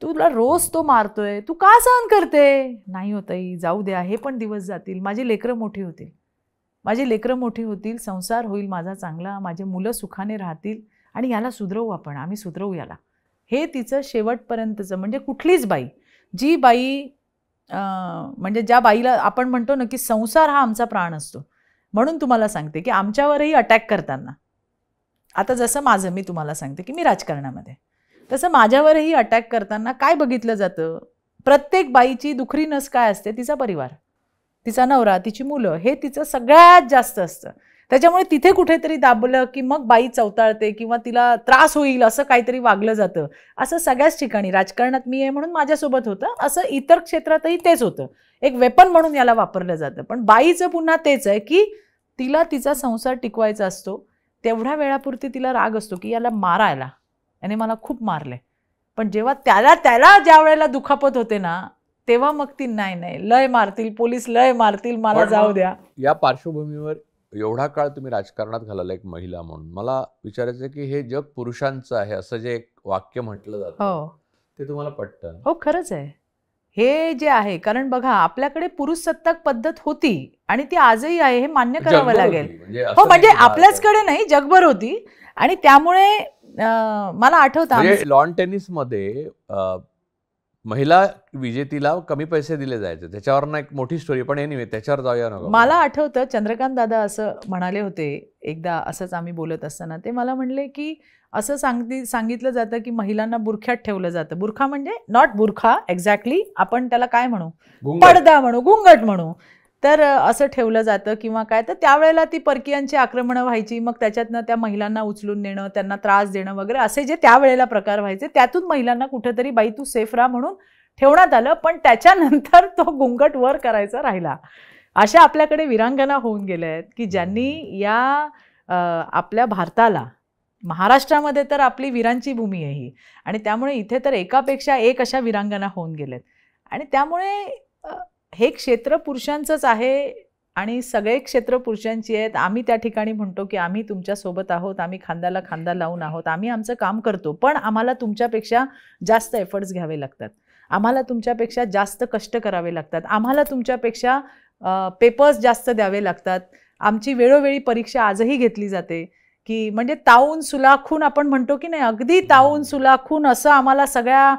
तुला रोज तो मारतोय, तू का सहन करते? नाही होतही, जाऊ द्या, हे पण दिवस जातील, माझी लेकरं मोठी होतील, संसार होईल माझा चांगला, माझे मुलं सुखाने राहतील आणि याला सुधरवू आपण, आम्ही सुधरवू याला. हे तिचं शेवटपर्यंतचं, म्हणजे कुठलीच बाई, जी बाई म्हणजे ज्या बाईला आपण म्हणतो ना की संसार हा आमचा प्राण असतो, म्हणून तुम्हाला सांगते की आमच्यावरही अटॅक करताना, आता जसं माझं, मी तुम्हाला सांगते की मी राजकारणामध्ये, तसं माझ्यावरही अटॅक करताना काय बघितलं जातं, प्रत्येक बाईची दुखरी नस काय असते, तिचा परिवार, तिचा नवरा, तिची मुलं, हे तिचं सगळ्यात जास्त असतं. त्याच्यामुळे तिथे कुठेतरी दाबलं की मग बाई चवताळते किंवा तिला त्रास होईल असं काहीतरी वागलं जातं. असं सगळ्याच ठिकाणी, राजकारणात मी आहे म्हणून माझ्यासोबत होतं, असं इतर क्षेत्रातही तेच होतं, एक वेपन म्हणून याला वापरलं जातं. पण बाईचं पुन्हा तेच आहे की तिला तिचा संसार टिकवायचा असतो, तेवढ्या वेळापुरती तिला राग असतो की याला मारायला, याने मला खूप मारले. पण जेव्हा त्याला ज्या वेळेला दुखापत होते ना, तेव्हा मग ती नाही, लय मारतील पोलीस, लय मारतील, मला जाऊ द्या. या पार्श्वभूमीवर एवढा काळ तुम्ही राजकारणात घालवला एक महिला म्हणून, मला विचारायचं की हे जग पुरुषांचं आहे असं जे एक वाक्य म्हटलं जातं, ते तुम्हाला पटतं? हो, खरंच आहे हे जे आहे. कारण बघा, आपल्याकडे पुरुष सत्ताक पद्धत होती आणि ती आजही आहे, हे मान्य करावं लागेल. हो, म्हणजे आपल्याचकडे नाही, जगभर होती. आणि त्यामुळे मला आठवतं लॉन टेनिसमध्ये महिला विजेतीला कमी पैसे दिले जायचे, त्याच्यावर ना एक मोठी स्टोरी, पण एनिवे त्याच्यावर जाऊया नका. मला आठवतं चंद्रकांत दादा असं म्हणाले होते एकदा, असंच आम्ही बोलत असताना, ते मला म्हणले की असं सांगितलं जातं की महिलांना बुरख्यात ठेवलं जातं. बुरखा म्हणजे नॉट बुरखा एक्झॅक्टली, आपण त्याला काय म्हणू, पडदा म्हणू, घुंगट म्हणू, तर असं ठेवलं जातं किंवा काय. तर त्यावेळेला ती परकीयांची आक्रमणं व्हायची, मग त्याच्यातनं त्या महिलांना उचलून नेणं, त्यांना त्रास देणं वगैरे, असे जे त्यावेळेला प्रकार व्हायचे, त्यातून महिलांना कुठेतरी बाई तू सेफ राहा म्हणून ठेवण्यात आलं. पण त्याच्यानंतर तो घुंगट वर करायचा राहिला. अशा आपल्याकडे वीरांगना होऊन गेल्या आहेत की ज्यांनी या आपल्या भारताला, महाराष्ट्रामध्ये तर आपली वीरांची भूमी आहे ही, आणि त्यामुळे इथे तर एकापेक्षा एक अशा वीरांगना होऊन गेल्यात. आणि त्यामुळे हे क्षेत्र पुरुषांचंच आहे आणि सगळे क्षेत्र पुरुषांची आहेत. आम्ही त्या ठिकाणी म्हणतो की आम्ही तुमच्यासोबत आहोत, आम्ही खांद्याला खांदा लावून आहोत, आम्ही आमचं काम करतो, पण आम्हाला तुमच्यापेक्षा जास्त एफर्ट्स घ्यावे लागतात, आम्हाला तुमच्यापेक्षा जास्त कष्ट करावे लागतात, आम्हाला तुमच्यापेक्षा पेपर्स जास्त द्यावे लागतात, आमची वेळोवेळी परीक्षा आजही घेतली जाते, की म्हणजे तावून सुलाखून आपण म्हणतो की नाही, अगदी तावून सुलाखून असं आम्हाला सगळ्या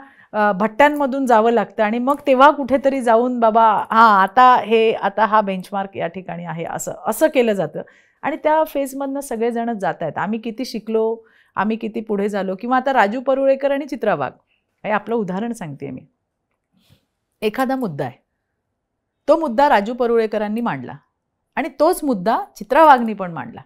भट्ट्यांमधून जावं लागतं आणि मग तेव्हा कुठेतरी जाऊन बाबा आता हा बेंचमार्क या ठिकाणी आहे असं असं केलं जातं. आणि त्या फेजमधनं सगळेजण जात आहेत. आम्ही किती शिकलो, आम्ही किती पुढे झालो. किंवा आता राजू परुळेकर आणि चित्रा वाघ हे आपलं उदाहरण सांगते मी. एखादा मुद्दा आहे, तो मुद्दा राजू परुळेकरांनी मांडला आणि तोच मुद्दा चित्रा वाघनी पण मांडला.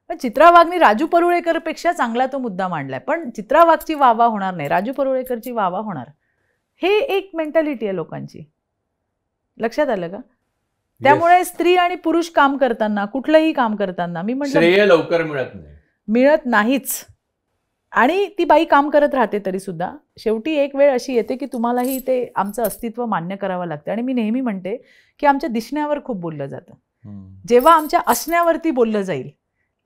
पण चित्रा वाघनी राजू परुळेकरपेक्षा चांगला तो मुद्दा मांडलाय, पण चित्रा वाघची वाहवा होणार नाही, राजू परुळेकरची वाहवा होणार. हे एक मेंटॅलिटी आहे लोकांची. लक्षात आलं का? त्यामुळे स्त्री आणि पुरुष काम करताना, कुठलंही काम करताना मी म्हटलं श्रेय लवकर मिळत नाहीच. आणि ती बाई काम करत राहते तरी सुद्धा शेवटी एक वेळ अशी येते की तुम्हालाही ते आमचं अस्तित्व मान्य करावं लागतं. आणि मी नेहमी म्हणते की आमच्या दिसण्यावर खूप बोललं जातं. जेव्हा आमच्या असण्यावरती बोललं जाईल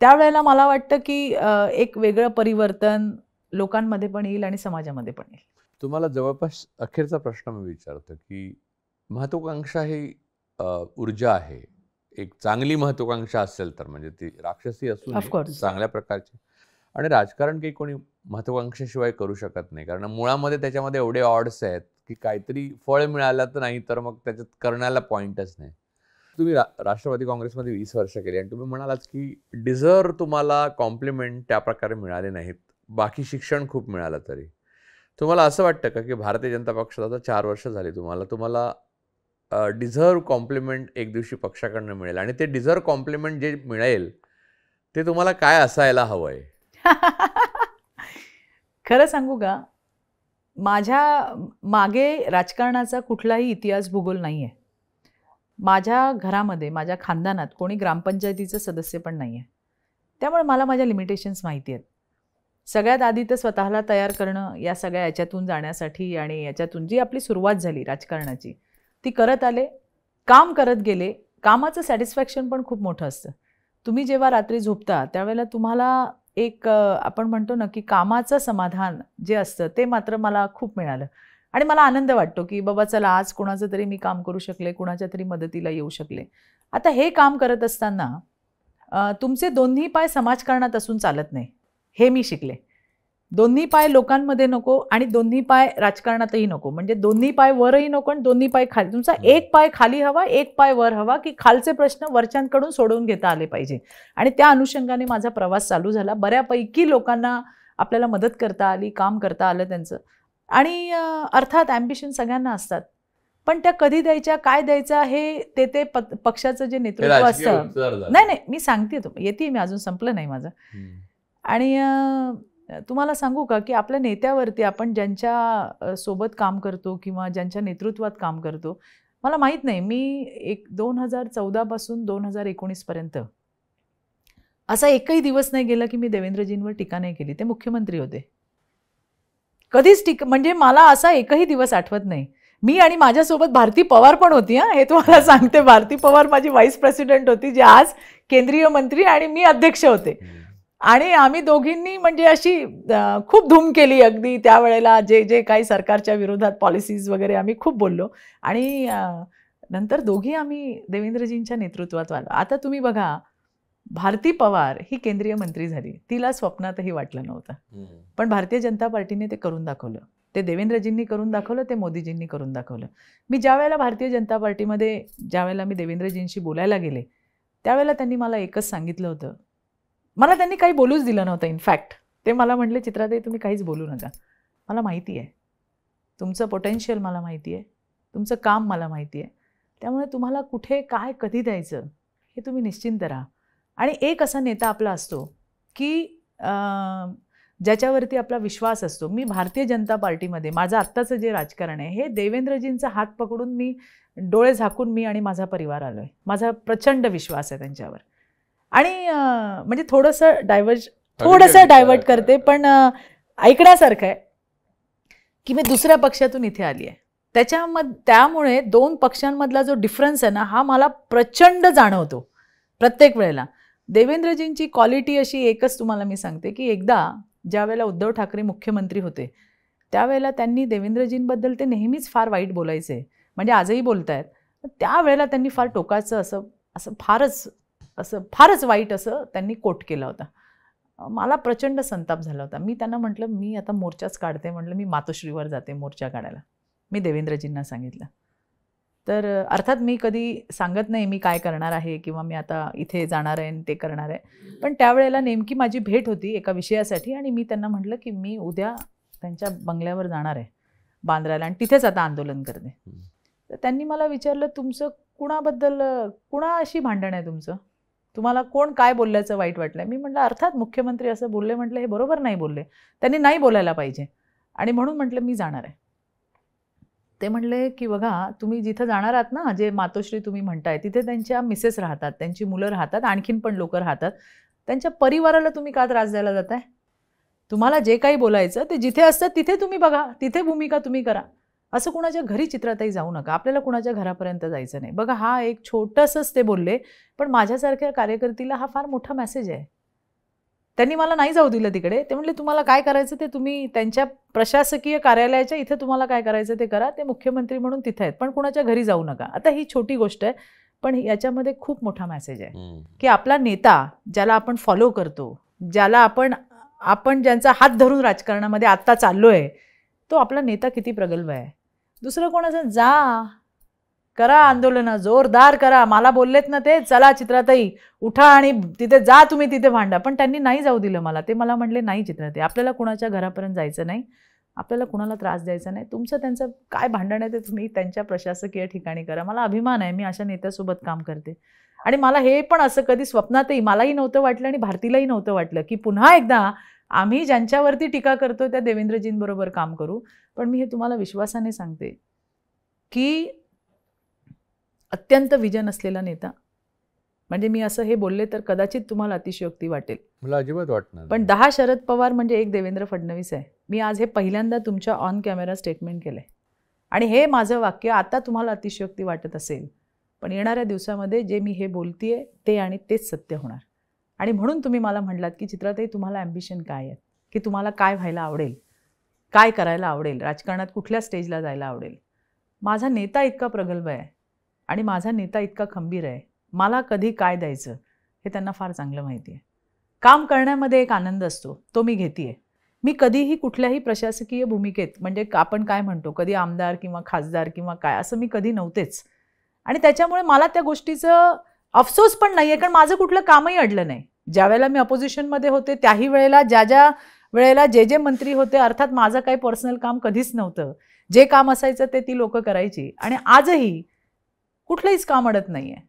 त्यावेळेला मला वाटतं की एक वेगळं परिवर्तन लोकांमध्ये पण येईल आणि समाजामध्ये पण येईल. तुम्हाला जवळपास अखेरचा प्रश्न मी विचारतो की महत्वाकांक्षा ही ऊर्जा आहे. एक चांगली महत्वाकांक्षा असेल तर, म्हणजे ती राक्षसी असू नये, चांगल्या प्रकारची. आणि राजकारण काही कोणी महत्वाकांक्षेशिवाय करू शकत नाही, कारण मुळामध्ये त्याच्यामध्ये एवढे ऑड्स आहेत की काहीतरी फळ मिळालं तर नाही तर मग त्याच्यात करण्याला पॉईंटच नाही. तुम्ही राष्ट्रवादी काँग्रेसमध्ये 20 वर्ष केली आणि तुम्ही म्हणालात की डिझर्व तुम्हाला कॉम्प्लिमेंट त्या प्रकारे मिळाले नाहीत, बाकी शिक्षण खूप मिळालं तरी. तुम्हाला असं वाटतं का की भारतीय जनता पक्षात आता 4 वर्ष झाली, तुम्हाला डिझर्व कॉम्प्लिमेंट एक दिवशी पक्षाकडनं मिळेल, आणि ते डिझर्व कॉम्प्लिमेंट जे मिळेल ते तुम्हाला काय असायला हवंय? खरं सांगू का, माझ्या मागे राजकारणाचा कुठलाही इतिहास भूगोल नाही आहे. माझ्या घरामध्ये, माझ्या खानदानात कोणी ग्रामपंचायतीचं सदस्य पण नाही आहे. त्यामुळे मला माझ्या लिमिटेशन्स माहिती आहेत. सगळ्यात आधी तर स्वतःला तयार करणं या सगळ्या याच्यातून जाण्यासाठी, आणि याच्यातून जी आपली सुरुवात झाली राजकारणाची ती करत आले, काम करत गेले. कामाचं सॅटिस्फॅक्शन पण खूप मोठं असतं. तुम्ही जेव्हा रात्री झोपता त्यावेळेला तुम्हाला एक आपण म्हणतो ना की कामाचं समाधान जे असतं ते मात्र मला खूप मिळालं. आणि मला आनंद वाटतो की बाबा चला आज कोणाचं तरी मी काम करू शकले, कोणाच्या तरी मदतीला येऊ शकले. आता हे काम करत असताना तुमचे दोन्ही पाय समाजकारणात असून चालत नाही, हे मी शिकले. दोन्ही पाय लोकांमध्ये नको आणि दोन्ही पाय राजकारणातही नको. म्हणजे दोन्ही पाय वरही नको आणि दोन्ही पाय खाली. तुमचा एक पाय खाली हवा, एक पाय वर हवा, की खालचे प्रश्न वरच्यांकडून सोडवून घेता आले पाहिजे. आणि त्या अनुषंगाने माझा प्रवास चालू झाला. बऱ्यापैकी लोकांना आपल्याला मदत करता आली, काम करता आलं त्यांचं. आणि अर्थात ॲम्बिशन सगळ्यांना असतात, पण त्या कधी द्यायच्या, काय द्यायचं हे ते पक्षाचं जे नेतृत्व असतं. नाही मी सांगते, येते मी, अजून संपलं नाही माझं. आणि तुम्हाला सांगू का की आपल्या नेत्यावरती आपण ज्यांच्या सोबत काम करतो किंवा ज्यांच्या नेतृत्वात काम करतो, मला माहीत नाही, मी 2014 पासून 2019 पर्यंत असा एकही दिवस नाही गेला की मी देवेंद्रजींवर टीका नाही केली. ते मुख्यमंत्री होते. कधीच म्हणजे मला असा एकही दिवस आठवत नाही. मी आणि माझ्यासोबत भारती पवार पण होती, हे तुम्हाला सांगते. भारती पवार माझी व्हाईस प्रेसिडेंट होती, जे आज केंद्रीय मंत्री, आणि मी अध्यक्ष होते. आणि आम्ही दोघींनी म्हणजे अशी खूप धूम केली. अगदी त्यावेळेला जे काही सरकारच्या विरोधात पॉलिसीज वगैरे आम्ही खूप बोललो. आणि नंतर दोघी आम्ही देवेंद्रजींच्या नेतृत्वात आलो. आता तुम्ही बघा, भारती पवार ही केंद्रीय मंत्री झाली, तिला स्वप्नातही वाटलं नव्हतं, पण भारतीय जनता पार्टीने ते करून दाखवलं. ते देवेंद्रजींनी करून दाखवलं, ते मोदीजींनी करून दाखवलं. मी ज्या वेळेला भारतीय जनता पार्टीमध्ये, ज्या वेळेला मी देवेंद्रजींशी बोलायला गेले, त्यावेळेला त्यांनी मला एकच सांगितलं होतं. मला त्यांनी काही बोलूच दिलं नव्हतं. इनफॅक्ट ते मला म्हटले, चित्राताई तुम्ही काहीच बोलू नका, मला माहिती आहे तुमचं पोटेन्शियल, मला माहिती आहे तुमचं काम, मला माहिती आहे. त्यामुळे तुम्हाला कुठे काय कधी द्यायचं हे तुम्ही निश्चिंत राहा. आणि एक असा नेता आपला असतो की ज्याच्यावरती आपला विश्वास असतो. मी भारतीय जनता पार्टीमध्ये माझं आत्ताचं जे राजकारण आहे, हे देवेंद्रजींचा हात पकडून, मी डोळे झाकून मी आणि माझा परिवार आलो आहे. माझा प्रचंड विश्वास आहे त्यांच्यावर. आणि म्हणजे थोडंसं डायव्हर्ट करते, पण ऐकण्यासारखं आहे की मी दुसऱ्या पक्षातून इथे आली आहे. त्यामुळे दोन पक्षांमधला जो डिफरन्स आहे ना, हा मला प्रचंड जाणवतो प्रत्येक वेळेला. देवेंद्रजींची क्वालिटी अशी एकच तुम्हाला मी सांगते, की एकदा ज्या वेळेला उद्धव ठाकरे मुख्यमंत्री होते त्यावेळेला त्यांनी देवेंद्रजींबद्दल ते नेहमीच फार वाईट बोलायचे, म्हणजे आजही बोलतायत. त्यावेळेला त्यांनी फार टोकाचं असं फारच वाईट असं त्यांनी कोट केला होता. मला प्रचंड संताप झाला होता. मी त्यांना म्हटलं, मी आता मोर्चाच काढते, म्हटलं मी मातोश्रीवर जाते मोर्चा काढायला. मी देवेंद्रजींना सांगितलं. तर अर्थात मी कधी सांगत नाही मी काय करणार आहे किंवा मी आता इथे जाणार आहे आणि ते करणार आहे, पण त्यावेळेला नेमकी माझी भेट होती एका विषयासाठी आणि मी त्यांना म्हटलं की मी उद्या त्यांच्या बंगल्यावर जाणार आहे बांद्राला आणि तिथेच आता आंदोलन करते. तर त्यांनी मला विचारलं, तुमचं कुणाशी भांडण आहे तुमचं, तुम्हाला कोण काय बोलल्याचं वाईट वाटलंय? मी म्हटलं अर्थात मुख्यमंत्री असं बोलले, म्हटलं हे बरोबर नाही बोलले, त्यांनी नाही बोलायला पाहिजे आणि म्हणून म्हटलं मी जाणार आहे. ते म्हणले की बघा, तुम्ही जिथं जाणार आहात ना, जे मातोश्री तुम्ही म्हणताय, तिथे त्यांच्या मिसेस राहतात, त्यांची मुलं राहतात, आणखीन पण लोक राहतात, त्यांच्या परिवाराला तुम्ही का त्रास द्यायला जाताय? तुम्हाला जे काही बोलायचं ते जिथे असतं तिथे तुम्ही बघा, तिथे भूमिका तुम्ही करा. असं कुणाच्या घरी चित्रातही जाऊ नका, आपल्याला कुणाच्या घरापर्यंत जायचं नाही. बघा, हा एक छोटंसंच ते बोलले, पण माझ्यासारख्या कार्यकर्तीला हा फार मोठा मेसेज आहे. त्यांनी मला नाही जाऊ दिलं तिकडे. ते म्हणले तुम्हाला काय करायचं ते तुम्ही त्यांच्या प्रशासकीय कार्यालयाच्या इथे तुम्हाला काय करायचं ते करा, ते मुख्यमंत्री म्हणून तिथे आहेत, पण कुणाच्या घरी जाऊ नका. आता ही छोटी गोष्ट आहे, पण याच्यामध्ये खूप मोठा मेसेज आहे की आपला नेता ज्याला आपण फॉलो करतो, ज्याला आपण ज्यांचा हात धरून राजकारणामध्ये आत्ता चाललोय, तो आपला नेता किती प्रगल्भ आहे. दुसरं कोणाचं जा करा, आंदोलनं जोरदार करा, मला बोललेत ना ते, चला चित्राताई उठा आणि तिथे जा, तुम्ही तिथे भांडा. पण त्यांनी नाही जाऊ दिलं मला. ते मला म्हणले नाही चित्राताई, आपल्याला कुणाच्या घरापर्यंत जायचं नाही, आपल्याला कुणाला त्रास द्यायचा नाही, तुमचं त्यांचं काय भांडण आहे ते तुम्ही त्यांच्या प्रशासकीय ठिकाणी करा. मला अभिमान आहे, मी अशा नेत्यासोबत काम करते. आणि मला हे पण असं कधी स्वप्नातही मलाही नव्हतं वाटलं आणि भारतीलाही नव्हतं वाटलं की पुन्हा एकदा आम्ही ज्यांच्यावरती टीका करतो त्या देवेंद्रजींबरोबर काम करू. पण मी हे तुम्हाला विश्वासाने सांगते की अत्यंत विजन असलेला नेता, म्हणजे मी असं हे बोलले तर कदाचित तुम्हाला अतिशयोक्ती वाटेल, मला अजिबात वाटणार, पण 10 शरद पवार म्हणजे एक देवेंद्र फडणवीस आहे. मी आज हे पहिल्यांदा तुमच्या ऑन कॅमेरा स्टेटमेंट केलंय आणि हे माझं वाक्य आता तुम्हाला अतिशयोक्ती वाटत असेल, पण येणाऱ्या दिवसामध्ये जे मी हे बोलतेय ते आणि तेच सत्य होणार. आणि म्हणून तुम्ही मला म्हटलात की चित्राताई तुम्हाला ॲम्बिशन काय आहे, की तुम्हाला काय व्हायला आवडेल, काय करायला आवडेल, राजकारणात कुठल्या स्टेजला जायला आवडेल. माझा नेता इतका प्रगल्भ आहे आणि माझा नेता इतका खंबीर आहे, मला कधी काय द्यायचं हे त्यांना फार चांगलं माहिती आहे. काम करण्यामध्ये एक आनंद असतो, तो मी घेते. मी कधीही कुठल्याही प्रशासकीय भूमिकेत, म्हणजे आपण काय म्हणतो कधी आमदार किंवा खासदार किंवा काय, असं मी कधी नव्हतेच. आणि त्याच्यामुळे मला त्या गोष्टीचं अफसोस पण नाही आहे, कारण माझं कुठलं कामही अडलं नाही. ज्या वेळेला मी अपोजिशनमध्ये होते त्याही वेळेला ज्या वेळेला जे मंत्री होते, अर्थात माझं काही पर्सनल काम कधीच नव्हतं. जे काम असायचं ते ती लोकं करायची आणि आजही कुठलंहीच काम अडत नाही आहे.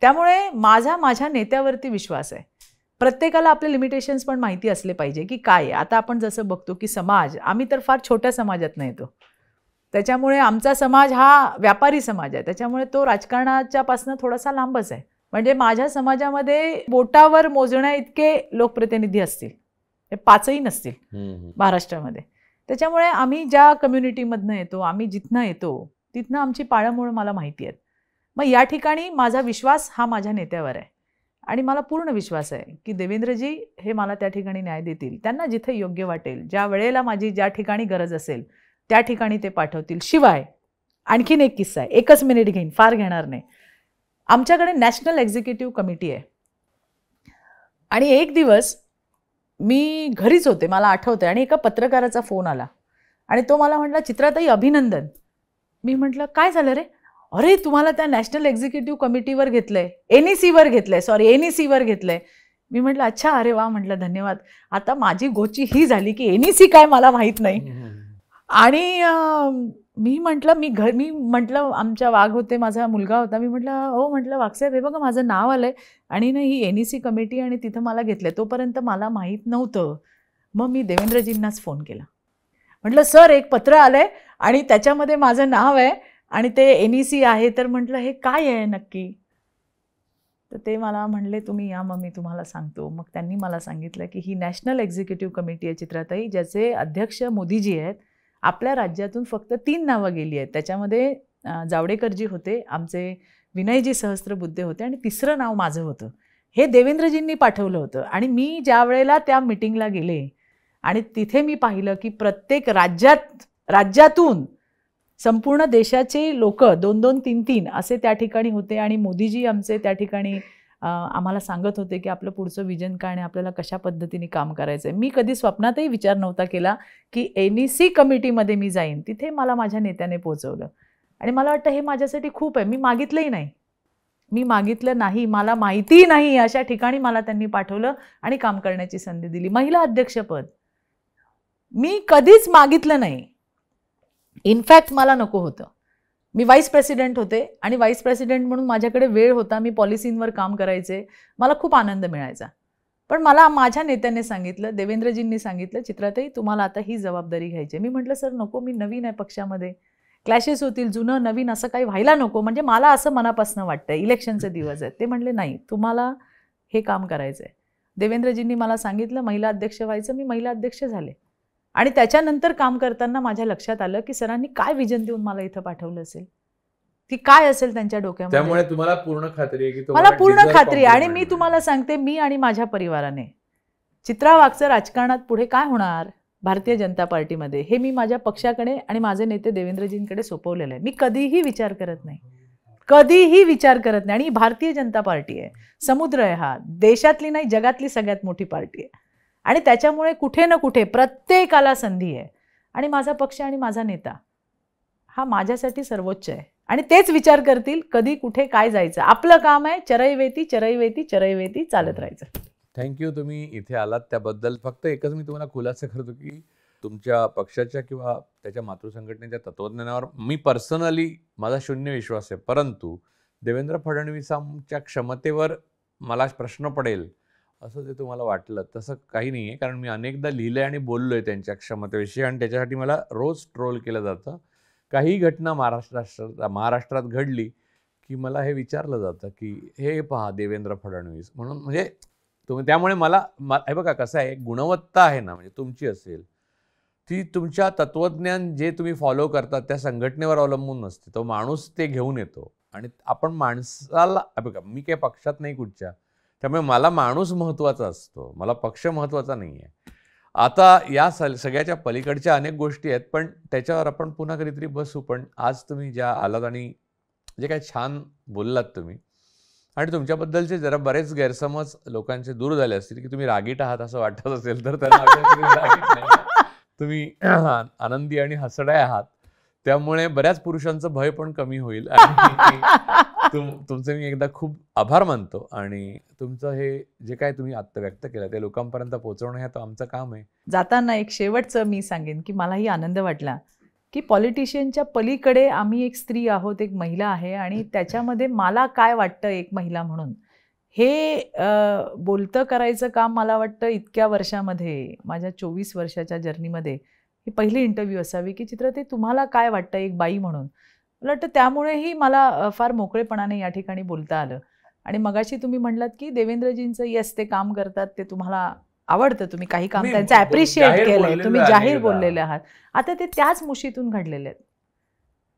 त्यामुळे माझ्या नेत्यावरती विश्वास आहे. प्रत्येकाला आपले लिमिटेशन्स पण माहिती असले पाहिजे की काय आहे. आता आपण जसं बघतो की समाज, आम्ही तर फार छोट्या समाजातनं येतो, त्याच्यामुळे आमचा समाज हा व्यापारी समाज आहे, त्याच्यामुळे तो राजकारणाच्यापासून थोडासा लांबच आहे. म्हणजे माझ्या समाजामध्ये बोटावर मोजण्या इतके लोकप्रतिनिधी असतील, हे 5ही नसतील महाराष्ट्रामध्ये. त्याच्यामुळे आम्ही ज्या कम्युनिटीमधनं येतो, आम्ही जिथनं येतो तिथनं आमची पाळंमुळं मला माहिती आहेत. मग या ठिकाणी माझा विश्वास हा माझ्या नेत्यावर आहे आणि मला पूर्ण विश्वास आहे की देवेंद्रजी हे मला त्या ठिकाणी न्याय देतील. त्यांना जिथे योग्य वाटेल, ज्या वेळेला माझी ज्या ठिकाणी गरज असेल त्या ठिकाणी ते पाठवतील. शिवाय आणखीन एक किस्सा आहे, 1 मिनिट घेईन, फार घेणार नाही. आमच्याकडे नॅशनल एक्झिक्युटिव्ह कमिटी आहे आणि एक दिवस मी घरीच होते, मला आठवते, आणि एका पत्रकाराचा फोन आला आणि तो मला म्हटला, चित्राताई अभिनंदन. मी म्हटलं काय झालं रे? अरे तुम्हाला त्या नॅशनल एक्झिक्युटिव्ह कमिटीवर घेतलंय, NECवर घेतलंय. मी म्हटलं अच्छा, अरे वा, म्हटलं धन्यवाद. आता माझी गोची ही झाली की NEC काय मला माहीत नाही. आणि मी म्हटलं आमच्या वाघ होते, माझा मुलगा होता, मी म्हटलं हो, म्हटलं वाघसाहेब हे बघा माझं नाव आलंय आणि ना ही NEC कमिटी आणि तिथं मला घेतलंय, तोपर्यंत मला माहीत नव्हतं. मग मी देवेंद्रजींनाच फोन केला, म्हटलं सर एक पत्र आलंय आणि त्याच्यामध्ये माझं नाव आहे आणि ते NEC आहे. तर म्हटलं हे काय आहे नक्की? तर ते मला म्हणले तुम्ही या, मग मी तुम्हाला सांगतो. मग त्यांनी मला सांगितलं की ही नॅशनल एक्झिक्युटिव्ह कमिटी आहे चित्राताई, ज्याचे अध्यक्ष मोदीजी आहेत आपल्या राज्यातून फक्त 3 नावं गेली आहेत. त्याच्यामध्ये जावडेकरजी होते, आमचे विनयजी सहस्त्रबुद्धे होते आणि तिसरं नाव माझं होतं. हे देवेंद्रजींनी पाठवलं होतं आणि मी ज्या वेळेला त्या मीटिंगला गेले आणि तिथे मी पाहिलं की प्रत्येक राज्यातून संपूर्ण देशाचे लोक 2-2, 3-3 असे त्या ठिकाणी होते आणि मोदीजी आमचे त्या ठिकाणी आम्हाला सांगत होते की आपलं पुढचं विजन काय आणि आपल्याला कशा पद्धतीने काम करायचं आहे. मी कधी स्वप्नातही विचार नव्हता केला की NEC कमिटीमध्ये मी जाईन. तिथे मला माझ्या नेत्याने पोहोचवलं आणि मला वाटतं हे माझ्यासाठी खूप आहे. मी मागितलंही नाही, मी मागितलं नाही, मला माहितीही नाही अशा ठिकाणी मला त्यांनी पाठवलं आणि काम करण्याची संधी दिली. महिला अध्यक्षपद मी कधीच मागितलं नाही. इनफॅक्ट मला नको होतं. मी व्हाईस प्रेसिडेंट होते आणि व्हाईस प्रेसिडेंट म्हणून माझ्याकडे वेळ होता, मी पॉलिसींवर काम करायचे, मला खूप आनंद मिळायचा. पण मला माझ्या नेत्याने सांगितलं, देवेंद्रजींनी सांगितलं, चित्राताई तुम्हाला आता ही जबाबदारी घ्यायची. मी म्हटलं सर नको, मी नवीन आहे पक्षामध्ये, क्लॅशेस होतील, जुनं नवीन असं काही व्हायला नको, म्हणजे मला असं मनापासून वाटतंय, इलेक्शनचे दिवस आहेत. ते म्हणले नाही, तुम्हाला हे काम करायचं आहे. देवेंद्रजींनी मला सांगितलं महिला अध्यक्ष व्हायचं, मी महिला अध्यक्ष झाले आणि त्याच्यानंतर काम करताना माझ्या लक्षात आलं की सरांनी काय विजन देऊन मला इथं पाठवलं असेल, ती काय असेल त्यांच्या डोक्यामध्ये. त्यामुळे तुम्हाला पूर्ण खात्री आहे की मला पूर्ण खात्री. आणि मी तुम्हाला सांगते, मी आणि माझ्या परिवाराने चित्रा वाघचं राजकारणात पुढे काय होणार भारतीय जनता पार्टीमध्ये हे मी माझ्या पक्षाकडे आणि माझे नेते देवेंद्रजींकडे सोपवलेलं आहे. मी कधीही विचार करत नाही, कधीही विचार करत नाही. आणि भारतीय जनता पार्टी आहे, समुद्र आहे हा, देशातली नाही जगातली सगळ्यात मोठी पार्टी आहे आणि त्याच्यामुळे कुठे ना कुठे प्रत्येकाला संधी आहे आणि माझा पक्ष आणि माझा नेता हा माझ्यासाठी सर्वोच्च आहे आणि तेच विचार करतील कधी कुठे काय जायचं. आपलं काम आहे चरैवेती चरैवेती चरैवेती चालत राहायचं. थँक्यू, तुम्ही इथे आलात त्याबद्दल. फक्त एकच मी तुम्हाला खुलासा करतो की तुमच्या पक्षाच्या किंवा त्याच्या मातृसंघटनेच्या तत्वज्ञानावर मी पर्सनली माझा शून्य विश्वास आहे, परंतु देवेंद्र फडणवीसांच्या क्षमतेवर मला प्रश्न पडेल असं जे तुम्हाला वाटलं तसं काही नाही आहे. कारण मी अनेकदा लिहिलं आहे आणि बोललो आहे त्यांच्या क्षमतेविषयी आणि त्याच्यासाठी मला रोज ट्रोल केलं जातं. काही घटना महाराष्ट्रात घडली की मला हे विचारलं जातं की हे पहा देवेंद्र फडणवीस म्हणून. म्हणजे तुम्ही त्यामुळे मला हे बघा कसं आहे, गुणवत्ता आहे ना म्हणजे तुमची असेल ती तुमच्या तत्वज्ञान जे तुम्ही फॉलो करतात त्या संघटनेवर अवलंबून नसते. तो माणूस ते घेऊन येतो आणि आपण माणसाला बघा, मी काही पक्षात नाही कुठच्या, त्यामुळे मला माणूस महत्त्वाचा असतो, मला पक्ष महत्त्वाचा नाही आहे. आता या सगळ्याच्या पलीकडच्या अनेक गोष्टी आहेत, पण त्याच्यावर आपण पुन्हा कधीतरी बसू. पण आज तुम्ही ज्या आलात आणि जे काय छान बोललात तुम्ही आणि तुमच्याबद्दलचे जरा बरेच गैरसमज लोकांचे दूर झाले असतील की तुम्ही रागीट आहात असं वाटत असेल तर त्यांना रागीट नाही, तुम्ही आनंदी आणि हसडे आहात. त्यामुळे बऱ्याच पुरुषांचं भय पण कमी होईल आणि तुमचे मी एकदा खूप आभार मानतो आणि तुमचं हे जे काय तुम्ही आत्ता व्यक्त केलं ते लोकांपर्यंत पोहोचवणं हे आमचं काम आहे. जाताना एक शेवटचं मी सांगेन की मलाही आनंद वाटला की पॉलिटिशियनच्या पलीकडे आम्ही एक स्त्री आहोत, एक महिला आहे आणि त्याच्यामध्ये मला काय वाटतं एक महिला म्हणून हे बोलतं करायचं काम मला वाटतं इतक्या वर्षामध्ये, माझ्या 24 वर्षाच्या जर्नीमध्ये ही पहिली इंटरव्ह्यू असावी की चित्राताई तुम्हाला काय वाटतं एक बाई म्हणून. मला वाटतं त्यामुळेही मला फार मोकळेपणाने या ठिकाणी बोलता आलं. आणि मगाशी तुम्ही म्हणलात की देवेंद्रजींचं येस ते काम करतात ते तुम्हाला आवडतं, तुम्ही काही काम त्यांचं ॲप्रिशिएट केलंय, तुम्ही जाहीर बोललेले आहात. आता ते त्याच मुशीतून घडलेले आहेत,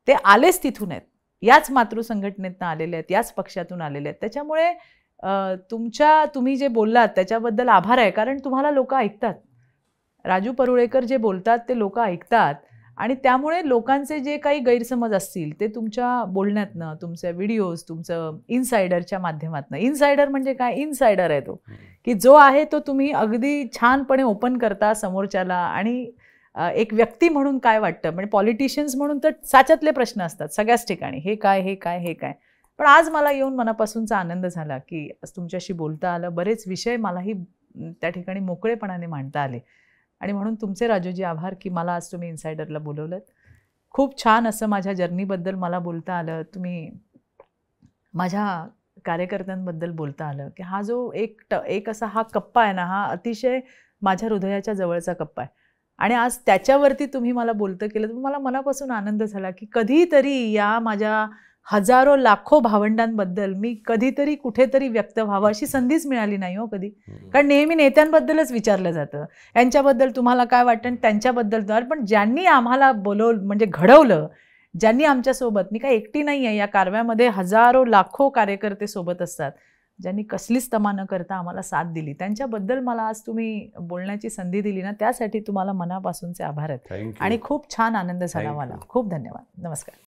ते आलेच तिथून आहेत, याच मातृसंघटनेतनं आलेले आहेत, याच पक्षातून आलेले आहेत. त्याच्यामुळे तुम्ही जे बोललात त्याच्याबद्दल आभार आहे, कारण तुम्हाला लोक ऐकतात. राजू परुळेकर जे बोलतात ते लोक ऐकतात आणि त्यामुळे लोकांचे जे काही गैरसमज असतील ते तुमच्या बोलण्यातनं, तुमचे व्हिडिओज, तुमचं इनसायडरच्या माध्यमातनं. इनसायडर म्हणजे काय, इनसायडर आहे तो की जो आहे तो तुम्ही अगदी छानपणे ओपन करता समोरच्याला. आणि एक व्यक्ती म्हणून काय वाटतं, म्हणजे पॉलिटिशियन्स म्हणून तर साच्यातले प्रश्न असतात सगळ्याच ठिकाणी, हे काय हे काय हे काय. पण आज मला येऊन मनापासूनचा आनंद झाला की आज तुमच्याशी बोलता आलं, बरेच विषय मलाही त्या ठिकाणी मोकळेपणाने मांडता आले आणि म्हणून तुमचे राजूजी आभार की मला आज तुम्ही इनसायडरला बोलवलं. खूप छान असं माझ्या जर्नीबद्दल मला बोलता आलं, तुम्ही माझ्या कार्यकर्त्यांबद्दल बोलता आलं की हा जो एक असा हा कप्पा आहे ना, हा अतिशय माझ्या हृदयाच्या जवळचा कप्पा आहे आणि आज त्याच्यावरती तुम्ही मला बोलतं केलं तर मला मनापासून आनंद झाला की कधीतरी या माझ्या हजारो लाखो भावंडांबद्दल मी कधीतरी कुठेतरी व्यक्त व्हावं अशी संधीच मिळाली नाही हो कधी. कारण नेहमी नेत्यांबद्दलच विचारलं जातं, यांच्याबद्दल तुम्हाला काय वाटतं आणि त्यांच्याबद्दल तर. पण ज्यांनी आम्हाला म्हणजे घडवलं, ज्यांनी आमच्यासोबत, मी काय एकटी नाही आहे या कारव्यामध्ये, हजारो लाखो कार्यकर्ते सोबत असतात, ज्यांनी कसलीच तमा न करता आम्हाला साथ दिली, त्यांच्याबद्दल मला आज तुम्ही बोलण्याची संधी दिली ना, त्यासाठी तुम्हाला मनापासूनचे आभार आहेत. आणि खूप छान आनंद झाला मला. खूप धन्यवाद. नमस्कार.